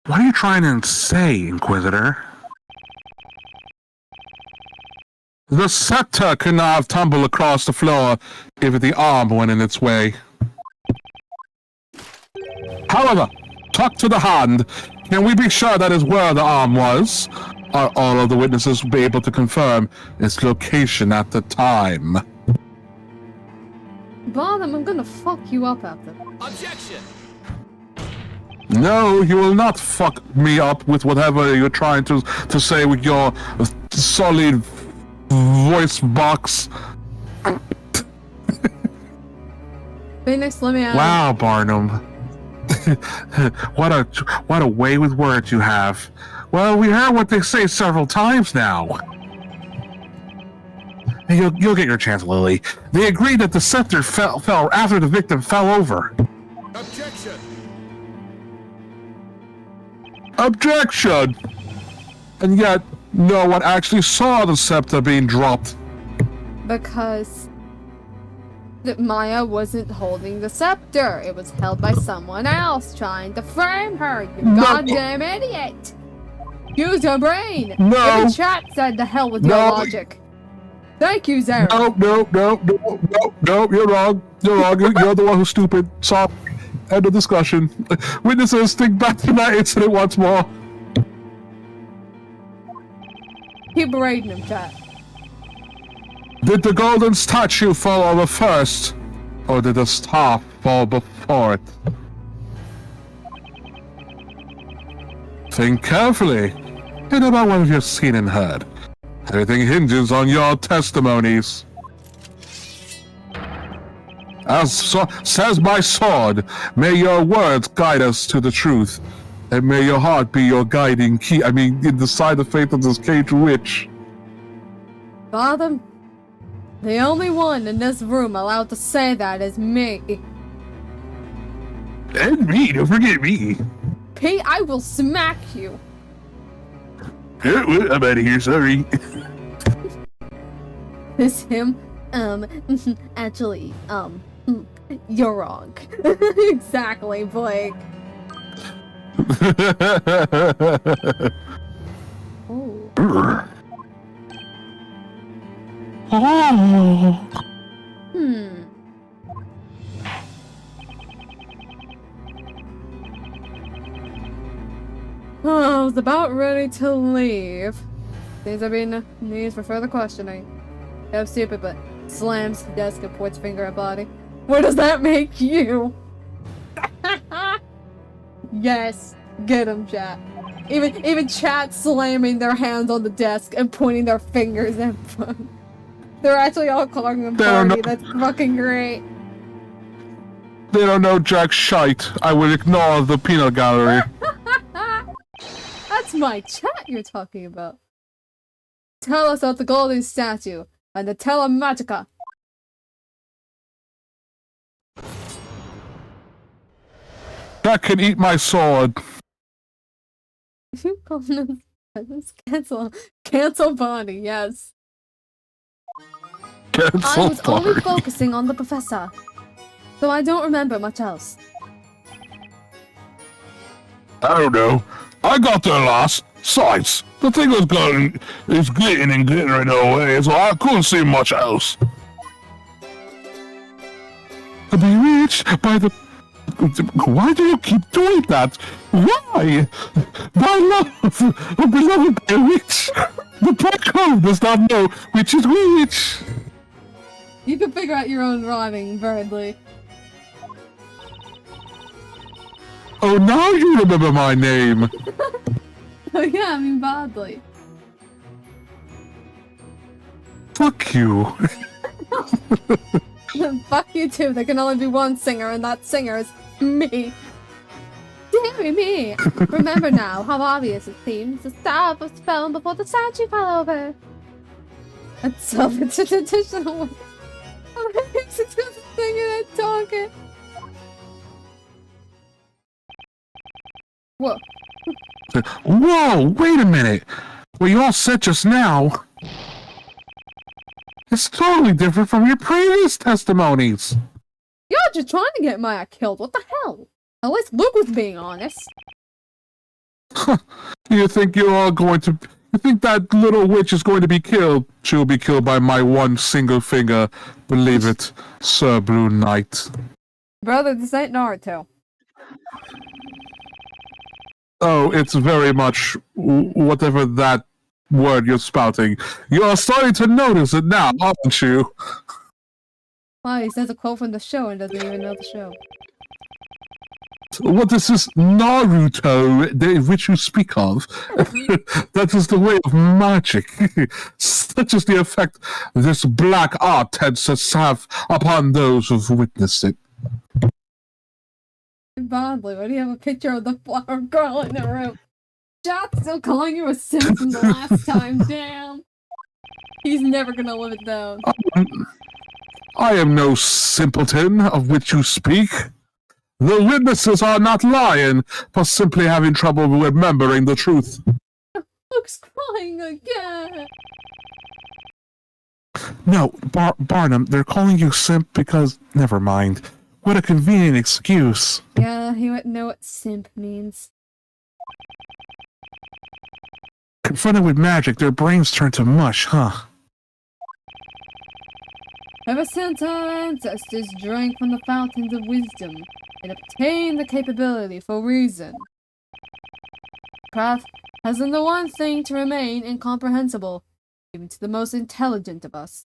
What are you trying to say, Inquisitor? The scepter could not have tumbled across the floor if the arm went in its way. However, talk to the hand. Can we be sure that is where the arm was? Are all of the witnesses be able to confirm its location at the time? Bottom, I'm gonna fuck you up after. Objection! No, you will not fuck me up with whatever you're trying to say with your solid voice box. Phoenix, let me out. Wow, Barnum. What a way with words you have. Well, we heard what they say several times now. You'll get your chance, Lily. They agreed that the scepter fell after the victim fell over. Objection! Objection! And yet, no one actually saw the scepter being dropped. Because Maya wasn't holding the scepter. It was held by someone else trying to frame her, you goddamn idiot! Use your brain! No! Even chat said the hell with your logic. Thank you, Zara. No, you're wrong. You're the one who's stupid. Sorry. End of discussion. Witnesses, think back to that incident once more. Keep berating him, chat. Did the golden statue fall over first? Or did the star fall before it? Think carefully. Think about what you've seen and heard. Everything hinges on your testimonies. As says my sword, may your words guide us to the truth, and may your heart be your guiding key. Decide the fate of this caged witch. Father, the only one in this room allowed to say that is me. And me, don't forget me. Pete, I will smack you. I'm out of here, sorry. Is him? Actually, you're wrong. Exactly, Blake. Oh. I was about ready to leave. Seems there being needs for further questioning. I'm stupid, but slams the desk and points finger at body. What does that make you? Yes, get him, chat. Even chat slamming their hands on the desk and pointing their fingers at fun. They're actually all calling him Barney. That's fucking great. They don't know jack shite. I will ignore the peanut gallery. That's my chat you're talking about. Tell us about the golden statue and the telematica. That can eat my sword. Cancel Bonnie, yes. Cancel I was only Bonnie. focusing on the professor, so I don't remember much else. I don't know. I got there last. Besides, the thing was glitting and glittering away, so I couldn't see much else. Bewitched by the... Why do you keep doing that? Why? My love, beloved by a witch. The black hole does not know which is which. You can figure out your own rhyming, Bradley. Oh, now you remember my name. Oh yeah, I mean badly. Fuck you. Fuck you too, there can only be one singer and that singer is me. Deary me! Remember now how obvious it seems. The staff was fell before the statue fell over. That's self-traditional. It's just singing and talking. Whoa. Whoa, wait a minute. What you all said just now... It's totally different from your previous testimonies. You're just trying to get Maya killed, what the hell? At least Luke was being honest. You think you're all going to... You think that little witch is going to be killed? She'll be killed by my one single finger. Believe it, Sir Blue Knight. Brother, this ain't Naruto. Oh, it's very much whatever that word you're spouting. You're starting to notice it now, aren't you? Wow, he says a quote from the show and doesn't even know the show. What is this Naruto, which you speak of? That is the way of magic. Such is the effect this black art tends to have upon those who've witnessed it. Badly, why do you have a picture of the flower girl in the room? Jot's still calling you a Simpson the last time, damn. He's never gonna live it down. I am no simpleton of which you speak. The witnesses are not lying, but simply having trouble remembering the truth. Luke's crying again. No, Barnum, they're calling you simp because... Never mind. What a convenient excuse. Yeah, he wouldn't know what simp means. Confronted with magic, their brains turn to mush, huh? Ever since our ancestors drank from the fountains of wisdom and obtained the capability for reason, craft has been the one thing to remain incomprehensible, even to the most intelligent of us.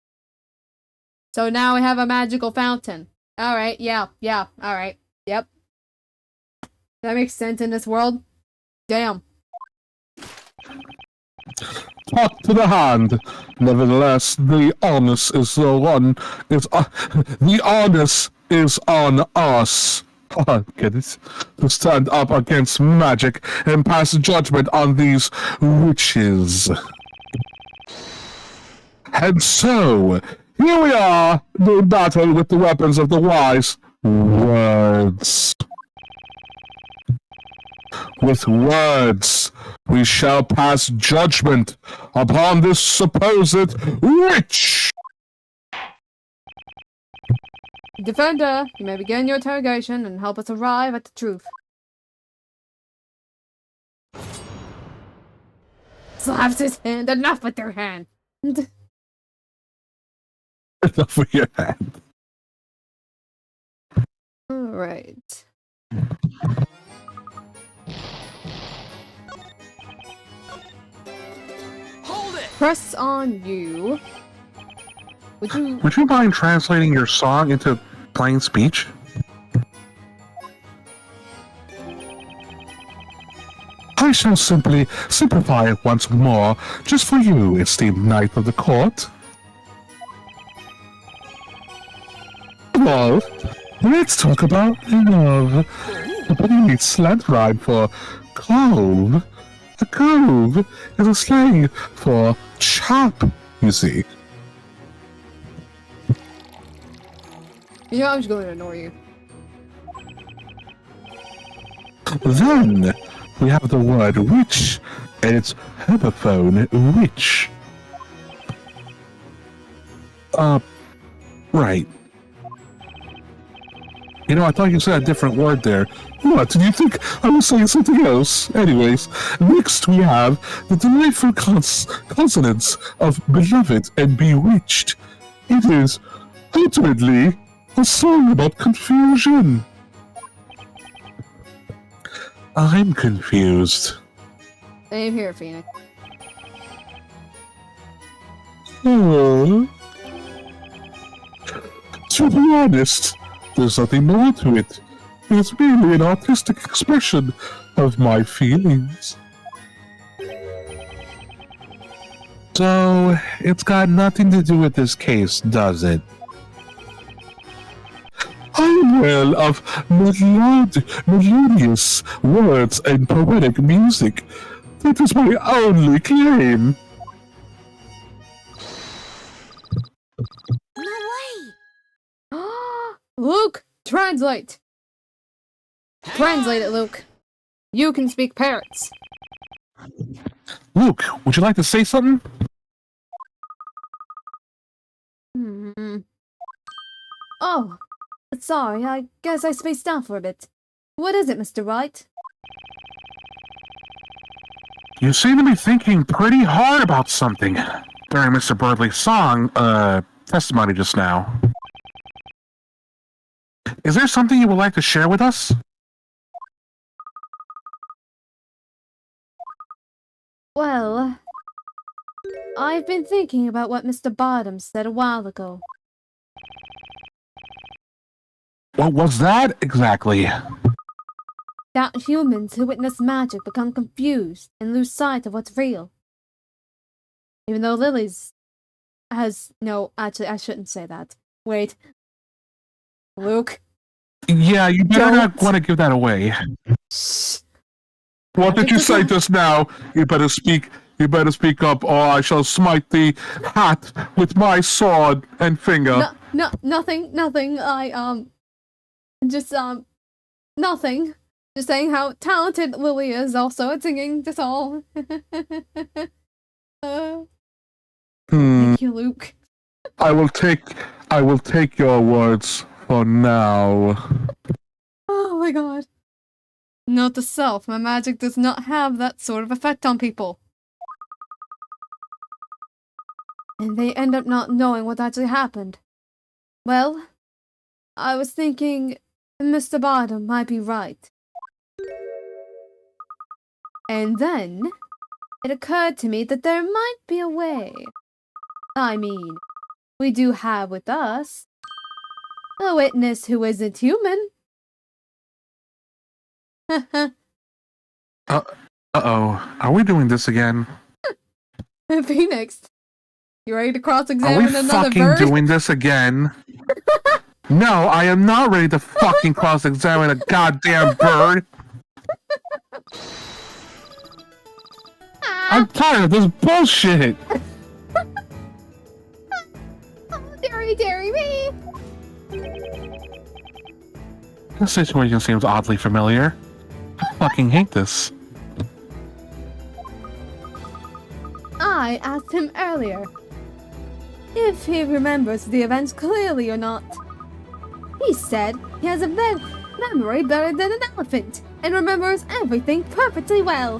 So now we have a magical fountain. Alright, yeah, alright, yep. That makes sense in this world. Damn. Talk to the hand. Nevertheless, the onus is the one. The onus is on us. Get it? To stand up against magic and pass judgment on these witches. And so, here we are, doing battle with the weapons of the wise. Words. With words, we shall pass judgment upon this supposed witch! Defender, you may begin your interrogation and help us arrive at the truth. Slaps his hand. Enough with your hand. Enough with your hand. Alright. Hold it! Press on you. Would you mind translating your song into plain speech? I shall simply simplify it once more, just for you, esteemed knight of the court. Well, let's talk about love. The pretty slant rhyme for cove. A cove is a slang for chop, you see. You know, I'm just going to ignore you. Then we have the word witch, and it's herbophone witch. Right. You know, I thought you said a different word there. What, did you think I was saying something else? Anyways, next we have the delightful consonants of beloved and bewitched. It is, ultimately, a song about confusion. I'm confused. Same here, Phoenix. Oh. To be honest, there's nothing more to it. It's merely an artistic expression of my feelings. So, it's got nothing to do with this case, does it? I'm well of melodious words and poetic music. That is my only claim. No way! Luke, translate! Translate it, Luke. You can speak parrots. Luke, would you like to say something? Oh, sorry, I guess I spaced out for a bit. What is it, Mr. Wright? You seem to be thinking pretty hard about something during Mr. Birdley's song, testimony just now. Is there something you would like to share with us? Well, I've been thinking about what Mr. Bottom said a while ago. What was that exactly? That humans who witness magic become confused and lose sight of what's real. Even though Lily's has... No, actually, I shouldn't say that. Wait. Luke? Yeah, you better Don't. not want to give that away. Shh. What did you say just now? You better speak up, or I shall smite the hat with my sword and finger. Nothing. Just, nothing. Just saying how talented Lily is also at singing, that's all. Thank you, Luke. I will take your words for now. Oh my god. Note to self, my magic does not have that sort of effect on people. And they end up not knowing what actually happened. Well, I was thinking Mr. Bottom might be right. And then, it occurred to me that there might be a way. I mean, we do have with us a witness who isn't human. Uh-oh. Are we doing this again? Phoenix, you ready to Are cross-examine we another fucking bird? doing this again? No, I am not ready to fucking cross-examine a goddamn bird. I'm tired of this bullshit. Deary me! This situation seems oddly familiar. I fucking hate this. I asked him earlier if he remembers the events clearly or not. He said he has a memory better than an elephant and remembers everything perfectly well.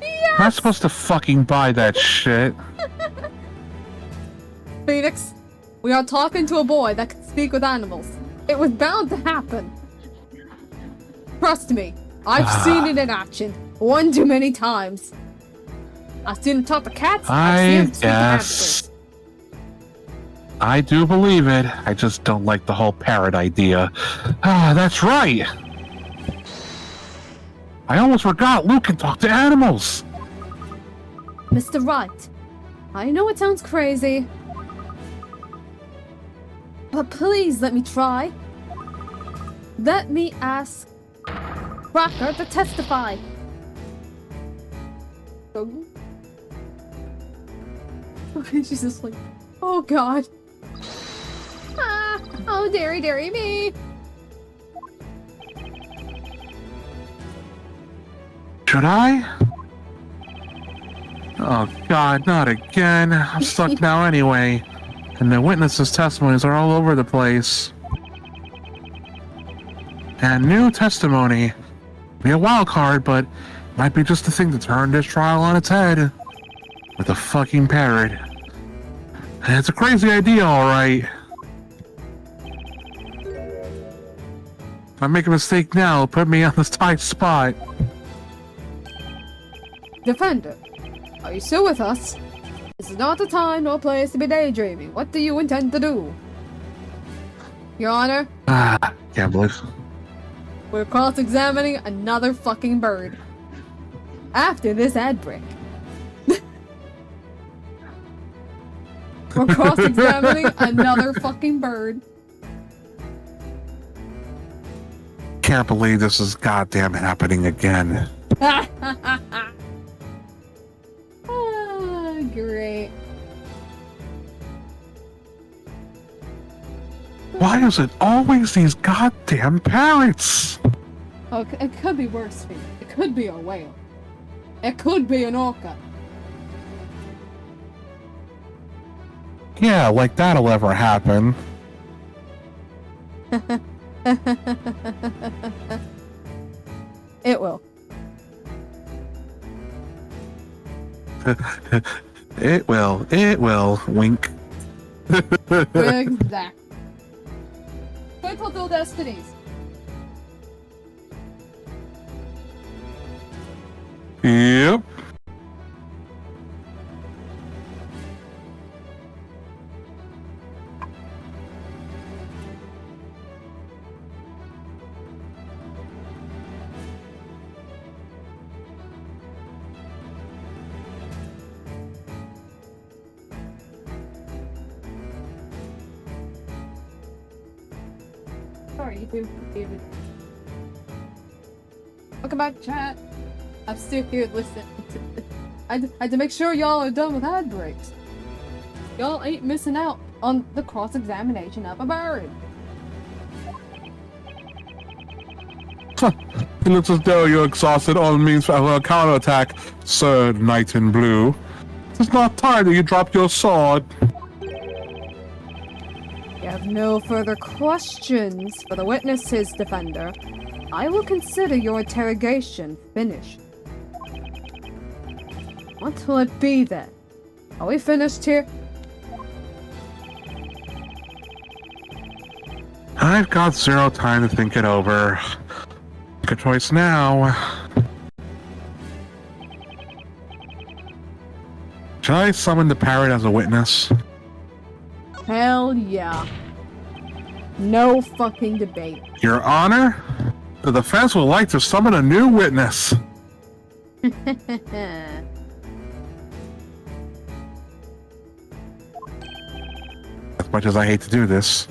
Am I supposed to fucking buy that shit? Phoenix, we are talking to a boy that can speak with animals. It was bound to happen. Trust me, I've seen it in action one too many times. I've seen him talk to cats. I've seen him speak to hamsters. I do believe it. I just don't like the whole parrot idea. Ah, that's right. I almost forgot Luke can talk to animals. Mr. Wright, I know it sounds crazy, but please let me try. Let me ask Cracker to testify. Okay, she's just like, oh god. Oh dearie me. Should I? Oh god, not again. I'm stuck now anyway. And the witnesses' testimonies are all over the place. And new testimony. Be a wild card, but might be just the thing to turn this trial on its head. With a fucking parrot. And it's a crazy idea, alright. If I make a mistake now, put me on this tight spot. Defender, are you still with us? This is not the time nor place to be daydreaming. What do you intend to do? Your Honor, Can't believe. we're cross-examining another fucking bird. After this ad break. We're cross-examining another fucking bird. Can't believe this is goddamn happening again. Great. Why is it always these goddamn parrots? Oh, it could be worse, Phoenix. It could be a whale. It could be an orca. Yeah, like that'll ever happen. It will. It will, wink. Exactly. Fulfill destinies. Yep. Sorry, David. Welcome back, chat. I'm still here listening. I had to make sure y'all are done with ad breaks. Y'all ain't missing out on the cross-examination of a bird. It looks as though you're exhausted all means for a counterattack, Sir Knight in Blue. It's not time that you dropped your sword. You have no further questions for the witness's defender. I will consider your interrogation finished. What will it be then? Are we finished here? I've got zero time to think it over. Make a choice now. Should I summon the parrot as a witness? Hell yeah. No fucking debate. Your Honor, the defense would like to summon a new witness. As much as I hate to do this.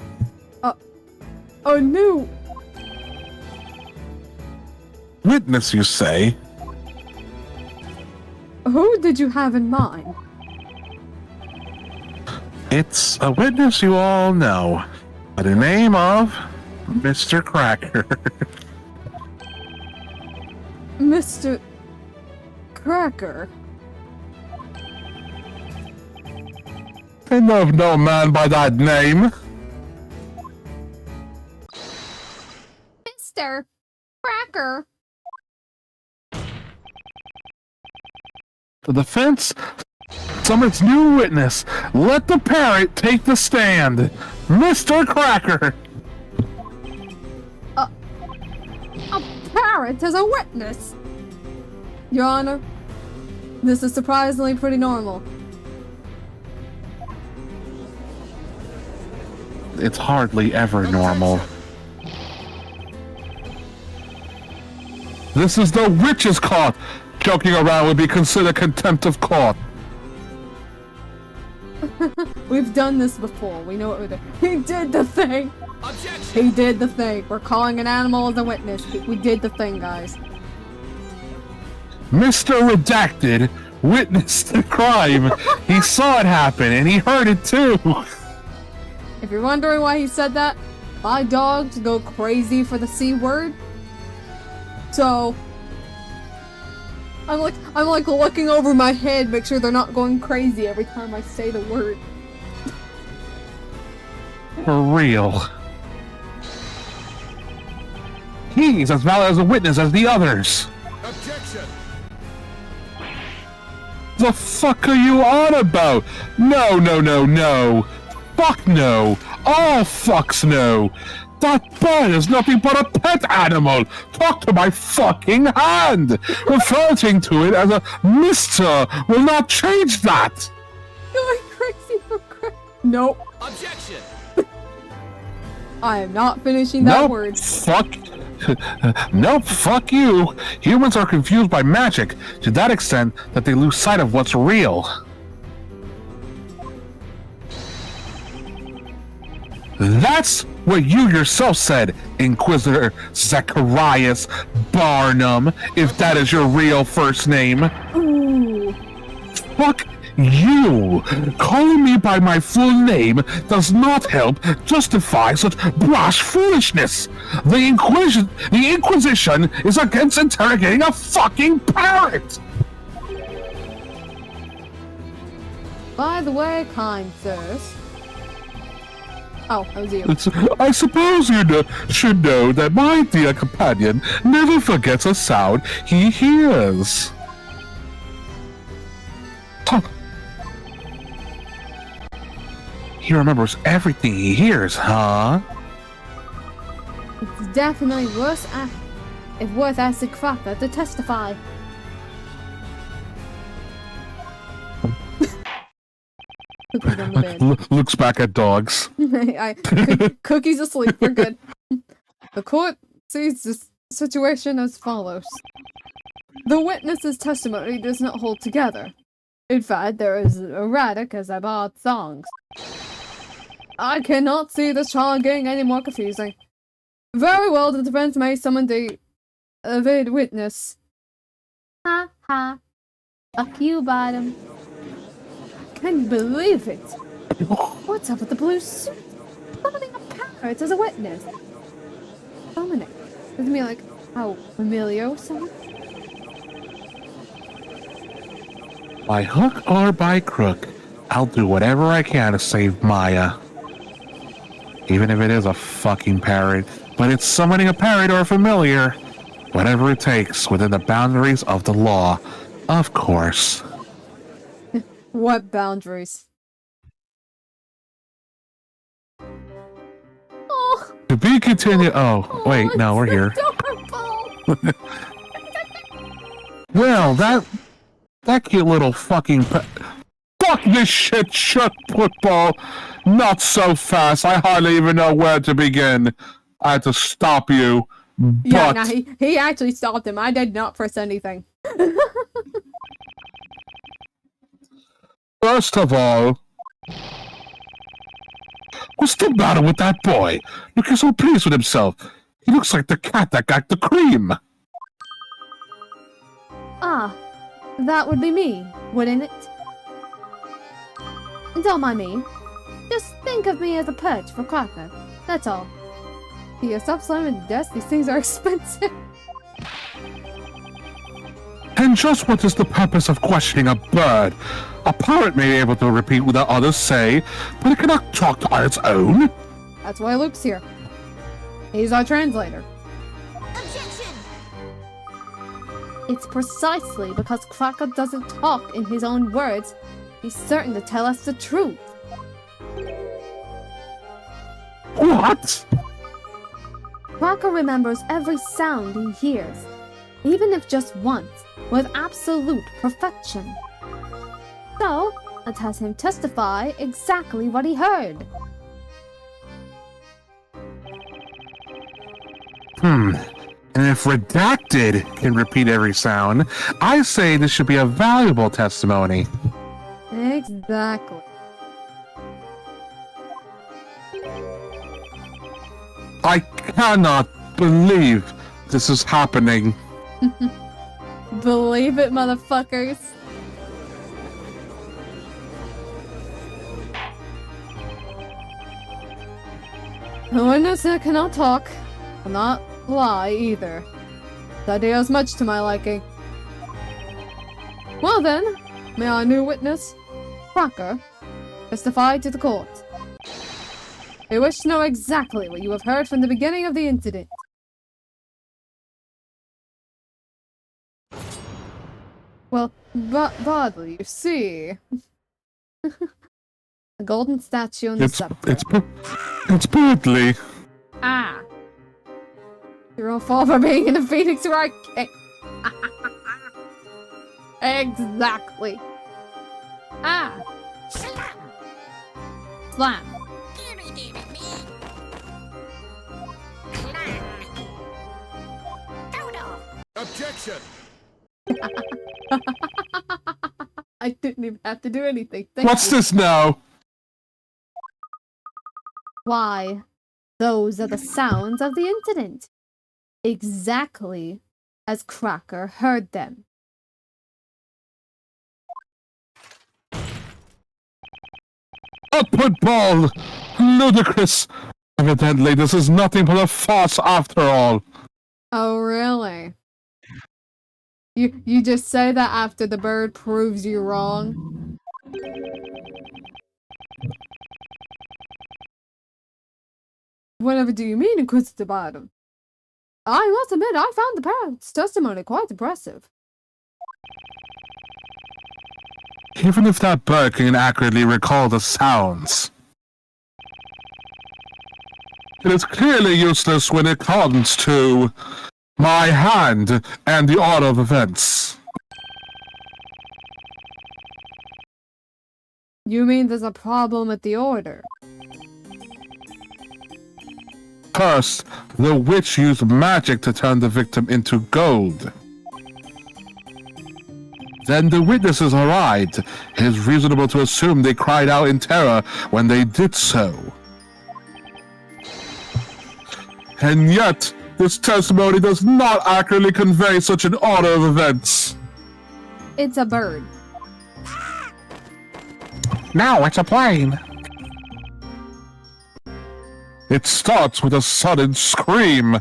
A new Witness, you say? Who did you have in mind? It's a witness you all know, by the name of Mr. Cracker. Mr. Cracker. I know of no man by that name. Mr. Cracker. The defense summons new witness. Let the parrot take the stand. Mr. Cracker. A parrot as a witness. Your Honor, this is surprisingly pretty normal. It's hardly ever normal. This is the witch's court. Joking around would be considered contempt of court. We've done this before. We know what we're doing. He did the thing. Objection! He did the thing. We're calling an animal as a witness. We did the thing, guys. Mr. Redacted witnessed the crime. He saw it happen and he heard it too. If you're wondering why he said that, my dogs go crazy for the C word. So I'm like looking over my head, make sure they're not going crazy every time I say the word. For real. He's as valid as a witness as the others. Objection! The fuck are you on about? No, no, no, no. Fuck no. All fucks no. That bird is nothing but a pet animal. Talk to my fucking hand. Referring to it as a Mr. will not change that. Going crazy for crap. Nope. Objection! I am not finishing that Nope. word. Fuck. Nope, fuck you. Humans are confused by magic to that extent that they lose sight of what's real. That's what you yourself said, Inquisitor Zacharias Barnum, if that is your real first name. Ooh. Fuck you! Calling me by my full name does not help justify such brash foolishness! The Inquisition is against interrogating a fucking parrot! By the way, kind sirs. Oh, that was you. I suppose you should know that my dear companion never forgets a sound he hears. Huh. He remembers everything he hears, huh? It's definitely worth asking Cracker to testify. Cookie's on the bed. Looks back at dogs. Cookie's asleep. We're good. The court sees this situation as follows. The witness's testimony does not hold together. In fact, there is erratic as about songs. I cannot see this trial getting any more confusing. Very well, the defense may summon the evade witness. Ha ha. Fuck you, Bottom. Can you believe it? What's up with the blue suit? Summoning a parrot as a witness. Summoning. Doesn't mean like How familiar with someone? By hook or by crook, I'll do whatever I can to save Maya. Even if it is a fucking parrot. But it's summoning a parrot or a familiar. Whatever it takes within the boundaries of the law. Of course. What boundaries? Oh, To be continued. Oh, wait, no, we're here. adorable. Well, that cute little fucking. Fuck this shit, shut football. Not so fast. I hardly even know where to begin. I had to stop you. Yeah, But no, he actually stopped him. I did not press anything. first of all, what's the matter with that boy? Looking so pleased with himself. He looks like the cat that got the cream. Ah, that would be me, wouldn't it? Don't mind me. Just think of me as a perch for Cracker. That's all. Yeah, stop slamming the desk. These things are expensive. And just what is the purpose of questioning a bird? A parrot may be able to repeat what the others say, but it cannot talk on its own. That's why Luke's here. He's our translator. Objection! It's precisely because Cracker doesn't talk in his own words, he's certain to tell us the truth. What? Cracker remembers every sound he hears, even if just once, with absolute perfection. So, let's have him testify exactly what he heard. And if Redacted can repeat every sound, I say this should be a valuable testimony. Exactly. I cannot believe this is happening. Believe it, motherfuckers. A witness that cannot talk, cannot lie either. The idea is much to my liking. Well then, may our new witness, Cracker, testify to the court. We wish to know exactly what you have heard from the beginning of the incident. Well, Bodley, you see. A golden statue and the scepter. It's Birdly. Ah. Your own fault for being in the Phoenix Wright case. Exactly. Ah. Slam. Objection! I didn't even have to do anything. What's this now? Why, those are the sounds of the incident. Exactly as Cracker heard them. Upward ball! Ludicrous! Evidently, this is nothing but a farce after all. Oh, really? You just say that after the bird proves you wrong? Whatever do you mean, Inquisitive Adam? I must admit, I found the parrot's testimony quite impressive. Even if that bird can accurately recall the sounds, it is clearly useless when it comes to my hand and the order of events. You mean there's a problem with the order? First, the witch used magic to turn the victim into gold. Then the witnesses arrived. It is reasonable to assume they cried out in terror when they did so. And yet, this testimony does not accurately convey such an order of events. It's a bird. No, it's a plane. It starts with a sudden scream.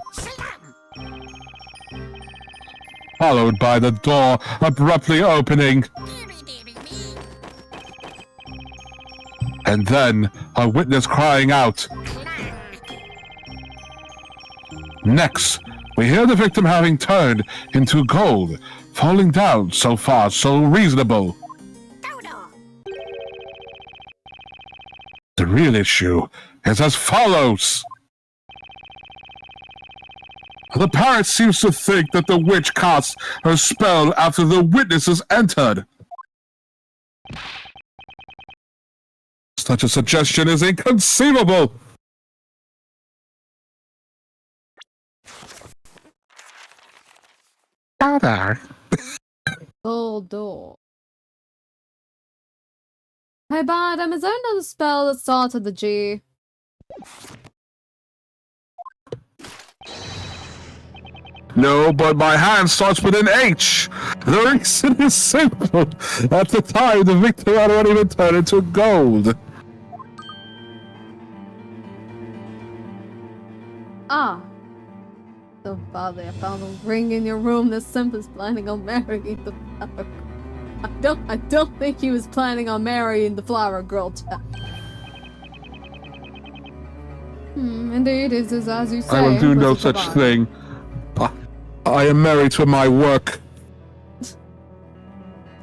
followed by the door abruptly opening. And then a witness crying out. Next, we hear the victim having turned into gold, falling down. So far, so reasonable. The real issue is as follows. The parrot seems to think that the witch cast her spell after the witnesses entered. Such a suggestion is inconceivable. Father. Old door. Hey, Bottom, is there another spell that starts with the G? No, but my hand starts with an H. The reason is simple. At the time, the victim had already been turned into gold. Ah. So, Father, I found a ring in your room that Simp is planning on marrying the flower. I don't think he was planning on marrying the flower girl. Indeed, it is as you say. I will do no such thing. I am married to my work.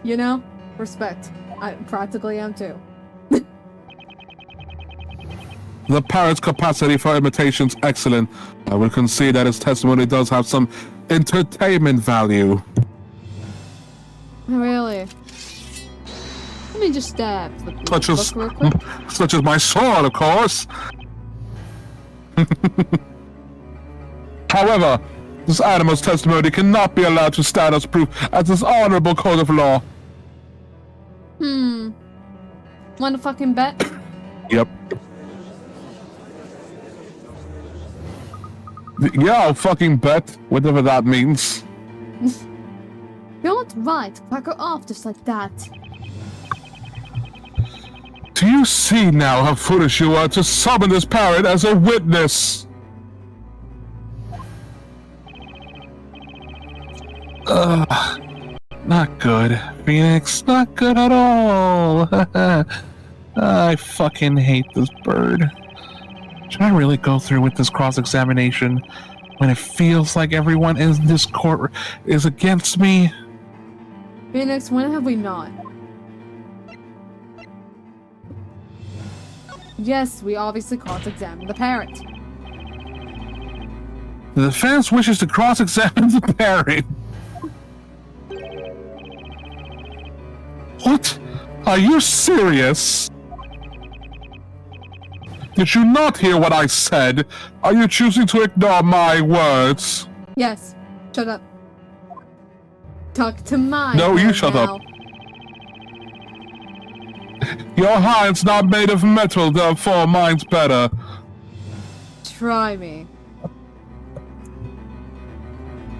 You know, respect. I practically am too. The parrot's capacity for imitation's excellent. I will concede that his testimony does have some entertainment value. Really? Let me just stab the book real quick. Such as my sword, of course. However, this animal's testimony cannot be allowed to stand as proof as this honorable code of law. Wanna fucking bet? Yep. Yeah, I'll fucking bet, whatever that means. You're not right. Fuck her off just like that. Do you see now how foolish you are to summon this parrot as a witness? Not good, Phoenix. Not good at all. I fucking hate this bird. Should I really go through with this cross-examination when it feels like everyone in this court is against me? Phoenix, when have we not? Yes, we obviously cross-examined the parrot. The defense wishes to cross-examine the parrot. What? Are you serious? Did you not hear what I said? Are you choosing to ignore my words? Yes. Shut up. Talk to mine. No, you shut up. Your hand's not made of metal, therefore mine's better. Try me.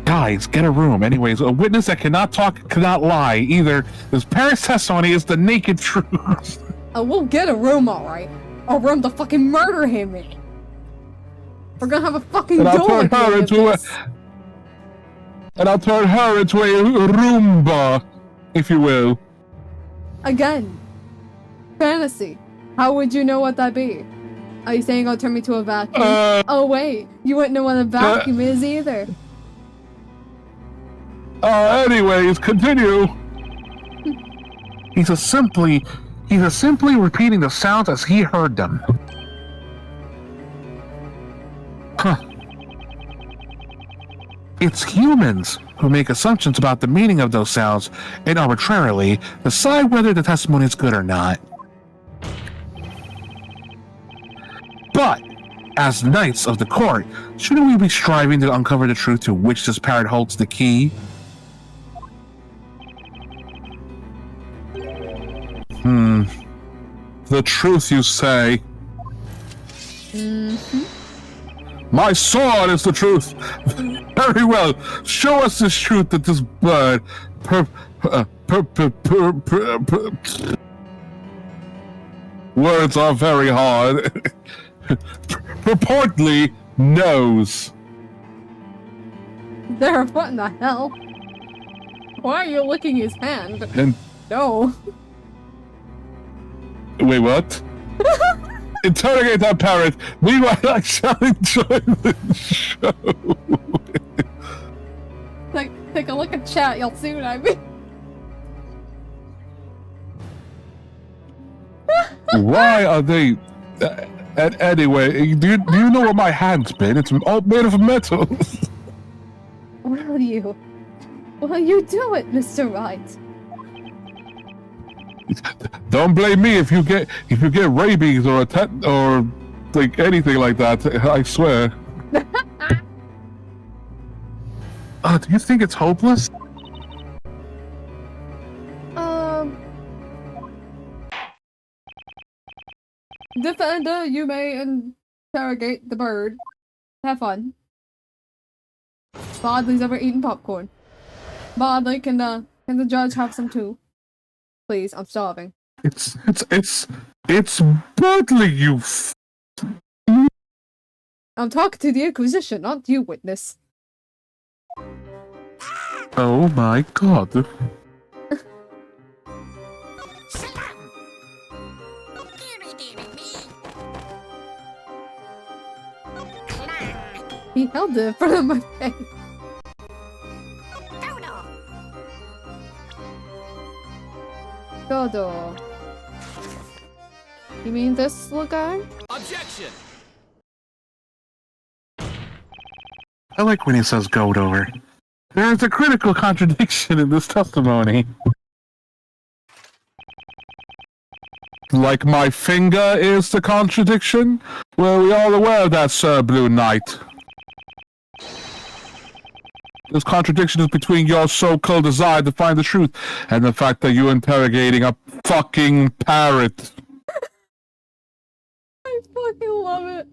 Guys, get a room. Anyways, a witness that cannot talk cannot lie. Either this parent's testimony is the naked truth. We'll get a room, alright. A room to fucking murder him in. We're gonna have a fucking And door at the end of this. And I'll turn her into a Roomba, if you will. Again. Fantasy. How would you know what that be? Are you saying I'll turn me to a vacuum? Oh wait, you wouldn't know what a vacuum is either. Anyways, continue. He's simply repeating the sounds as he heard them. Huh. It's humans who make assumptions about the meaning of those sounds and arbitrarily decide whether the testimony is good or not. But, as knights of the court, shouldn't we be striving to uncover the truth to which this parrot holds the key? The truth, you say? My sword is the truth. Very well. Show us this truth that this bird words are very hard. Purportedly knows. There, what in the hell? Why are you licking his hand? And No. wait, what? Interrogate that parrot. Meanwhile, I shall enjoy the show. Like, take a look at chat. You'll see what I mean. Why are they? And anyway, do you know where my hand's been? It's all made of metal. Will you do it, Mr. Wright? Don't blame me if you get rabies or or like anything like that. I swear. Do you think it's hopeless? Defender, you may interrogate the bird. Have fun. Bodley's ever eaten popcorn. Bodley, can the judge have some too? Please, I'm starving. It's Bodley, you. I'm talking to the Inquisition, not you, witness. Oh my god. He held it in front of my face. Dodo. You mean this little guy? Objection! I like when he says goat over. There is a critical contradiction in this testimony. Like my finger is the contradiction? Well, we all aware of that, Sir Blue Knight. This contradiction is between your so-called desire to find the truth and the fact that you're interrogating a fucking parrot. I fucking love it.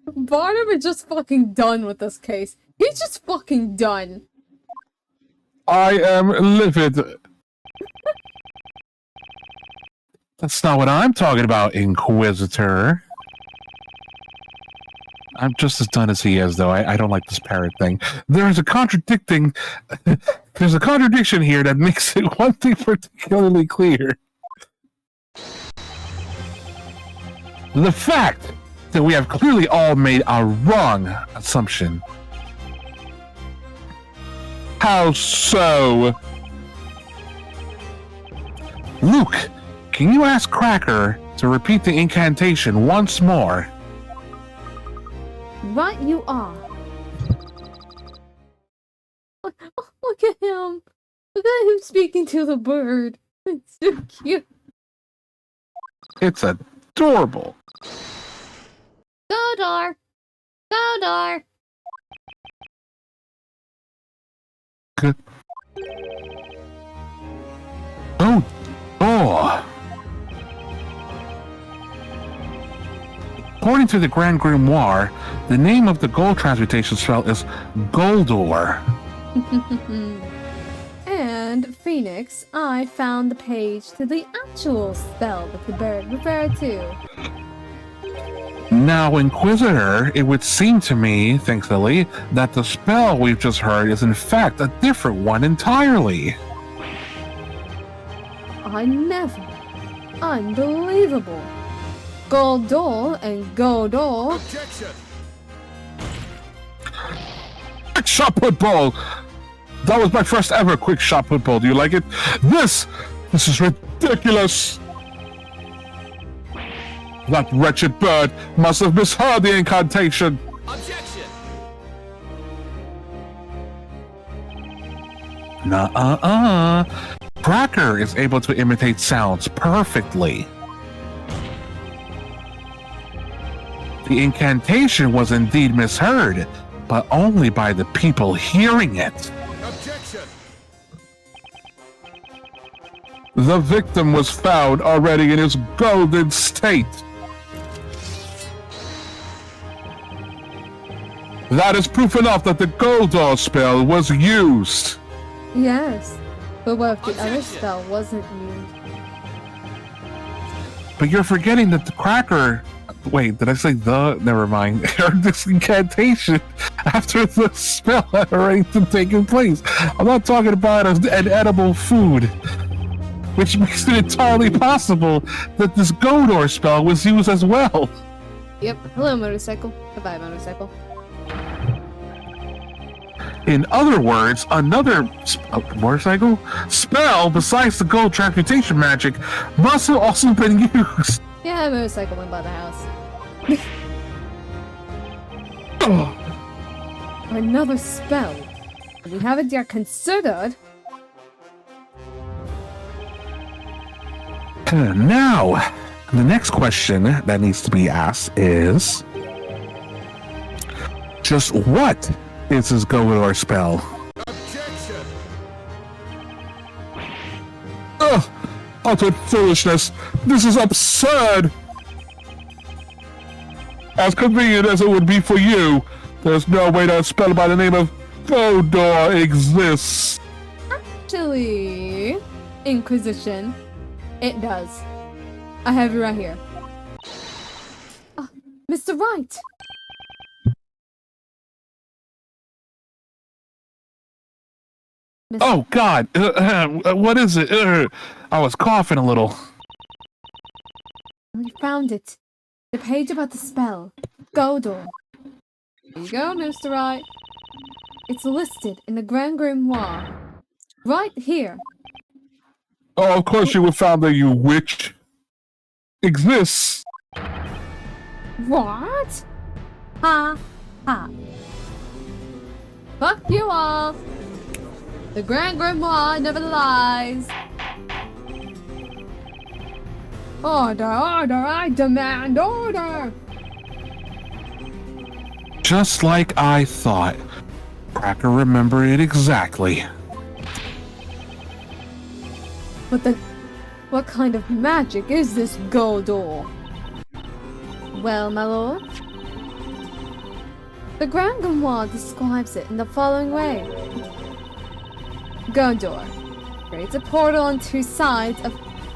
Barnum is just fucking done with this case. He's just fucking done. I am livid. That's not what I'm talking about, Inquisitor. I'm just as done as he is, though. I don't like this parrot thing. There's a contradiction here that makes it one thing particularly clear. The fact that we have clearly all made a wrong assumption. How so? Luke, can you ask Cracker to repeat the incantation once more? Right you are. Look at him. Look at him speaking to the bird. It's so cute. It's adorable. Godor! Godor! Good. Oh. According to the Grand Grimoire, the name of the gold transmutation spell is Goldor. And Phoenix, I found the page to the actual spell that the bird referred to. Now, Inquisitor, it would seem to me, thankfully, that the spell we've just heard is in fact a different one entirely. I never. Unbelievable. Goldor and Godor. Objection! Quick shot put ball! That was my first ever quick shot put ball. Do you like it? This is ridiculous! That wretched bird must have misheard the incantation. Objection! Nuh-uh-uh. Cracker is able to imitate sounds perfectly. The incantation was indeed misheard, but only by the people hearing it. Objection! The victim was found already in his golden state. That is proof enough that the Goldor spell was used. Yes. But what if the other spell wasn't used? But you're forgetting that the Cracker Wait, did I say the? Never mind. Heard this incantation after the spell had already taken place. I'm not talking about an edible food, which makes it entirely possible that this Godor spell was used as well. Yep. Hello, motorcycle. Goodbye, motorcycle. In other words, another motorcycle spell besides the gold transmutation magic must have also been used. Yeah, motorcycle went by the house. Another spell. We haven't yet considered. Now, the next question that needs to be asked is, just what is this Godor spell? Objection! Ugh! Utter foolishness! This is absurd! As convenient as it would be for you, there's no way that a spell by the name of Godor exists. Actually, Inquisition, it does. I have it right here. Mr. Wright! Oh God! What is it? I was coughing a little. We found it. The page about the spell. Godor. Here you go, Mr. Wright. It's listed in the Grand Grimoire. Right here. Oh, of course you would found that, you witch. Exists. What? Ha ha. Fuck you all. The Grand Grimoire never lies. Order, order, I demand order! Just like I thought. Cracker remembered it exactly. But then, what kind of magic is this Godor? Well, my lord, the Grand Grimoire describes it in the following way. Godor creates a portal on two sides of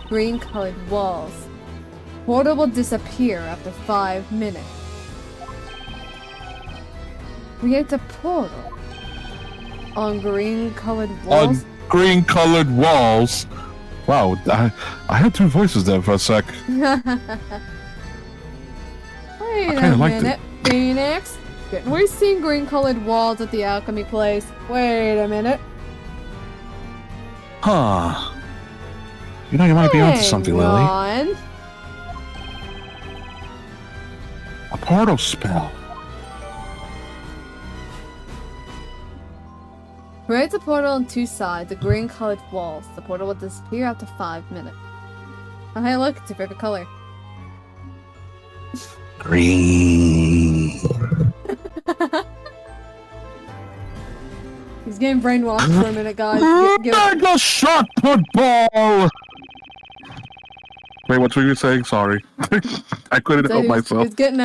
green-colored walls. Portal will disappear after 5 minutes. Create a portal on green-colored walls. On green-colored walls. Wow, I had two voices there for a sec. Wait a minute, Phoenix. Didn't we see green-colored walls at the alchemy place? Wait a minute. Huh. You know, you might be onto something, Lily. On. A portal spell. Create a portal on two sides, the green-colored walls. The portal will disappear after 5 minutes. Oh, hey, look, it's your favorite color. Green. He's getting brainwashed for a minute, guys. Mega shot football! Wait, what were you saying? Sorry. I couldn't help myself. He's getting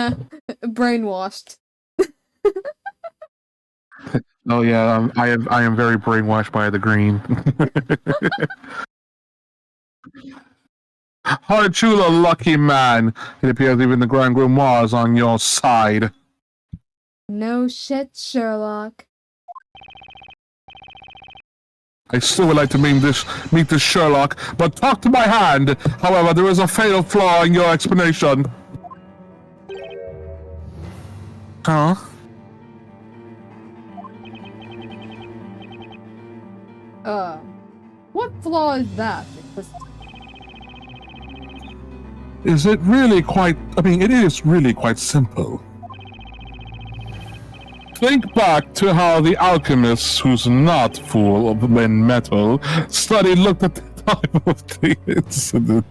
brainwashed. Oh yeah, I am very brainwashed by the green. Aren't you the lucky man? It appears even the Grand Grimoire is on your side. No shit, Sherlock. I still would like to meet this Sherlock, but talk to my hand. However, there is a fatal flaw in your explanation. Huh? What flaw is that? Is it really quite... I mean, it is really quite simple. Think back to how the alchemists, who's not full of metal, looked at the time of the incident.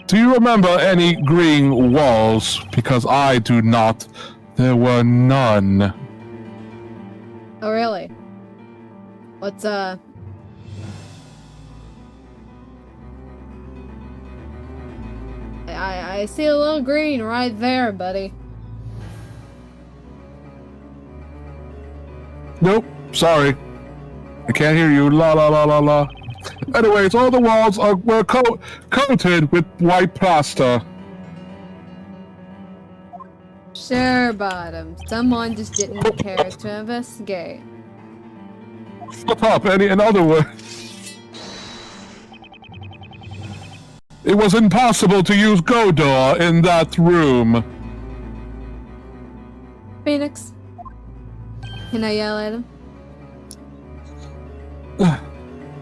Do you remember any green walls? Because I do not. There were none. Oh, really? What's, I see a little green right there, buddy. Nope, sorry. I can't hear you. La la la la la. Anyways, all the walls were coated with white plaster. Sure, Bottom. Someone just didn't care to investigate. Shut up, in other words. It was impossible to use Godor in that room. Phoenix, can I yell at him?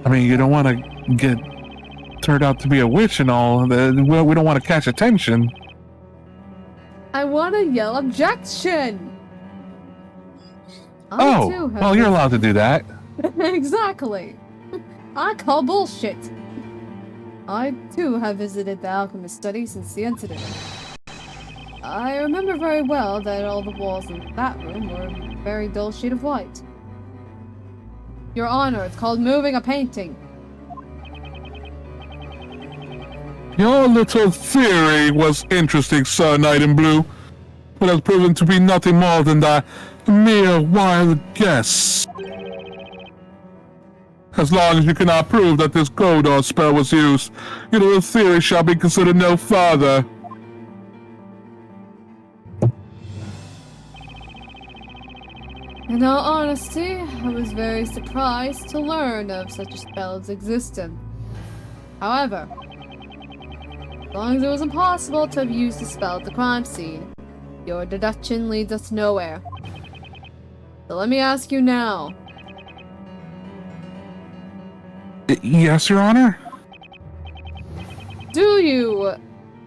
I mean, you don't want to get turned out to be a witch and all. We don't want to catch attention. I want to yell objection! Well, you're allowed to do that. Exactly. I call bullshit. I, too, have visited the alchemist study since the incident. I remember very well that all the walls in that room were a very dull shade of white. Your Honor, it's called moving a painting. Your little theory was interesting, Sir Knight in Blue, but has proven to be nothing more than a mere wild guess. As long as you cannot prove that this Godor spell was used, your little theory shall be considered no further. In all honesty, I was very surprised to learn of such a spell's existence. However, as long as it was impossible to have used the spell at the crime scene, your deduction leads us nowhere. So let me ask you now. Yes, Your Honor? Do you,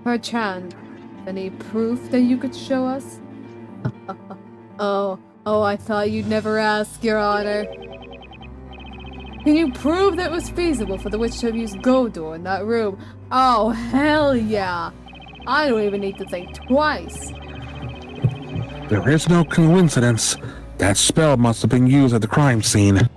perchance, have any proof that you could show us? Oh, I thought you'd never ask, Your Honor. Can you prove that it was feasible for the witch to have used Godor in that room? Oh, hell yeah! I don't even need to think twice. There is no coincidence. That spell must have been used at the crime scene.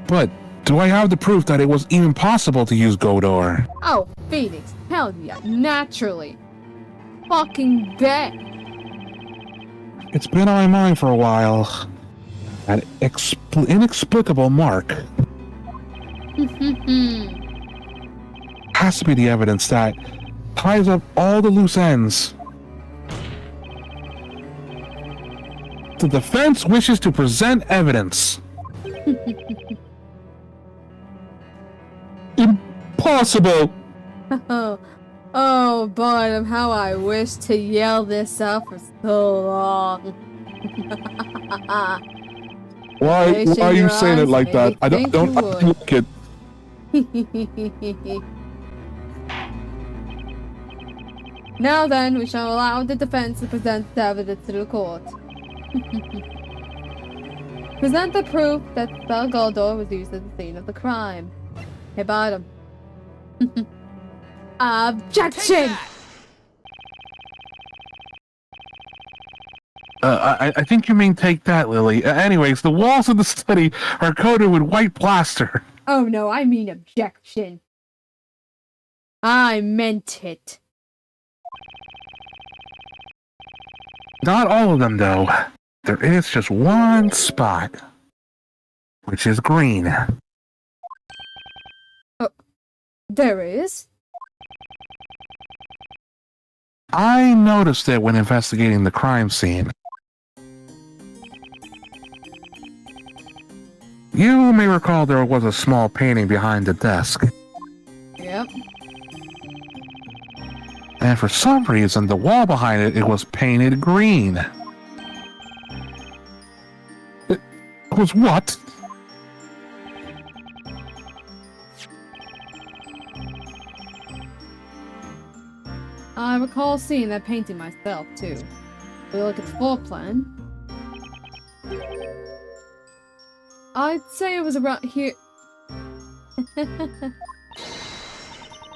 But do I have the proof that it was even possible to use Godor? Oh, Phoenix, hell yeah, naturally. Fucking bet. It's been on my mind for a while. That inexplicable mark has to be the evidence that ties up all the loose ends. The defense wishes to present evidence. Impossible! Oh, Bottom, how I wish to yell this out for so long. Why are you saying it like that? I don't like it. Now then, we shall allow the defense to present the evidence to the court. Present the proof that spell Godor was used at the scene of the crime. Hey, Bottom. Objection! I think you mean take that, Lily. Anyways, the walls of the study are coated with white plaster. Oh no, I mean objection. I meant it. Not all of them, though. There is just one spot, which is green. There is? I noticed it when investigating the crime scene. You may recall there was a small painting behind the desk. Yep. And for some reason, the wall behind it was painted green. It was what? I recall seeing that painting myself, too. We look at the floor plan. I'd say it was around here.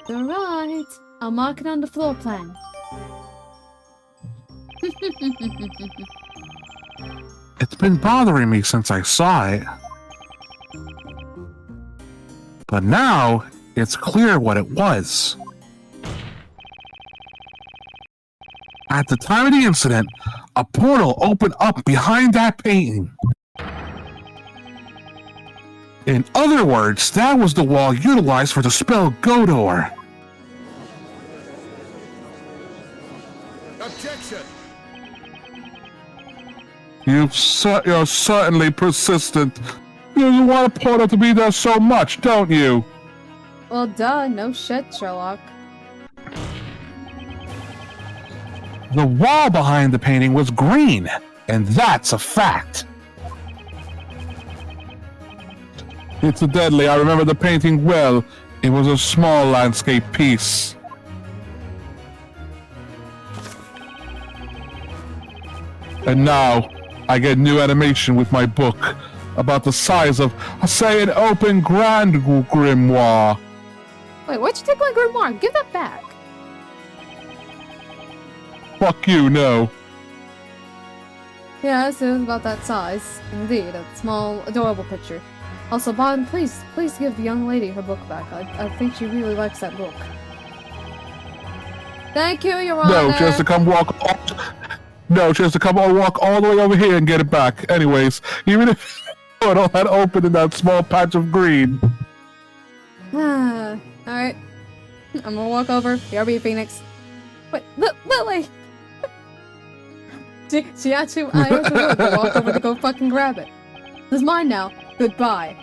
Alright, I'll mark it on the floor plan. It's been bothering me since I saw it. But now, it's clear what it was. At the time of the incident, a portal opened up behind that painting. In other words, that was the wall utilized for the spell Godor. Objection! You're certainly persistent. You want a portal to be there so much, don't you? Well, duh, no shit, Sherlock. The wall behind the painting was green, and that's a fact. Incidentally, I remember the painting well. It was a small landscape piece. And now, I get new animation with my book, about the size of, say, an open grand grimoire. Wait, why'd you take my grimoire? Give that back. Fuck you, no. Yes, it was about that size. Indeed, a small, adorable picture. Also, Bond, please give the young lady her book back. I think she really likes that book. Thank you, Your Honor. No, just to come walk all the way over here and get it back. Anyways, even if it all had opened in that small patch of green. Alright. I'm gonna walk over. BRB, Phoenix. Wait, Lily! She actually, I actually would walk over to go fucking grab it. This is mine now. Goodbye.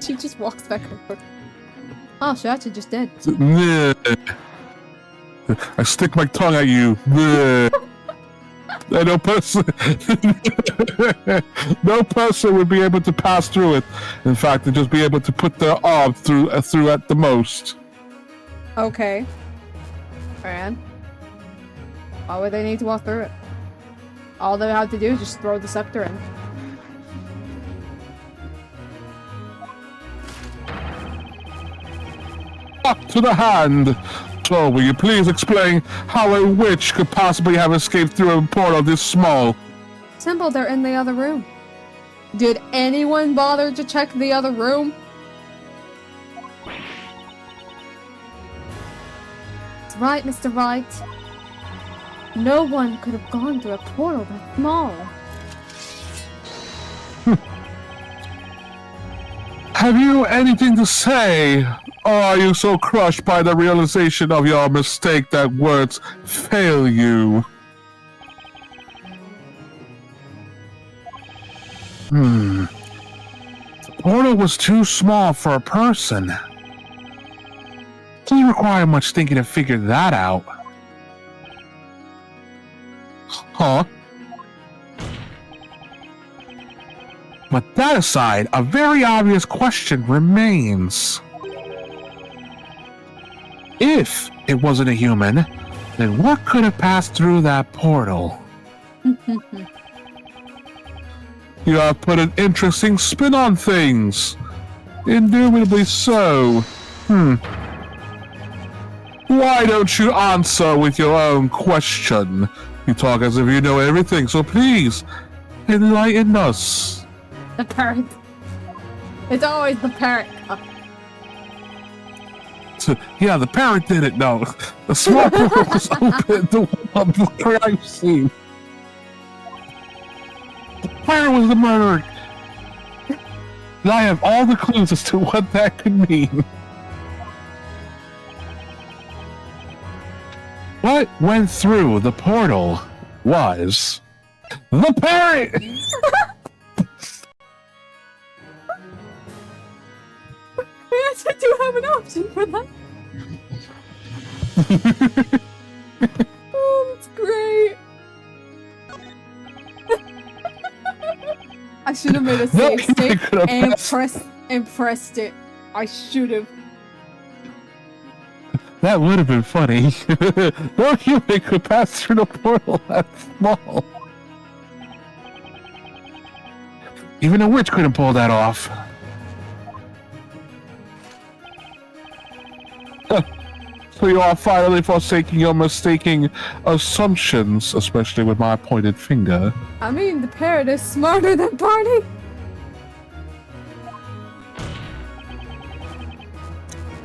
She just walks back over. Oh, she actually just did. I stick my tongue at you. No person would be able to pass through it. In fact, they'd just be able to put their arm through at the most. Okay. And why would they need to walk through it? All they have to do is just throw the scepter in. Up to the hand. So, will you please explain how a witch could possibly have escaped through a portal this small? Simple, they're in the other room. Did anyone bother to check the other room? That's right, Mr. Wright. No one could have gone through a portal that small. Have you anything to say? Or are you so crushed by the realization of your mistake that words fail you? The portal was too small for a person. Doesn't require much thinking to figure that out. Huh? But that aside, a very obvious question remains. If it wasn't a human, then what could have passed through that portal? You have put an interesting spin on things. Indubitably so. Why don't you answer with your own question? You talk as if you know everything, so please, enlighten us. The parrot. It's always the parrot. Yeah, the parrot didn't know. The small portal was open to one of the crime scene. The parrot was the murderer. And I have all the clues as to what that could mean. What went through the portal was the parrot! We actually do have an option for that. Oh, that's great. I should have made a save state and pressed it. I should have. That would have been funny. No human could pass through the portal that small. Even a witch couldn't pull that off. So you are finally forsaking your mistaken assumptions, especially with my pointed finger. I mean, the parrot is smarter than Barney.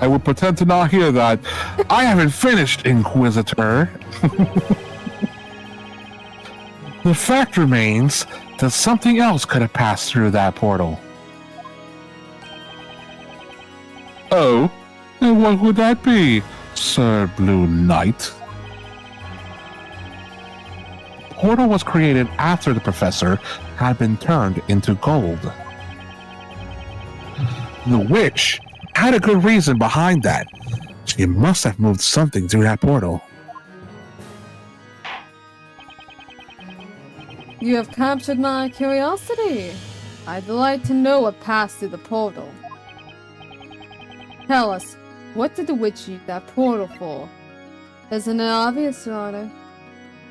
I would pretend to not hear that. I haven't finished, Inquisitor. The fact remains that something else could have passed through that portal. Oh? And what would that be, Sir Blue Knight? The portal was created after the professor had been turned into gold. The witch had a good reason behind that. She must have moved something through that portal. You have captured my curiosity. I'd like to know what passed through the portal. Tell us, what did the witch use that portal for? Isn't it obvious, Your Honor?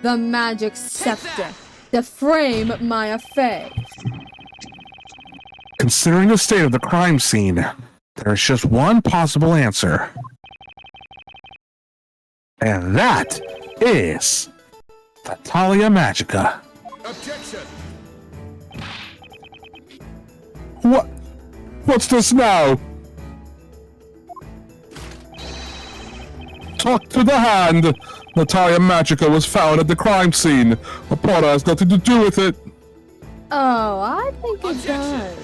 The magic scepter to frame Maya Fey. Considering the state of the crime scene, there is just one possible answer. And that is the Talia Magica. Objection! What's this now? Talk to the hand! Natalia Magica was found at the crime scene. Porta has nothing to do with it. Oh, I think it does.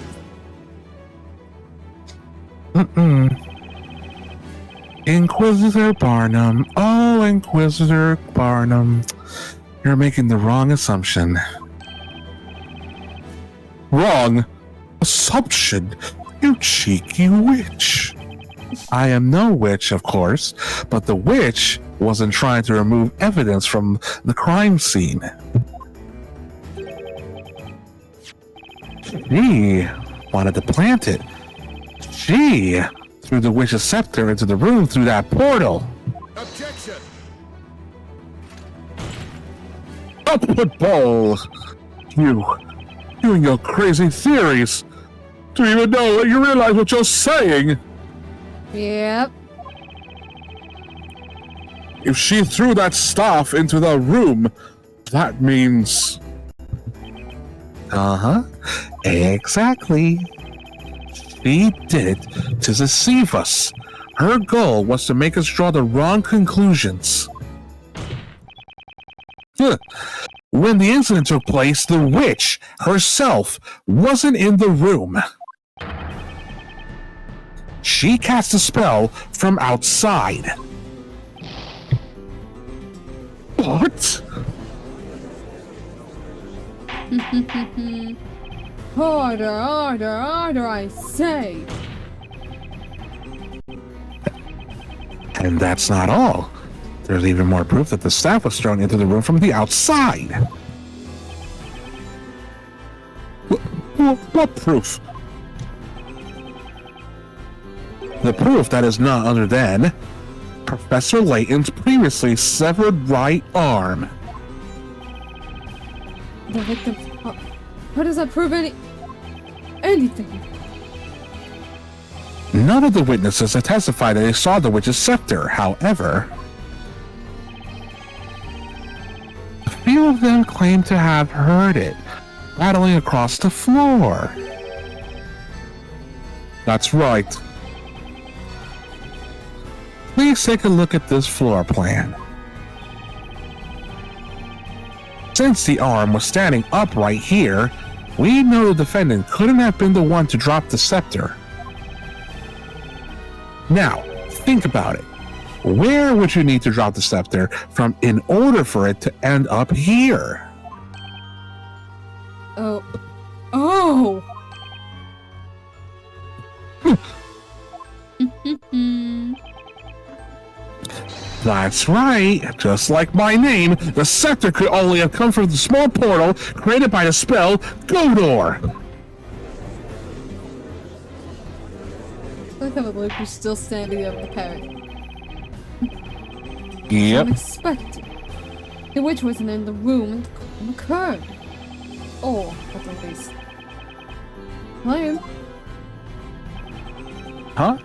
Inquisitor Barnum. Oh, Inquisitor Barnum. You're making the wrong assumption. Wrong? Assumption? You cheeky witch. I am no witch, of course, but the witch wasn't trying to remove evidence from the crime scene. She wanted to plant it. She threw the witch's scepter into the room through that portal. Objection! Upward ball! You and your crazy theories. Do you even know that you realize what you're saying? Yep. If she threw that staff into the room, that means... Uh-huh. Exactly. She did it to deceive us. Her goal was to make us draw the wrong conclusions. When the incident took place, the witch herself wasn't in the room. She cast a spell from outside. What? Order, I say. And that's not all. There's even more proof that the staff was thrown into the room from the outside. What proof? The proof that is none other than Professor Layton's previously severed right arm. The victim. How does that prove anything? None of the witnesses have testified that they saw the witch's scepter. However, a few of them claim to have heard it rattling across the floor. That's right. Please take a look at this floor plan. Since the arm was standing upright here, we know the defendant couldn't have been the one to drop the scepter. Now, think about it. Where would you need to drop the scepter from in order for it to end up here? Oh! That's right. Just like my name, the scepter could only have come from the small portal created by the spell Godor. Look at Luke, who's still standing over the parrot. Yep. Unexpected. The witch wasn't in the room and the crime occurred. Or, at least, claim. Huh?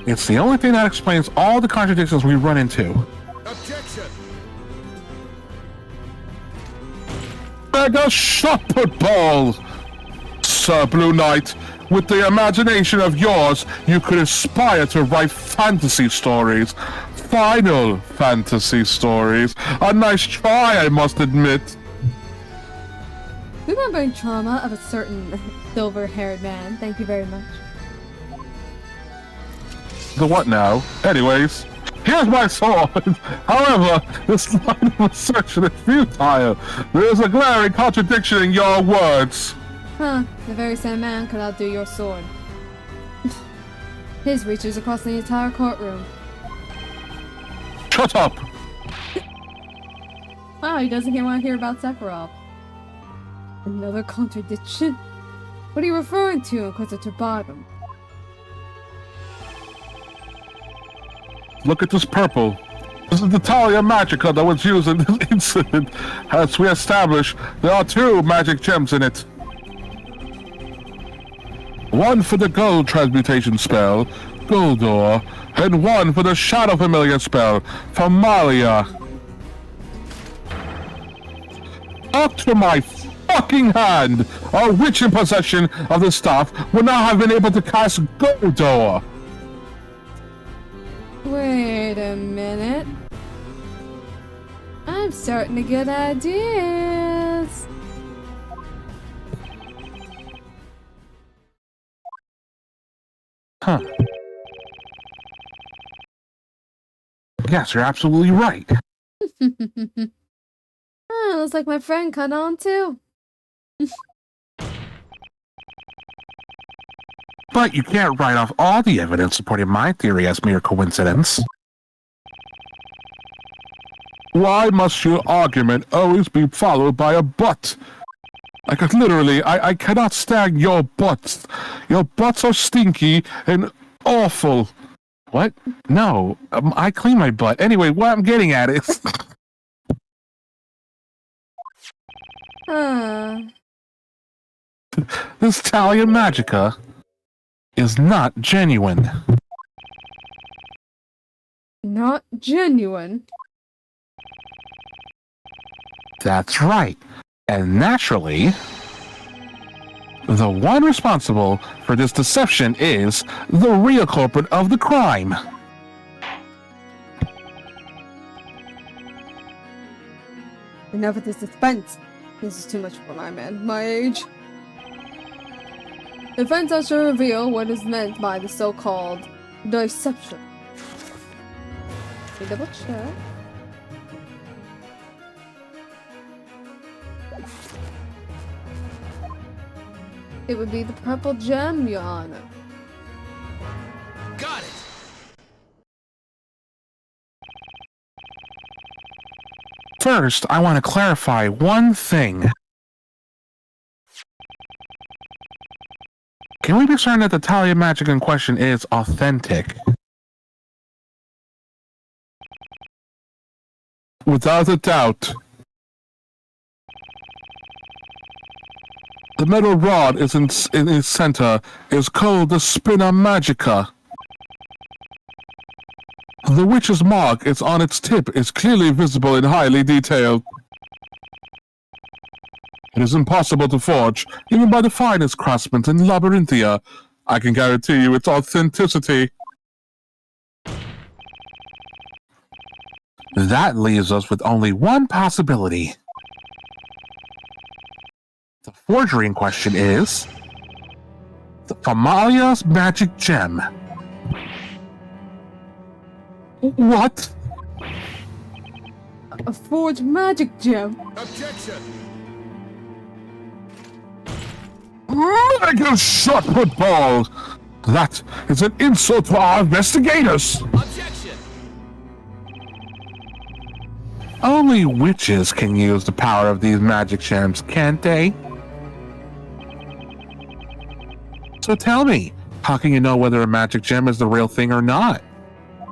It's the only thing that explains all the contradictions we run into. Objection! Mega shot ball! Sir Blue Knight, with the imagination of yours, you could aspire to write fantasy stories. Final fantasy stories. A nice try, I must admit. Remembering trauma of a certain silver-haired man. Thank you very much. The what now? Anyways, here's my sword. However, this line of assertion is futile. There is a glaring contradiction in your words. Huh, the very same man could outdo your sword. His reaches across the entire courtroom. Shut up! Wow, he doesn't want to hear about Sephiroth. Another contradiction? What are you referring to, Inquisitor Bottom? Look at this purple. This is the Talia Magica that was used in this incident. As we established, there are 2 magic gems in it. One for the gold transmutation spell, Goldor, and one for the shadow familiar spell, Famalia. Up to my fucking hand! A witch in possession of the stuff would not have been able to cast Goldor. Wait a minute. I'm starting to get ideas. Huh. Yes, you're absolutely right. Looks like my friend caught on too. But you can't write off all the evidence supporting my theory as mere coincidence. Why must your argument always be followed by a but? Like, literally, I cannot stand your butts. Your butts are stinky and awful. What? No, I clean my butt. Anyway, what I'm getting at is... This Talia Magica is not genuine. Not genuine? That's right. And naturally, the one responsible for this deception is the real culprit of the crime. Enough of this suspense. This is too much for my man, my age. Events I shall reveal what is meant by the so-called deception. Let me double check. It would be the purple gem, Your Honor. Got it! First, I want to clarify one thing. Can we be certain that the Talia magic in question is authentic? Without a doubt. The metal rod is in its center is called the Spina Magica. The witch's mark is on its tip is clearly visible and highly detailed. It is impossible to forge, even by the finest craftsmen in Labyrinthia. I can guarantee you its authenticity. That leaves us with only one possibility. The forgery in question is the Famalia's magic gem. What? A forged magic gem? Objection! Make a shot, football! That is an insult to our investigators! Objection! Only witches can use the power of these magic gems, can't they? So tell me, how can you know whether a magic gem is the real thing or not?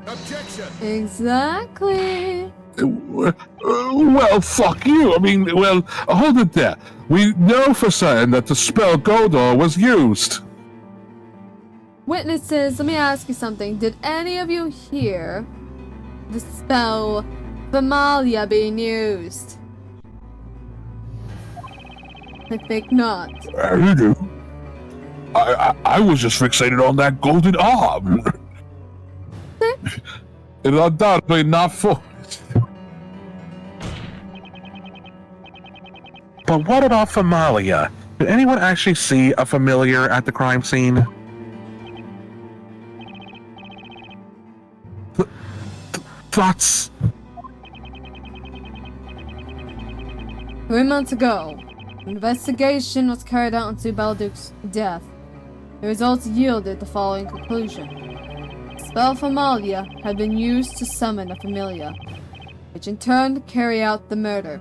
Objection! Exactly. Well, fuck you. I mean, well, hold it there. We know for certain that the spell Goldor was used. Witnesses, let me ask you something. Did any of you hear the spell Famalia being used? I think not. You do. I was just fixated on that golden arm. It undoubtedly not forged. But what about Famalia? Did anyone actually see a familiar at the crime scene? That's... 3 months ago, an investigation was carried out into Balduc's death. The results yielded the following conclusion. The spell Familia had been used to summon a Familia, which in turn carry out the murder.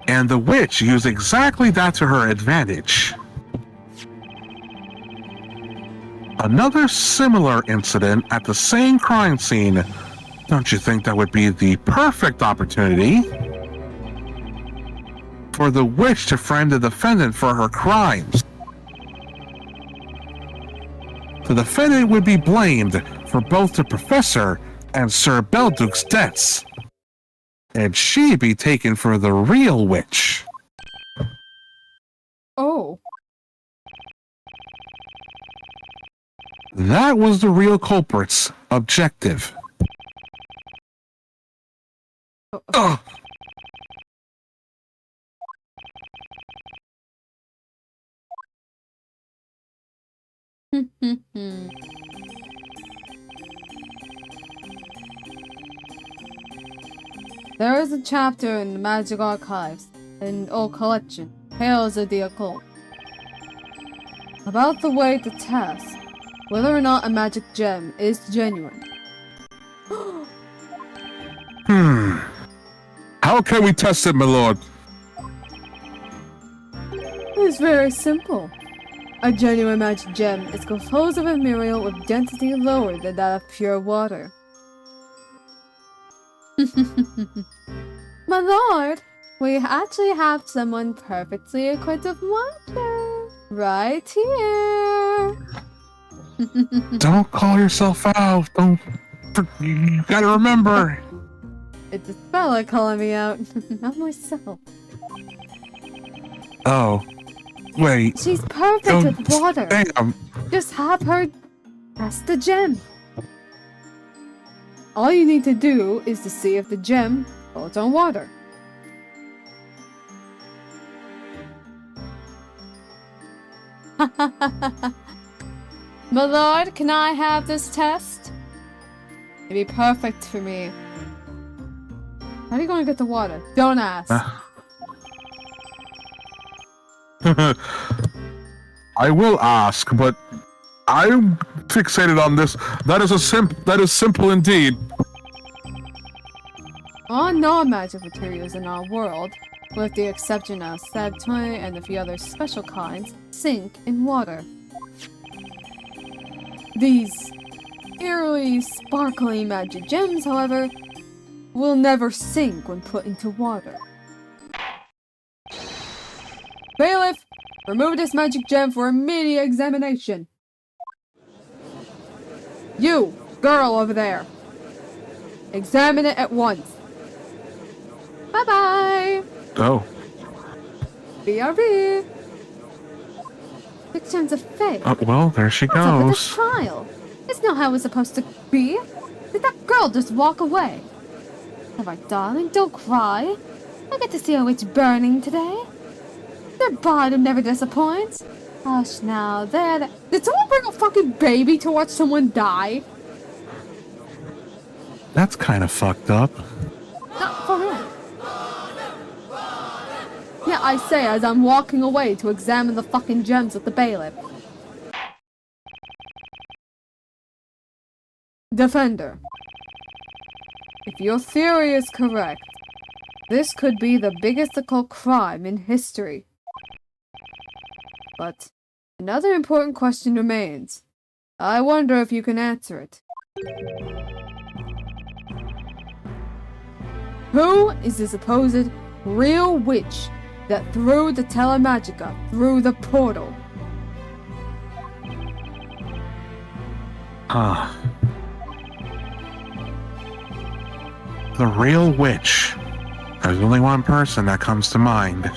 And the witch used exactly that to her advantage. Another similar incident at the same crime scene. Don't you think that would be the perfect opportunity for the witch to frame the defendant for her crimes? The defendant would be blamed for both the professor and Sir Belduc's deaths, and she'd be taken for the real witch. Oh. That was the real culprit's objective. Ugh. There is a chapter in the Magic Archives, an old collection, Tales of the Occult, about the way to test whether or not a magic gem is genuine. How can we test it, my lord? It's very simple. A genuine magic gem is composed of a mineral with density lower than that of pure water. My lord, we actually have someone perfectly equipped with water. Right here. Don't call yourself out. Don't. You gotta remember. It's a fella calling me out, not myself. Oh. Wait. She's perfect with water. Damn. Just have her test the gem. All you need to do is to see if the gem floats on water. My lord, can I have this test? It'd be perfect for me. How are you going to get the water? Don't ask. I will ask, but I'm fixated on this. That is simple indeed. All non-magic materials in our world, with the exception of Sabtoy and a few other special kinds, sink in water. These eerily sparkling magic gems, however, will never sink when put into water. Bailiff, remove this magic gem for immediate examination. You, girl over there. Examine it at once. Bye-bye. Oh. BRB. 6 times of fate. Well, there she What's up with this goes. trial? It's not how it's supposed to be. Did that girl just walk away? Alright, darling, don't cry. I get to see a witch burning today. Their bottom never disappoints. Hush now, there. Did someone bring a fucking baby to watch someone die? That's kind of fucked up. Not for real. Yeah, I say as I'm walking away to examine the fucking gems with the bailiff. Defender. If your theory is correct, this could be the biggest occult crime in history. But another important question remains. I wonder if you can answer it. Who is the supposed real witch that threw the Telemagica through the portal? The real witch. There's only one person that comes to mind.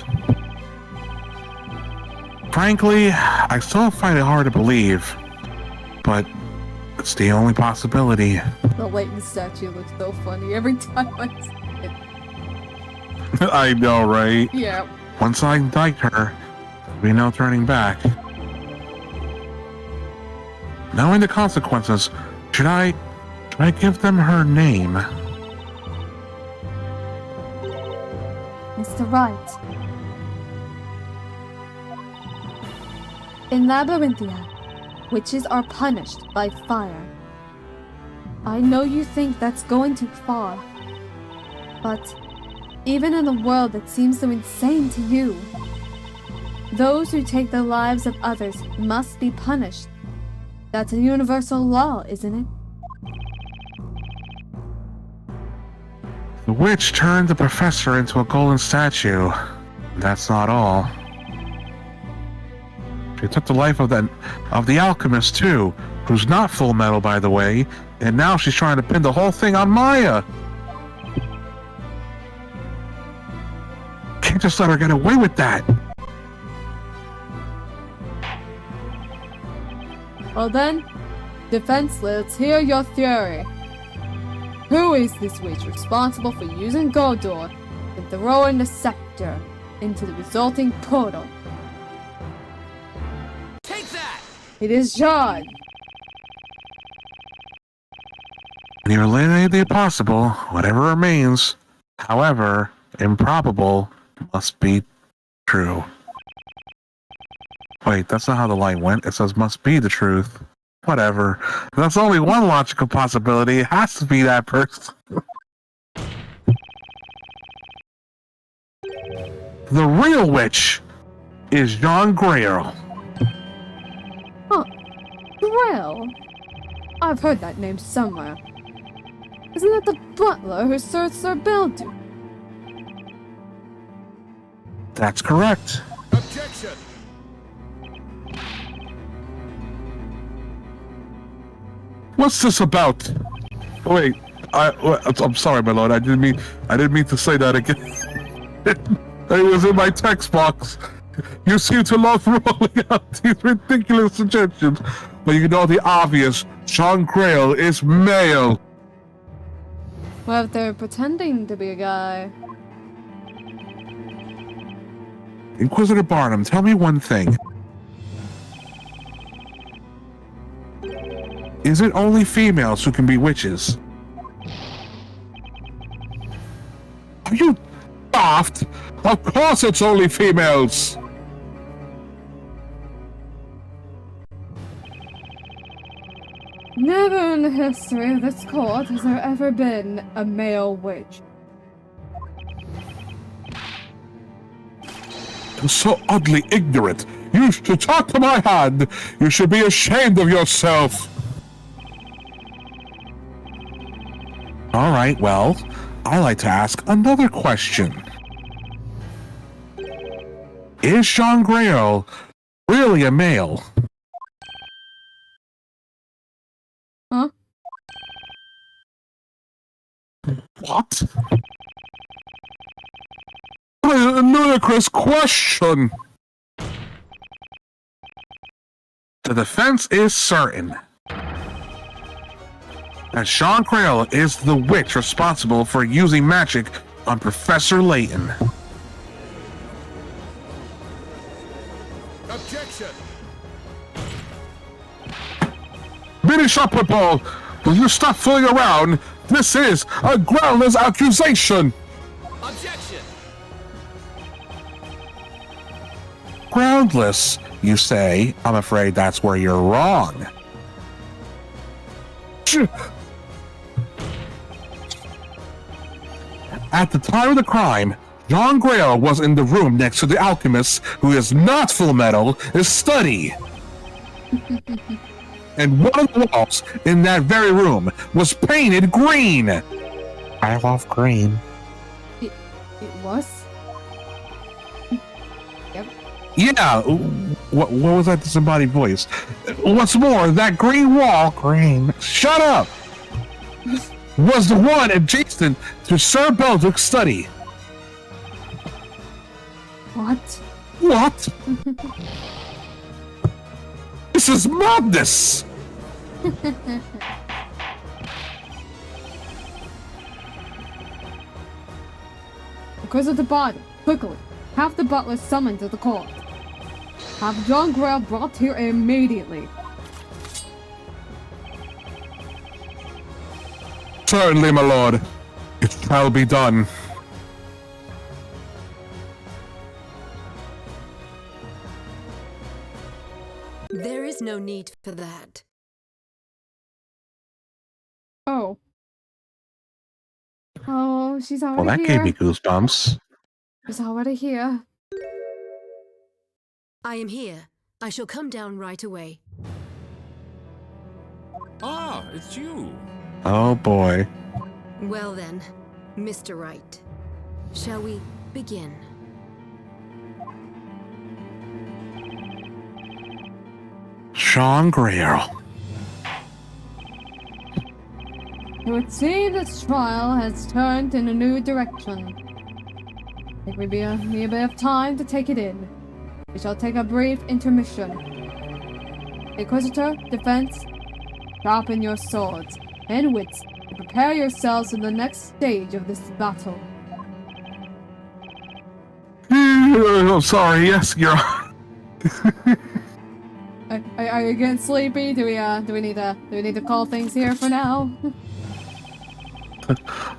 Frankly, I still find it hard to believe, but it's the only possibility. The Layton statue looks so funny every time I see it. I know, right? Yeah. Once I indict her, there'll be no turning back. Knowing the consequences, should I give them her name? Mr. Wright. In Labyrinthia, witches are punished by fire. I know you think that's going too far, but even in a world that seems so insane to you, those who take the lives of others must be punished. That's a universal law, isn't it? The witch turned the professor into a golden statue. That's not all. She took the life of the alchemist too, who's not full metal, by the way, and now she's trying to pin the whole thing on Maya. Can't just let her get away with that. Well then, defense, let's hear your theory. Who is this witch responsible for using Goldor and throwing the scepter into the resulting portal? Take that! It is John! When you eliminate the impossible, whatever remains, however improbable, must be true. Wait, that's not how the line went. It says must be the truth. Whatever. That's only one logical possibility. It has to be that person. The real witch is Jean Grail. Huh. Grail? I've heard that name somewhere. Isn't that the butler who served Sir Beldu? That's correct. Objection! What's this about? Wait, I'm sorry, my lord. I didn't mean to say that again. It was in my text box. You seem to love rolling out these ridiculous suggestions, but you know the obvious. Jean Grail is male. Well, if they're pretending to be a guy. Inquisitor Barnum, tell me one thing. Is it only females who can be witches? Are you daft? Of course it's only females! Never in the history of this court has there ever been a male witch. You're so oddly ignorant. You should talk to my hand. You should be ashamed of yourself. All right, well, I like to ask another question. Is Jean Grail really a male? Huh? What? What a ludicrous question! The defense is certain that Jean Grail is the witch responsible for using magic on Professor Layton. Objection! Finish up with all. Will you stop fooling around? This is a groundless accusation. Objection! Groundless, you say? I'm afraid that's where you're wrong. At the time of the crime, Jean Grail was in the room next to the alchemist, who is not Full Metal, his study. And one of the walls in that very room was painted green. I love green. It was? Yep. Yeah, what was that disembodied voice? What's more, that green wall, shut up, was the one adjacent to Sir Beldrick's study. What? What? This is madness! Because of the body, quickly, have the butler summoned to the court. Have Jean Grail brought here immediately. Certainly, my lord. It shall be done. There is no need for that. Oh. Oh, she's already Well, that here. gave me goosebumps. She's already here. I am here. I shall come down right away. Ah, it's you. Oh boy. Well then, Mr. Wright, shall we begin? Sean Greer. It would seem this trial has turned in a new direction. I think we need a bit of time to take it in. We shall take a brief intermission. Inquisitor, defense, sharpen your swords and wits and prepare yourselves for the next stage of this battle. I'm sorry, yes, you're... Are you getting sleepy? Do we need to call things here for now?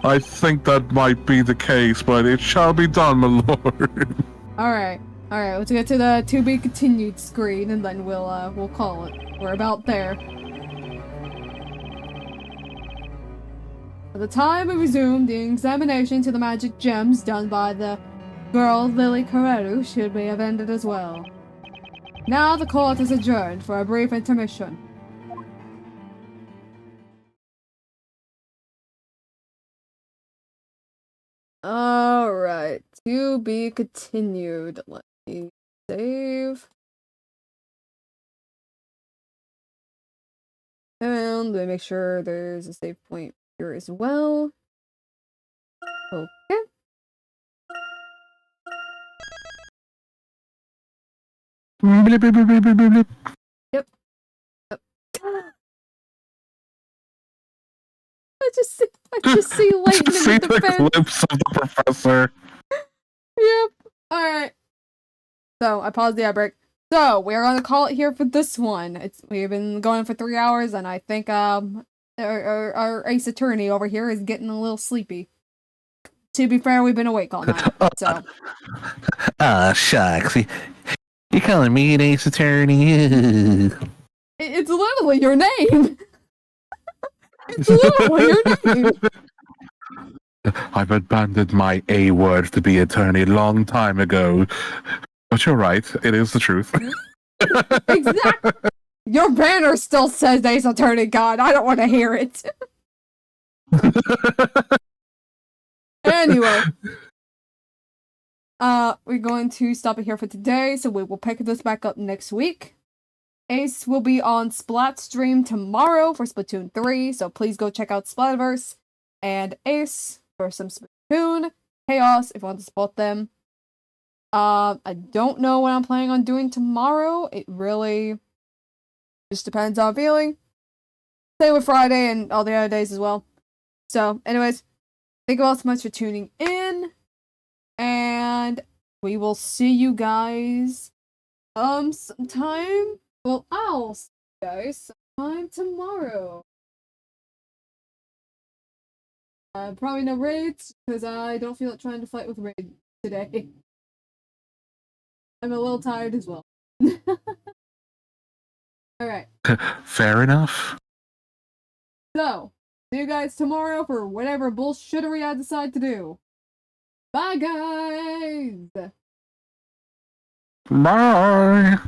I think that might be the case, but it shall be done, my lord. Alright, let's get to the to be continued screen and then we'll call it. We're about there. At the time we resumed, the examination to the magic gems done by the girl Lily Carreru should be have ended as well. Now the court is adjourned for a brief intermission. Alright, to be continued. Let me save. And let me make sure there's a save point here as well. Okay. Blip, blip, blip, blip, blip, blip. Yep. I just see Layton See in the the fence. glimpse of the professor. Yep. Alright. So, I paused the ad break. So, we're gonna call it here for this one. We've been going for 3 hours, and I think, our ace attorney over here is getting a little sleepy. To be fair, we've been awake all night, so. Ah, shucks. You calling me an ace attorney? It's literally your name! It's literally your name! I've abandoned my A word to be attorney a long time ago. But you're right, it is the truth. Exactly! Your banner still says Ace Attorney God. I don't want to hear it. Anyway. We're going to stop it here for today, so we will pick this back up next week. Ace will be on Splatstream tomorrow for Splatoon 3, so please go check out Splatverse and Ace for some Splatoon. Chaos, if you want to support them. I don't know what I'm planning on doing tomorrow. It really just depends on feeling. Same with Friday and all the other days as well. So, anyways, thank you all so much for tuning in. And we will see you guys sometime. Well, I'll see you guys sometime tomorrow. Probably no raids, because I don't feel like trying to fight with raid today. I'm a little tired as well. Alright. Fair enough. So, see you guys tomorrow for whatever bullshittery I decide to do. Bye, guys! Bye.